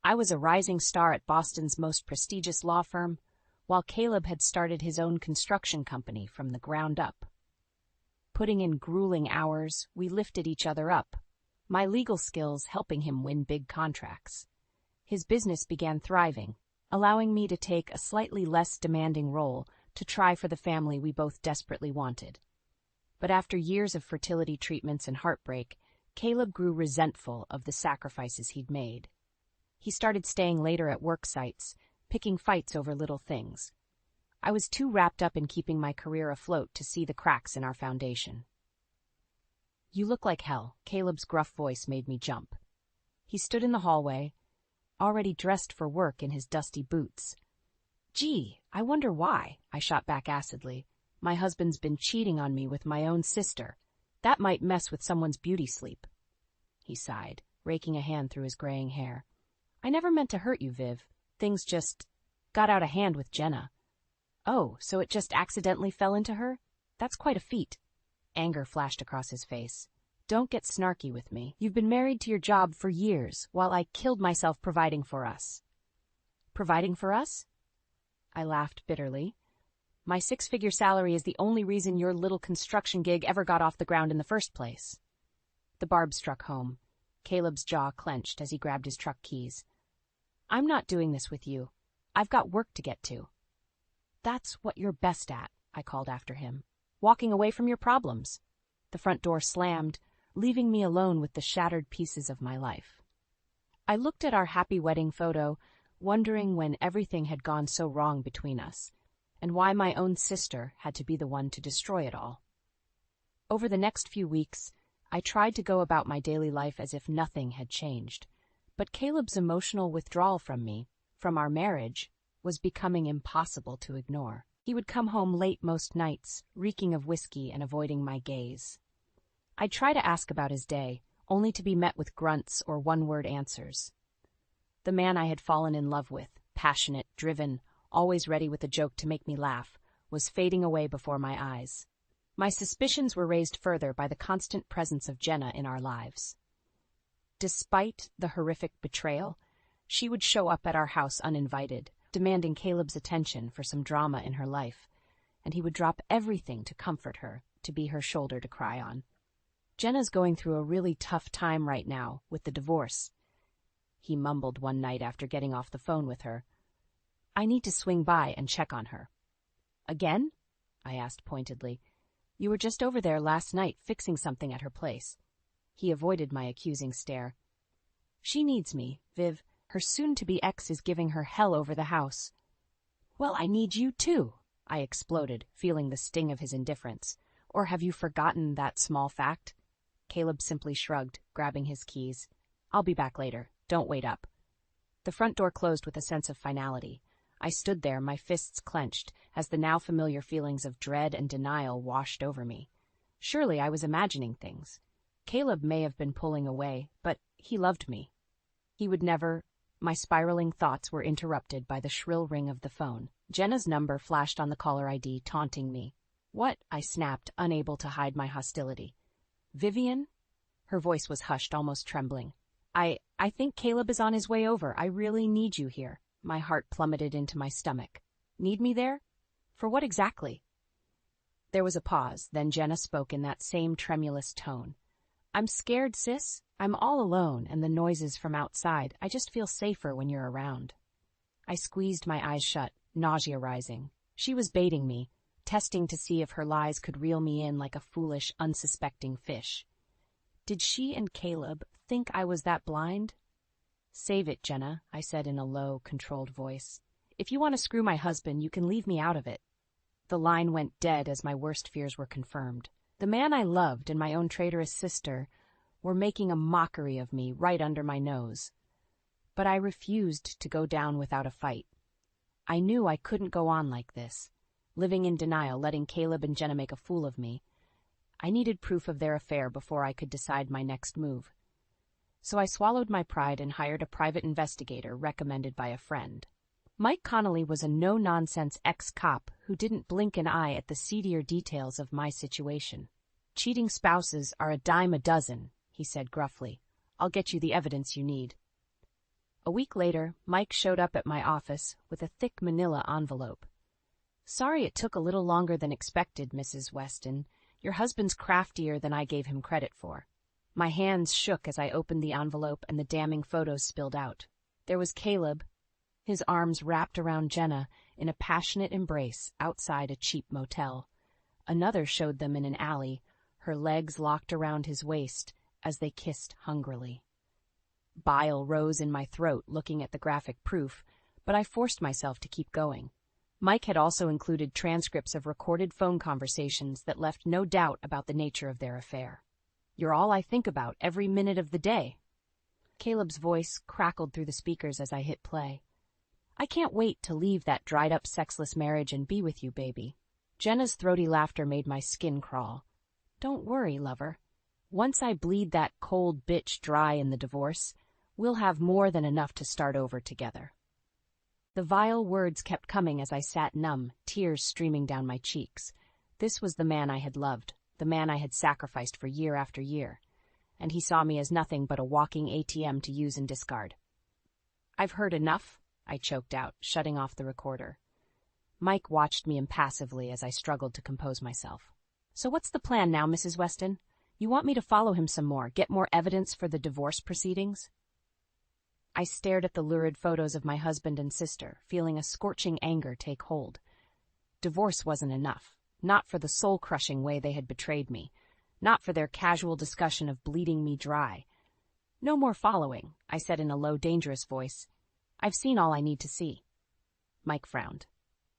I was a rising star at Boston's most prestigious law firm, while Caleb had started his own construction company from the ground up. Putting in grueling hours, we lifted each other up, my legal skills helping him win big contracts. His business began thriving, allowing me to take a slightly less demanding role to try for the family we both desperately wanted. But after years of fertility treatments and heartbreak, Caleb grew resentful of the sacrifices he'd made. He started staying later at work sites, picking fights over little things. I was too wrapped up in keeping my career afloat to see the cracks in our foundation. "You look like hell," Caleb's gruff voice made me jump. He stood in the hallway, already dressed for work in his dusty boots. "Gee, I wonder why," I shot back acidly. "My husband's been cheating on me with my own sister. That might mess with someone's beauty sleep." He sighed, raking a hand through his graying hair. "I never meant to hurt you, Viv. Things just got out of hand with Jenna." "Oh, so it just accidentally fell into her? That's quite a feat." Anger flashed across his face. "Don't get snarky with me. You've been married to your job for years, while I killed myself providing for us." "Providing for us?" I laughed bitterly. "My 6-figure salary is the only reason your little construction gig ever got off the ground in the first place." The barb struck home. Caleb's jaw clenched as he grabbed his truck keys. "I'm not doing this with you. I've got work to get to." "That's what you're best at," I called after him. "Walking away from your problems." The front door slammed, leaving me alone with the shattered pieces of my life. I looked at our happy wedding photo, wondering when everything had gone so wrong between us, and why my own sister had to be the one to destroy it all. Over the next few weeks, I tried to go about my daily life as if nothing had changed, but Caleb's emotional withdrawal from me, from our marriage, was becoming impossible to ignore. He would come home late most nights, reeking of whiskey and avoiding my gaze. I'd try to ask about his day, only to be met with grunts or one-word answers. The man I had fallen in love with, passionate, driven, always ready with a joke to make me laugh, was fading away before my eyes. My suspicions were raised further by the constant presence of Jenna in our lives. Despite the horrific betrayal, she would show up at our house uninvited, demanding Caleb's attention for some drama in her life, and he would drop everything to comfort her, to be her shoulder to cry on. "Jenna's going through a really tough time right now, with the divorce," he mumbled one night after getting off the phone with her. "I need to swing by and check on her." "Again?" I asked pointedly. "You were just over there last night fixing something at her place." He avoided my accusing stare. "She needs me, Viv. Her soon-to-be ex is giving her hell over the house." "Well, I need you too," I exploded, feeling the sting of his indifference. "Or have you forgotten that small fact?" Caleb simply shrugged, grabbing his keys. "I'll be back later. Don't wait up." The front door closed with a sense of finality. I stood there, my fists clenched, as the now familiar feelings of dread and denial washed over me. Surely I was imagining things. Caleb may have been pulling away, but he loved me. He would never... My spiraling thoughts were interrupted by the shrill ring of the phone. Jenna's number flashed on the caller ID, taunting me. What? I snapped, unable to hide my hostility. Vivian? Her voice was hushed, almost trembling. I think Caleb is on his way over. I really need you here. My heart plummeted into my stomach. Need me there? For what exactly? There was a pause, then Jenna spoke in that same tremulous tone. I'm scared, sis. I'm all alone, and the noises from outside. I just feel safer when you're around. I squeezed my eyes shut, nausea rising. She was baiting me, testing to see if her lies could reel me in like a foolish, unsuspecting fish. Did she and Caleb think I was that blind? Save it, Jenna, I said in a low, controlled voice. If you want to screw my husband, you can leave me out of it. The line went dead as my worst fears were confirmed. The man I loved and my own traitorous sister were making a mockery of me right under my nose. But I refused to go down without a fight. I knew I couldn't go on like this, living in denial, letting Caleb and Jenna make a fool of me. I needed proof of their affair before I could decide my next move. So I swallowed my pride and hired a private investigator recommended by a friend. Mike Connolly was a no-nonsense ex-cop who didn't blink an eye at the seedier details of my situation. Cheating spouses are a dime a dozen, he said gruffly. I'll get you the evidence you need. A week later, Mike showed up at my office with a thick manila envelope. Sorry it took a little longer than expected, Mrs. Weston. Your husband's craftier than I gave him credit for. My hands shook as I opened the envelope and the damning photos spilled out. There was Caleb, his arms wrapped around Jenna in a passionate embrace outside a cheap motel. Another showed them in an alley, her legs locked around his waist as they kissed hungrily. Bile rose in my throat looking at the graphic proof, but I forced myself to keep going. Mike had also included transcripts of recorded phone conversations that left no doubt about the nature of their affair. You're all I think about every minute of the day. Caleb's voice crackled through the speakers as I hit play. I can't wait to leave that dried-up sexless marriage and be with you, baby. Jenna's throaty laughter made my skin crawl. Don't worry, lover. Once I bleed that cold bitch dry in the divorce, we'll have more than enough to start over together. The vile words kept coming as I sat numb, tears streaming down my cheeks. This was the man I had loved, the man I had sacrificed for year after year, and he saw me as nothing but a walking ATM to use and discard. I've heard enough, I choked out, shutting off the recorder. Mike watched me impassively as I struggled to compose myself. So what's the plan now, Mrs. Weston? You want me to follow him some more, get more evidence for the divorce proceedings? I stared at the lurid photos of my husband and sister, feeling a scorching anger take hold. Divorce wasn't enough, not for the soul-crushing way they had betrayed me, not for their casual discussion of bleeding me dry. No more following, I said in a low, dangerous voice. I've seen all I need to see. Mike frowned.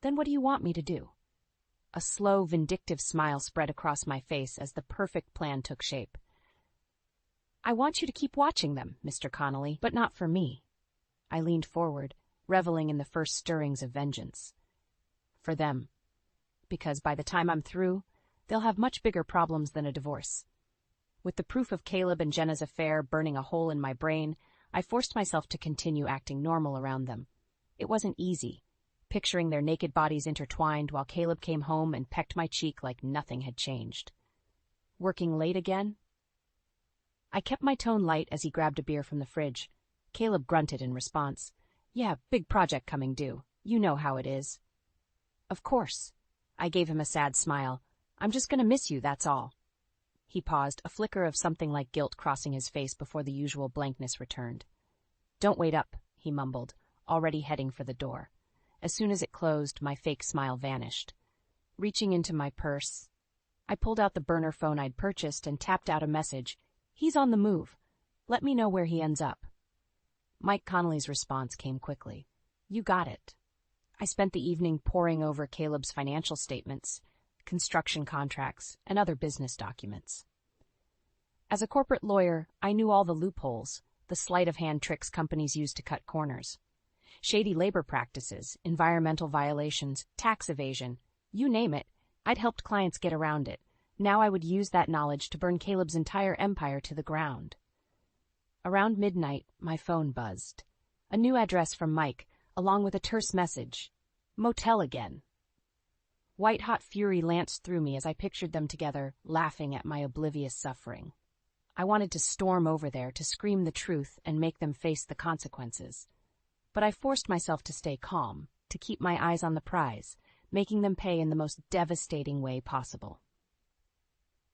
Then what do you want me to do? A slow, vindictive smile spread across my face as the perfect plan took shape. I want you to keep watching them, Mr. Connolly, but not for me. I leaned forward, reveling in the first stirrings of vengeance. For them. Because by the time I'm through, they'll have much bigger problems than a divorce. With the proof of Caleb and Jenna's affair burning a hole in my brain, I forced myself to continue acting normal around them. It wasn't easy, picturing their naked bodies intertwined while Caleb came home and pecked my cheek like nothing had changed. Working late again? I kept my tone light as he grabbed a beer from the fridge. Caleb grunted in response. Yeah, big project coming due. You know how it is. Of course. I gave him a sad smile. I'm just going to miss you, that's all. He paused, a flicker of something like guilt crossing his face before the usual blankness returned. Don't wait up, he mumbled, already heading for the door. As soon as it closed, my fake smile vanished. Reaching into my purse, I pulled out the burner phone I'd purchased and tapped out a message. He's on the move. Let me know where he ends up. Mike Connolly's response came quickly. You got it. I spent the evening poring over Caleb's financial statements, construction contracts, and other business documents. As a corporate lawyer, I knew all the loopholes, the sleight-of-hand tricks companies use to cut corners. Shady labor practices, environmental violations, tax evasion, you name it, I'd helped clients get around it. Now I would use that knowledge to burn Caleb's entire empire to the ground. Around midnight, my phone buzzed. A new address from Mike, along with a terse message. Motel again. White-hot fury lanced through me as I pictured them together, laughing at my oblivious suffering. I wanted to storm over there, to scream the truth and make them face the consequences. But I forced myself to stay calm, to keep my eyes on the prize, making them pay in the most devastating way possible.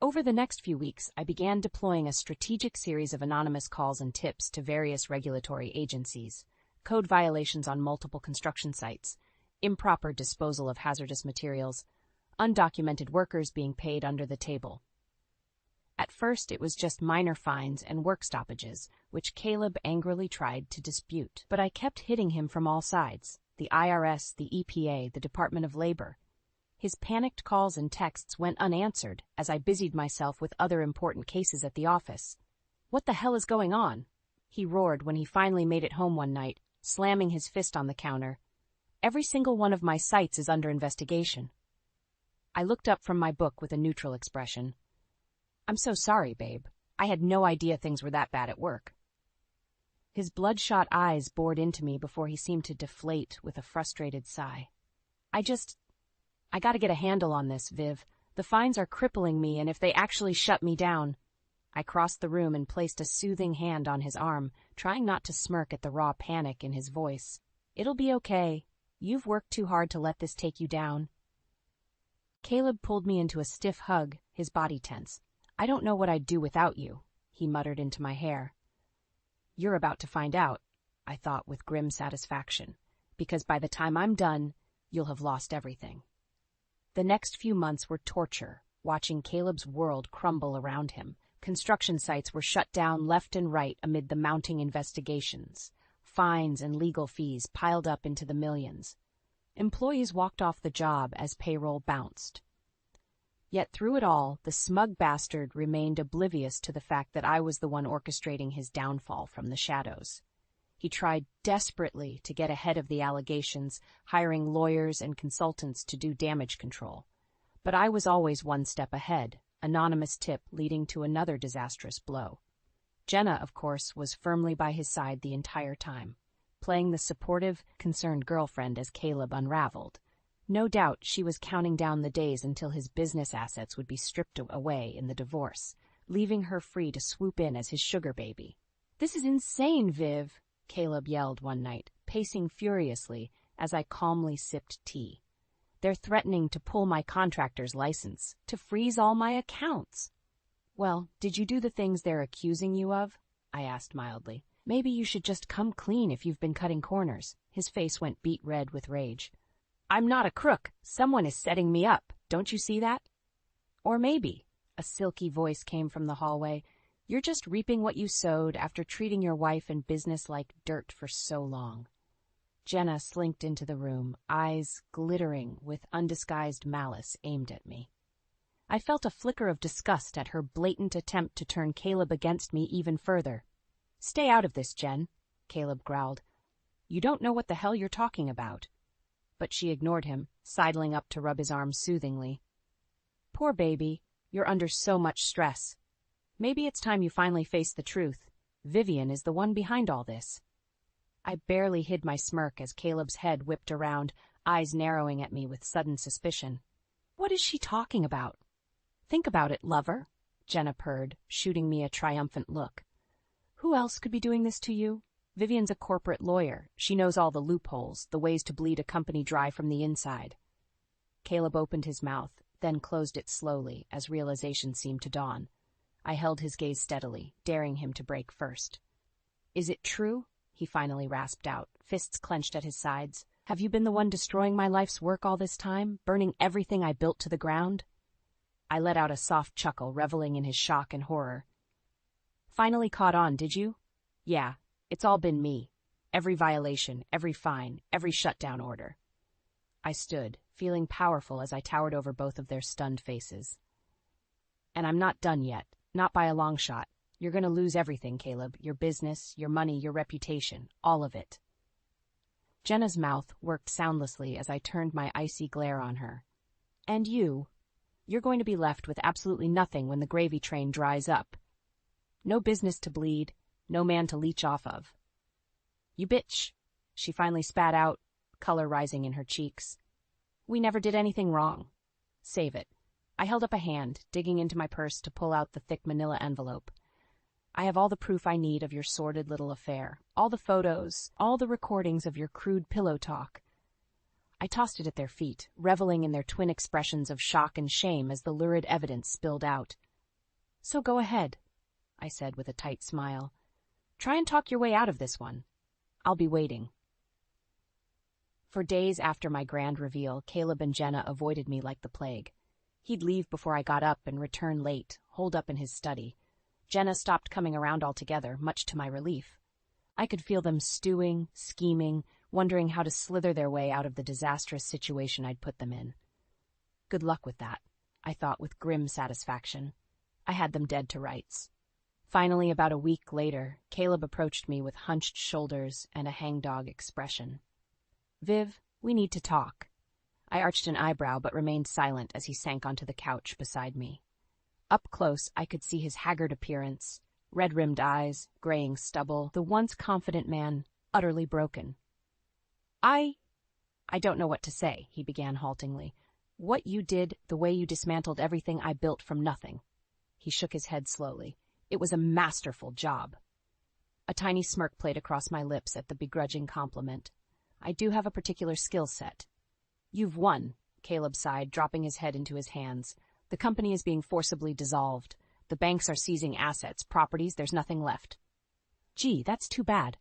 Over the next few weeks, I began deploying a strategic series of anonymous calls and tips to various regulatory agencies, code violations on multiple construction sites, improper disposal of hazardous materials, undocumented workers being paid under the table. At first, it was just minor fines and work stoppages, which Caleb angrily tried to dispute. But I kept hitting him from all sides: the IRS, the EPA, the Department of Labor. His panicked calls and texts went unanswered as I busied myself with other important cases at the office. "What the hell is going on?" he roared when he finally made it home one night, slamming his fist on the counter. "Every single one of my sites is under investigation." I looked up from my book with a neutral expression. "I'm so sorry, babe. I had no idea things were that bad at work." His bloodshot eyes bored into me before he seemed to deflate with a frustrated sigh. I gotta get a handle on this, Viv. The fines are crippling me, and if they actually shut me down..." I crossed the room and placed a soothing hand on his arm, trying not to smirk at the raw panic in his voice. "It'll be okay. You've worked too hard to let this take you down." Caleb pulled me into a stiff hug, his body tense. "I don't know what I'd do without you," he muttered into my hair. "You're about to find out," I thought with grim satisfaction, "because by the time I'm done, you'll have lost everything." The next few months were torture, watching Caleb's world crumble around him. Construction sites were shut down left and right amid the mounting investigations. Fines and legal fees piled up into the millions. Employees walked off the job as payroll bounced. Yet through it all, the smug bastard remained oblivious to the fact that I was the one orchestrating his downfall from the shadows. He tried desperately to get ahead of the allegations, hiring lawyers and consultants to do damage control. But I was always one step ahead, anonymous tip leading to another disastrous blow. Jenna, of course, was firmly by his side the entire time, playing the supportive, concerned girlfriend as Caleb unraveled. No doubt she was counting down the days until his business assets would be stripped away in the divorce, leaving her free to swoop in as his sugar baby. "This is insane, Viv," Caleb yelled one night, pacing furiously as I calmly sipped tea. "They're threatening to pull my contractor's license, to freeze all my accounts." "Well, did you do the things they're accusing you of?" I asked mildly. "Maybe you should just come clean if you've been cutting corners." His face went beet red with rage. "I'm not a crook. Someone is setting me up. Don't you see that?" "Or maybe," a silky voice came from the hallway, "you're just reaping what you sowed after treating your wife and business like dirt for so long." Jenna slinked into the room, eyes glittering with undisguised malice aimed at me. I felt a flicker of disgust at her blatant attempt to turn Caleb against me even further. "Stay out of this, Jen," Caleb growled. "You don't know what the hell you're talking about." But she ignored him, sidling up to rub his arm soothingly. "Poor baby, you're under so much stress. Maybe it's time you finally face the truth. Vivian is the one behind all this." I barely hid my smirk as Caleb's head whipped around, eyes narrowing at me with sudden suspicion. "What is she talking about?" "Think about it, lover," Jenna purred, shooting me a triumphant look. "Who else could be doing this to you? Vivian's a corporate lawyer. She knows all the loopholes, the ways to bleed a company dry from the inside." Caleb opened his mouth, then closed it slowly as realization seemed to dawn. I held his gaze steadily, daring him to break first. "Is it true?" he finally rasped out, fists clenched at his sides. "Have you been the one destroying my life's work all this time, burning everything I built to the ground?" I let out a soft chuckle, reveling in his shock and horror. "Finally caught on, did you? Yeah, it's all been me. Every violation, every fine, every shutdown order." I stood, feeling powerful as I towered over both of their stunned faces. "And I'm not done yet, not by a long shot. You're going to lose everything, Caleb, your business, your money, your reputation, all of it." Jenna's mouth worked soundlessly as I turned my icy glare on her. "And you're going to be left with absolutely nothing when the gravy train dries up. No business to bleed, no man to leech off of." "You bitch," she finally spat out, color rising in her cheeks. We never did anything wrong. Save it. I held up a hand, digging into my purse to pull out the thick manila envelope. I have all the proof I need of your sordid little affair, all the photos, all the recordings of your crude pillow talk. I tossed it at their feet, reveling in their twin expressions of shock and shame as the lurid evidence spilled out. So go ahead, I said with a tight smile. Try and talk your way out of this one. I'll be waiting. For days after my grand reveal, Caleb and Jenna avoided me like the plague. He'd leave before I got up and return late, holed up in his study. Jenna stopped coming around altogether, much to my relief. I could feel them stewing, scheming, wondering how to slither their way out of the disastrous situation I'd put them in. Good luck with that, I thought with grim satisfaction. I had them dead to rights. Finally, about a week later, Caleb approached me with hunched shoulders and a hangdog expression. Viv, we need to talk. I arched an eyebrow but remained silent as he sank onto the couch beside me. Up close, I could see his haggard appearance, red-rimmed eyes, graying stubble, the once confident man, utterly broken. I don't know what to say, he began haltingly. What you did, the way you dismantled everything I built from nothing. He shook his head slowly. It was a masterful job. A tiny smirk played across my lips at the begrudging compliment. I do have a particular skill set. You've won, Caleb sighed, dropping his head into his hands. The company is being forcibly dissolved. The banks are seizing assets, properties, there's nothing left. Gee, that's too bad.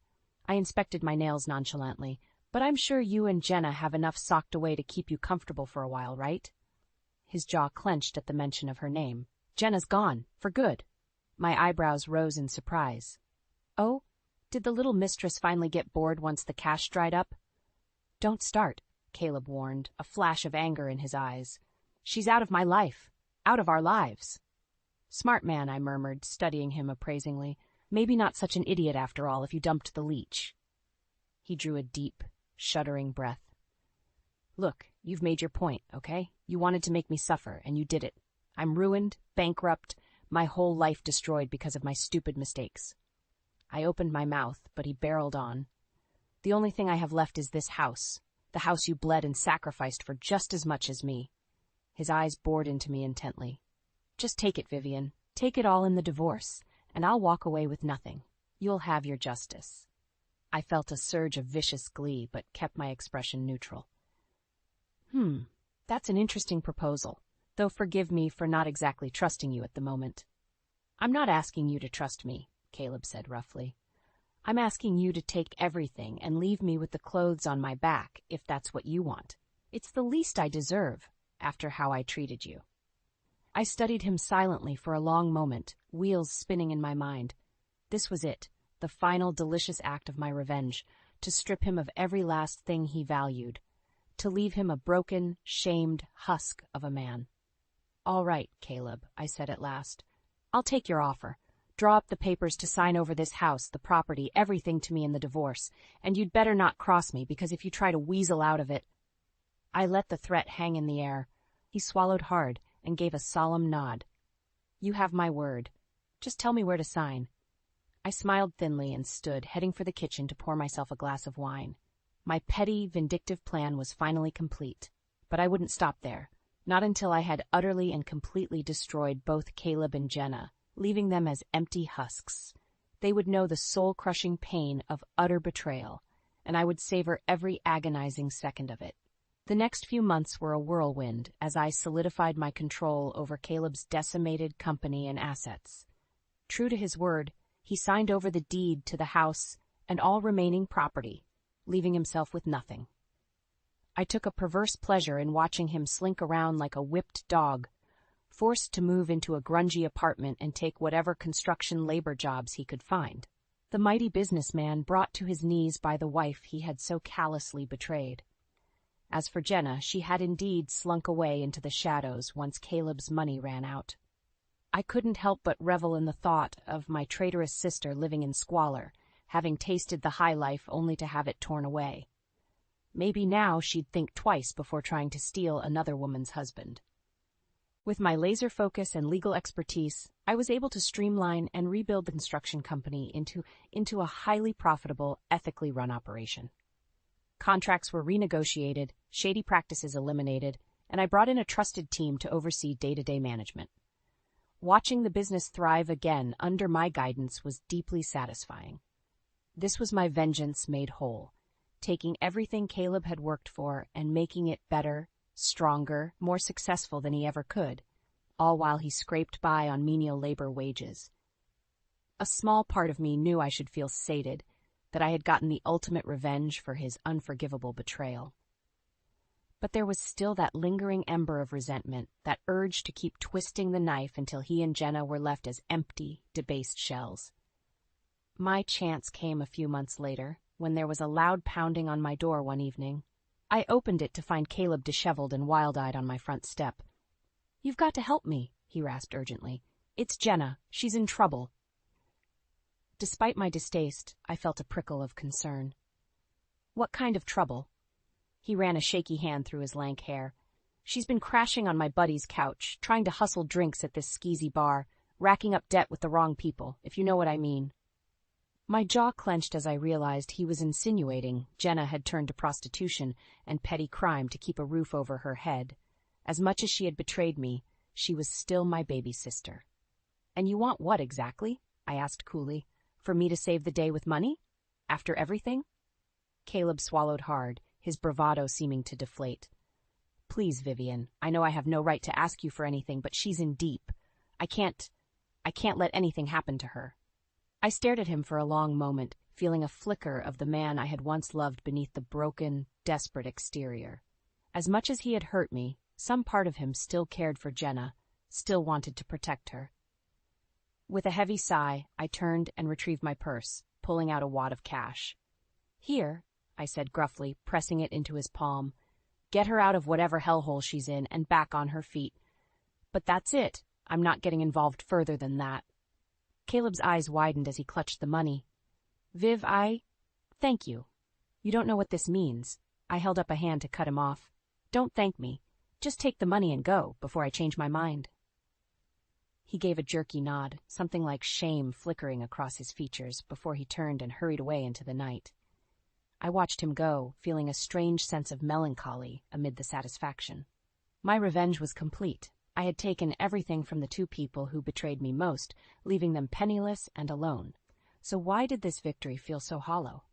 I inspected my nails nonchalantly. But I'm sure you and Jenna have enough socked away to keep you comfortable for a while, right? His jaw clenched at the mention of her name. Jenna's gone, for good. My eyebrows rose in surprise. Oh? Did the little mistress finally get bored once the cash dried up? Don't start, Caleb warned, a flash of anger in his eyes. She's out of my life. Out of our lives. Smart man, I murmured, studying him appraisingly. Maybe not such an idiot after all if you dumped the leech. He drew a deep, shuddering breath. Look, you've made your point, okay? You wanted to make me suffer, and you did it. I'm ruined, bankrupt, my whole life destroyed because of my stupid mistakes. I opened my mouth, but he barreled on. The only thing I have left is this house, the house you bled and sacrificed for just as much as me. His eyes bored into me intently. Just take it, Vivian. Take it all in the divorce, and I'll walk away with nothing. You'll have your justice. I felt a surge of vicious glee, but kept my expression neutral. That's an interesting proposal, though forgive me for not exactly trusting you at the moment. I'm not asking you to trust me, Caleb said roughly. I'm asking you to take everything and leave me with the clothes on my back, if that's what you want. It's the least I deserve, after how I treated you. I studied him silently for a long moment, wheels spinning in my mind. This was it. The final delicious act of my revenge, to strip him of every last thing he valued, to leave him a broken, shamed husk of a man. All right, Caleb, I said at last. I'll take your offer. Draw up the papers to sign over this house, the property, everything to me in the divorce, and you'd better not cross me, because if you try to weasel out of it... I let the threat hang in the air. He swallowed hard and gave a solemn nod. You have my word. Just tell me where to sign. I smiled thinly and stood, heading for the kitchen to pour myself a glass of wine. My petty, vindictive plan was finally complete. But I wouldn't stop there. Not until I had utterly and completely destroyed both Caleb and Jenna, leaving them as empty husks. They would know the soul-crushing pain of utter betrayal, and I would savor every agonizing second of it. The next few months were a whirlwind as I solidified my control over Caleb's decimated company and assets. True to his word, he signed over the deed to the house and all remaining property, leaving himself with nothing. I took a perverse pleasure in watching him slink around like a whipped dog, forced to move into a grungy apartment and take whatever construction labor jobs he could find. The mighty businessman brought to his knees by the wife he had so callously betrayed. As for Jenna, she had indeed slunk away into the shadows once Caleb's money ran out. I couldn't help but revel in the thought of my traitorous sister living in squalor, having tasted the high life only to have it torn away. Maybe now she'd think twice before trying to steal another woman's husband. With my laser focus and legal expertise, I was able to streamline and rebuild the construction company into a highly profitable, ethically run operation. Contracts were renegotiated, shady practices eliminated, and I brought in a trusted team to oversee day-to-day management. Watching the business thrive again under my guidance was deeply satisfying. This was my vengeance made whole, taking everything Caleb had worked for and making it better, stronger, more successful than he ever could, all while he scraped by on menial labor wages. A small part of me knew I should feel sated, that I had gotten the ultimate revenge for his unforgivable betrayal. But there was still that lingering ember of resentment, that urge to keep twisting the knife until he and Jenna were left as empty, debased shells. My chance came a few months later, when there was a loud pounding on my door one evening. I opened it to find Caleb disheveled and wild-eyed on my front step. "You've got to help me," he rasped urgently. "It's Jenna. She's in trouble." Despite my distaste, I felt a prickle of concern. "What kind of trouble?" He ran a shaky hand through his lank hair. "She's been crashing on my buddy's couch, trying to hustle drinks at this skeezy bar, racking up debt with the wrong people, if you know what I mean." My jaw clenched as I realized he was insinuating Jenna had turned to prostitution and petty crime to keep a roof over her head. As much as she had betrayed me, she was still my baby sister. "And you want what exactly?" I asked coolly. "For me to save the day with money? After everything?" Caleb swallowed hard, his bravado seeming to deflate. "Please, Vivian, I know I have no right to ask you for anything, but she's in deep. I can't let anything happen to her." I stared at him for a long moment, feeling a flicker of the man I had once loved beneath the broken, desperate exterior. As much as he had hurt me, some part of him still cared for Jenna, still wanted to protect her. With a heavy sigh, I turned and retrieved my purse, pulling out a wad of cash. "Here," I said gruffly, pressing it into his palm. "Get her out of whatever hellhole she's in and back on her feet. But that's it. I'm not getting involved further than that." Caleb's eyes widened as he clutched the money. "Viv, thank you. You don't know what this means." I held up a hand to cut him off. "Don't thank me. Just take the money and go before I change my mind." He gave a jerky nod, something like shame flickering across his features before he turned and hurried away into the night. I watched him go, feeling a strange sense of melancholy amid the satisfaction. My revenge was complete. I had taken everything from the two people who betrayed me most, leaving them penniless and alone. So why did this victory feel so hollow?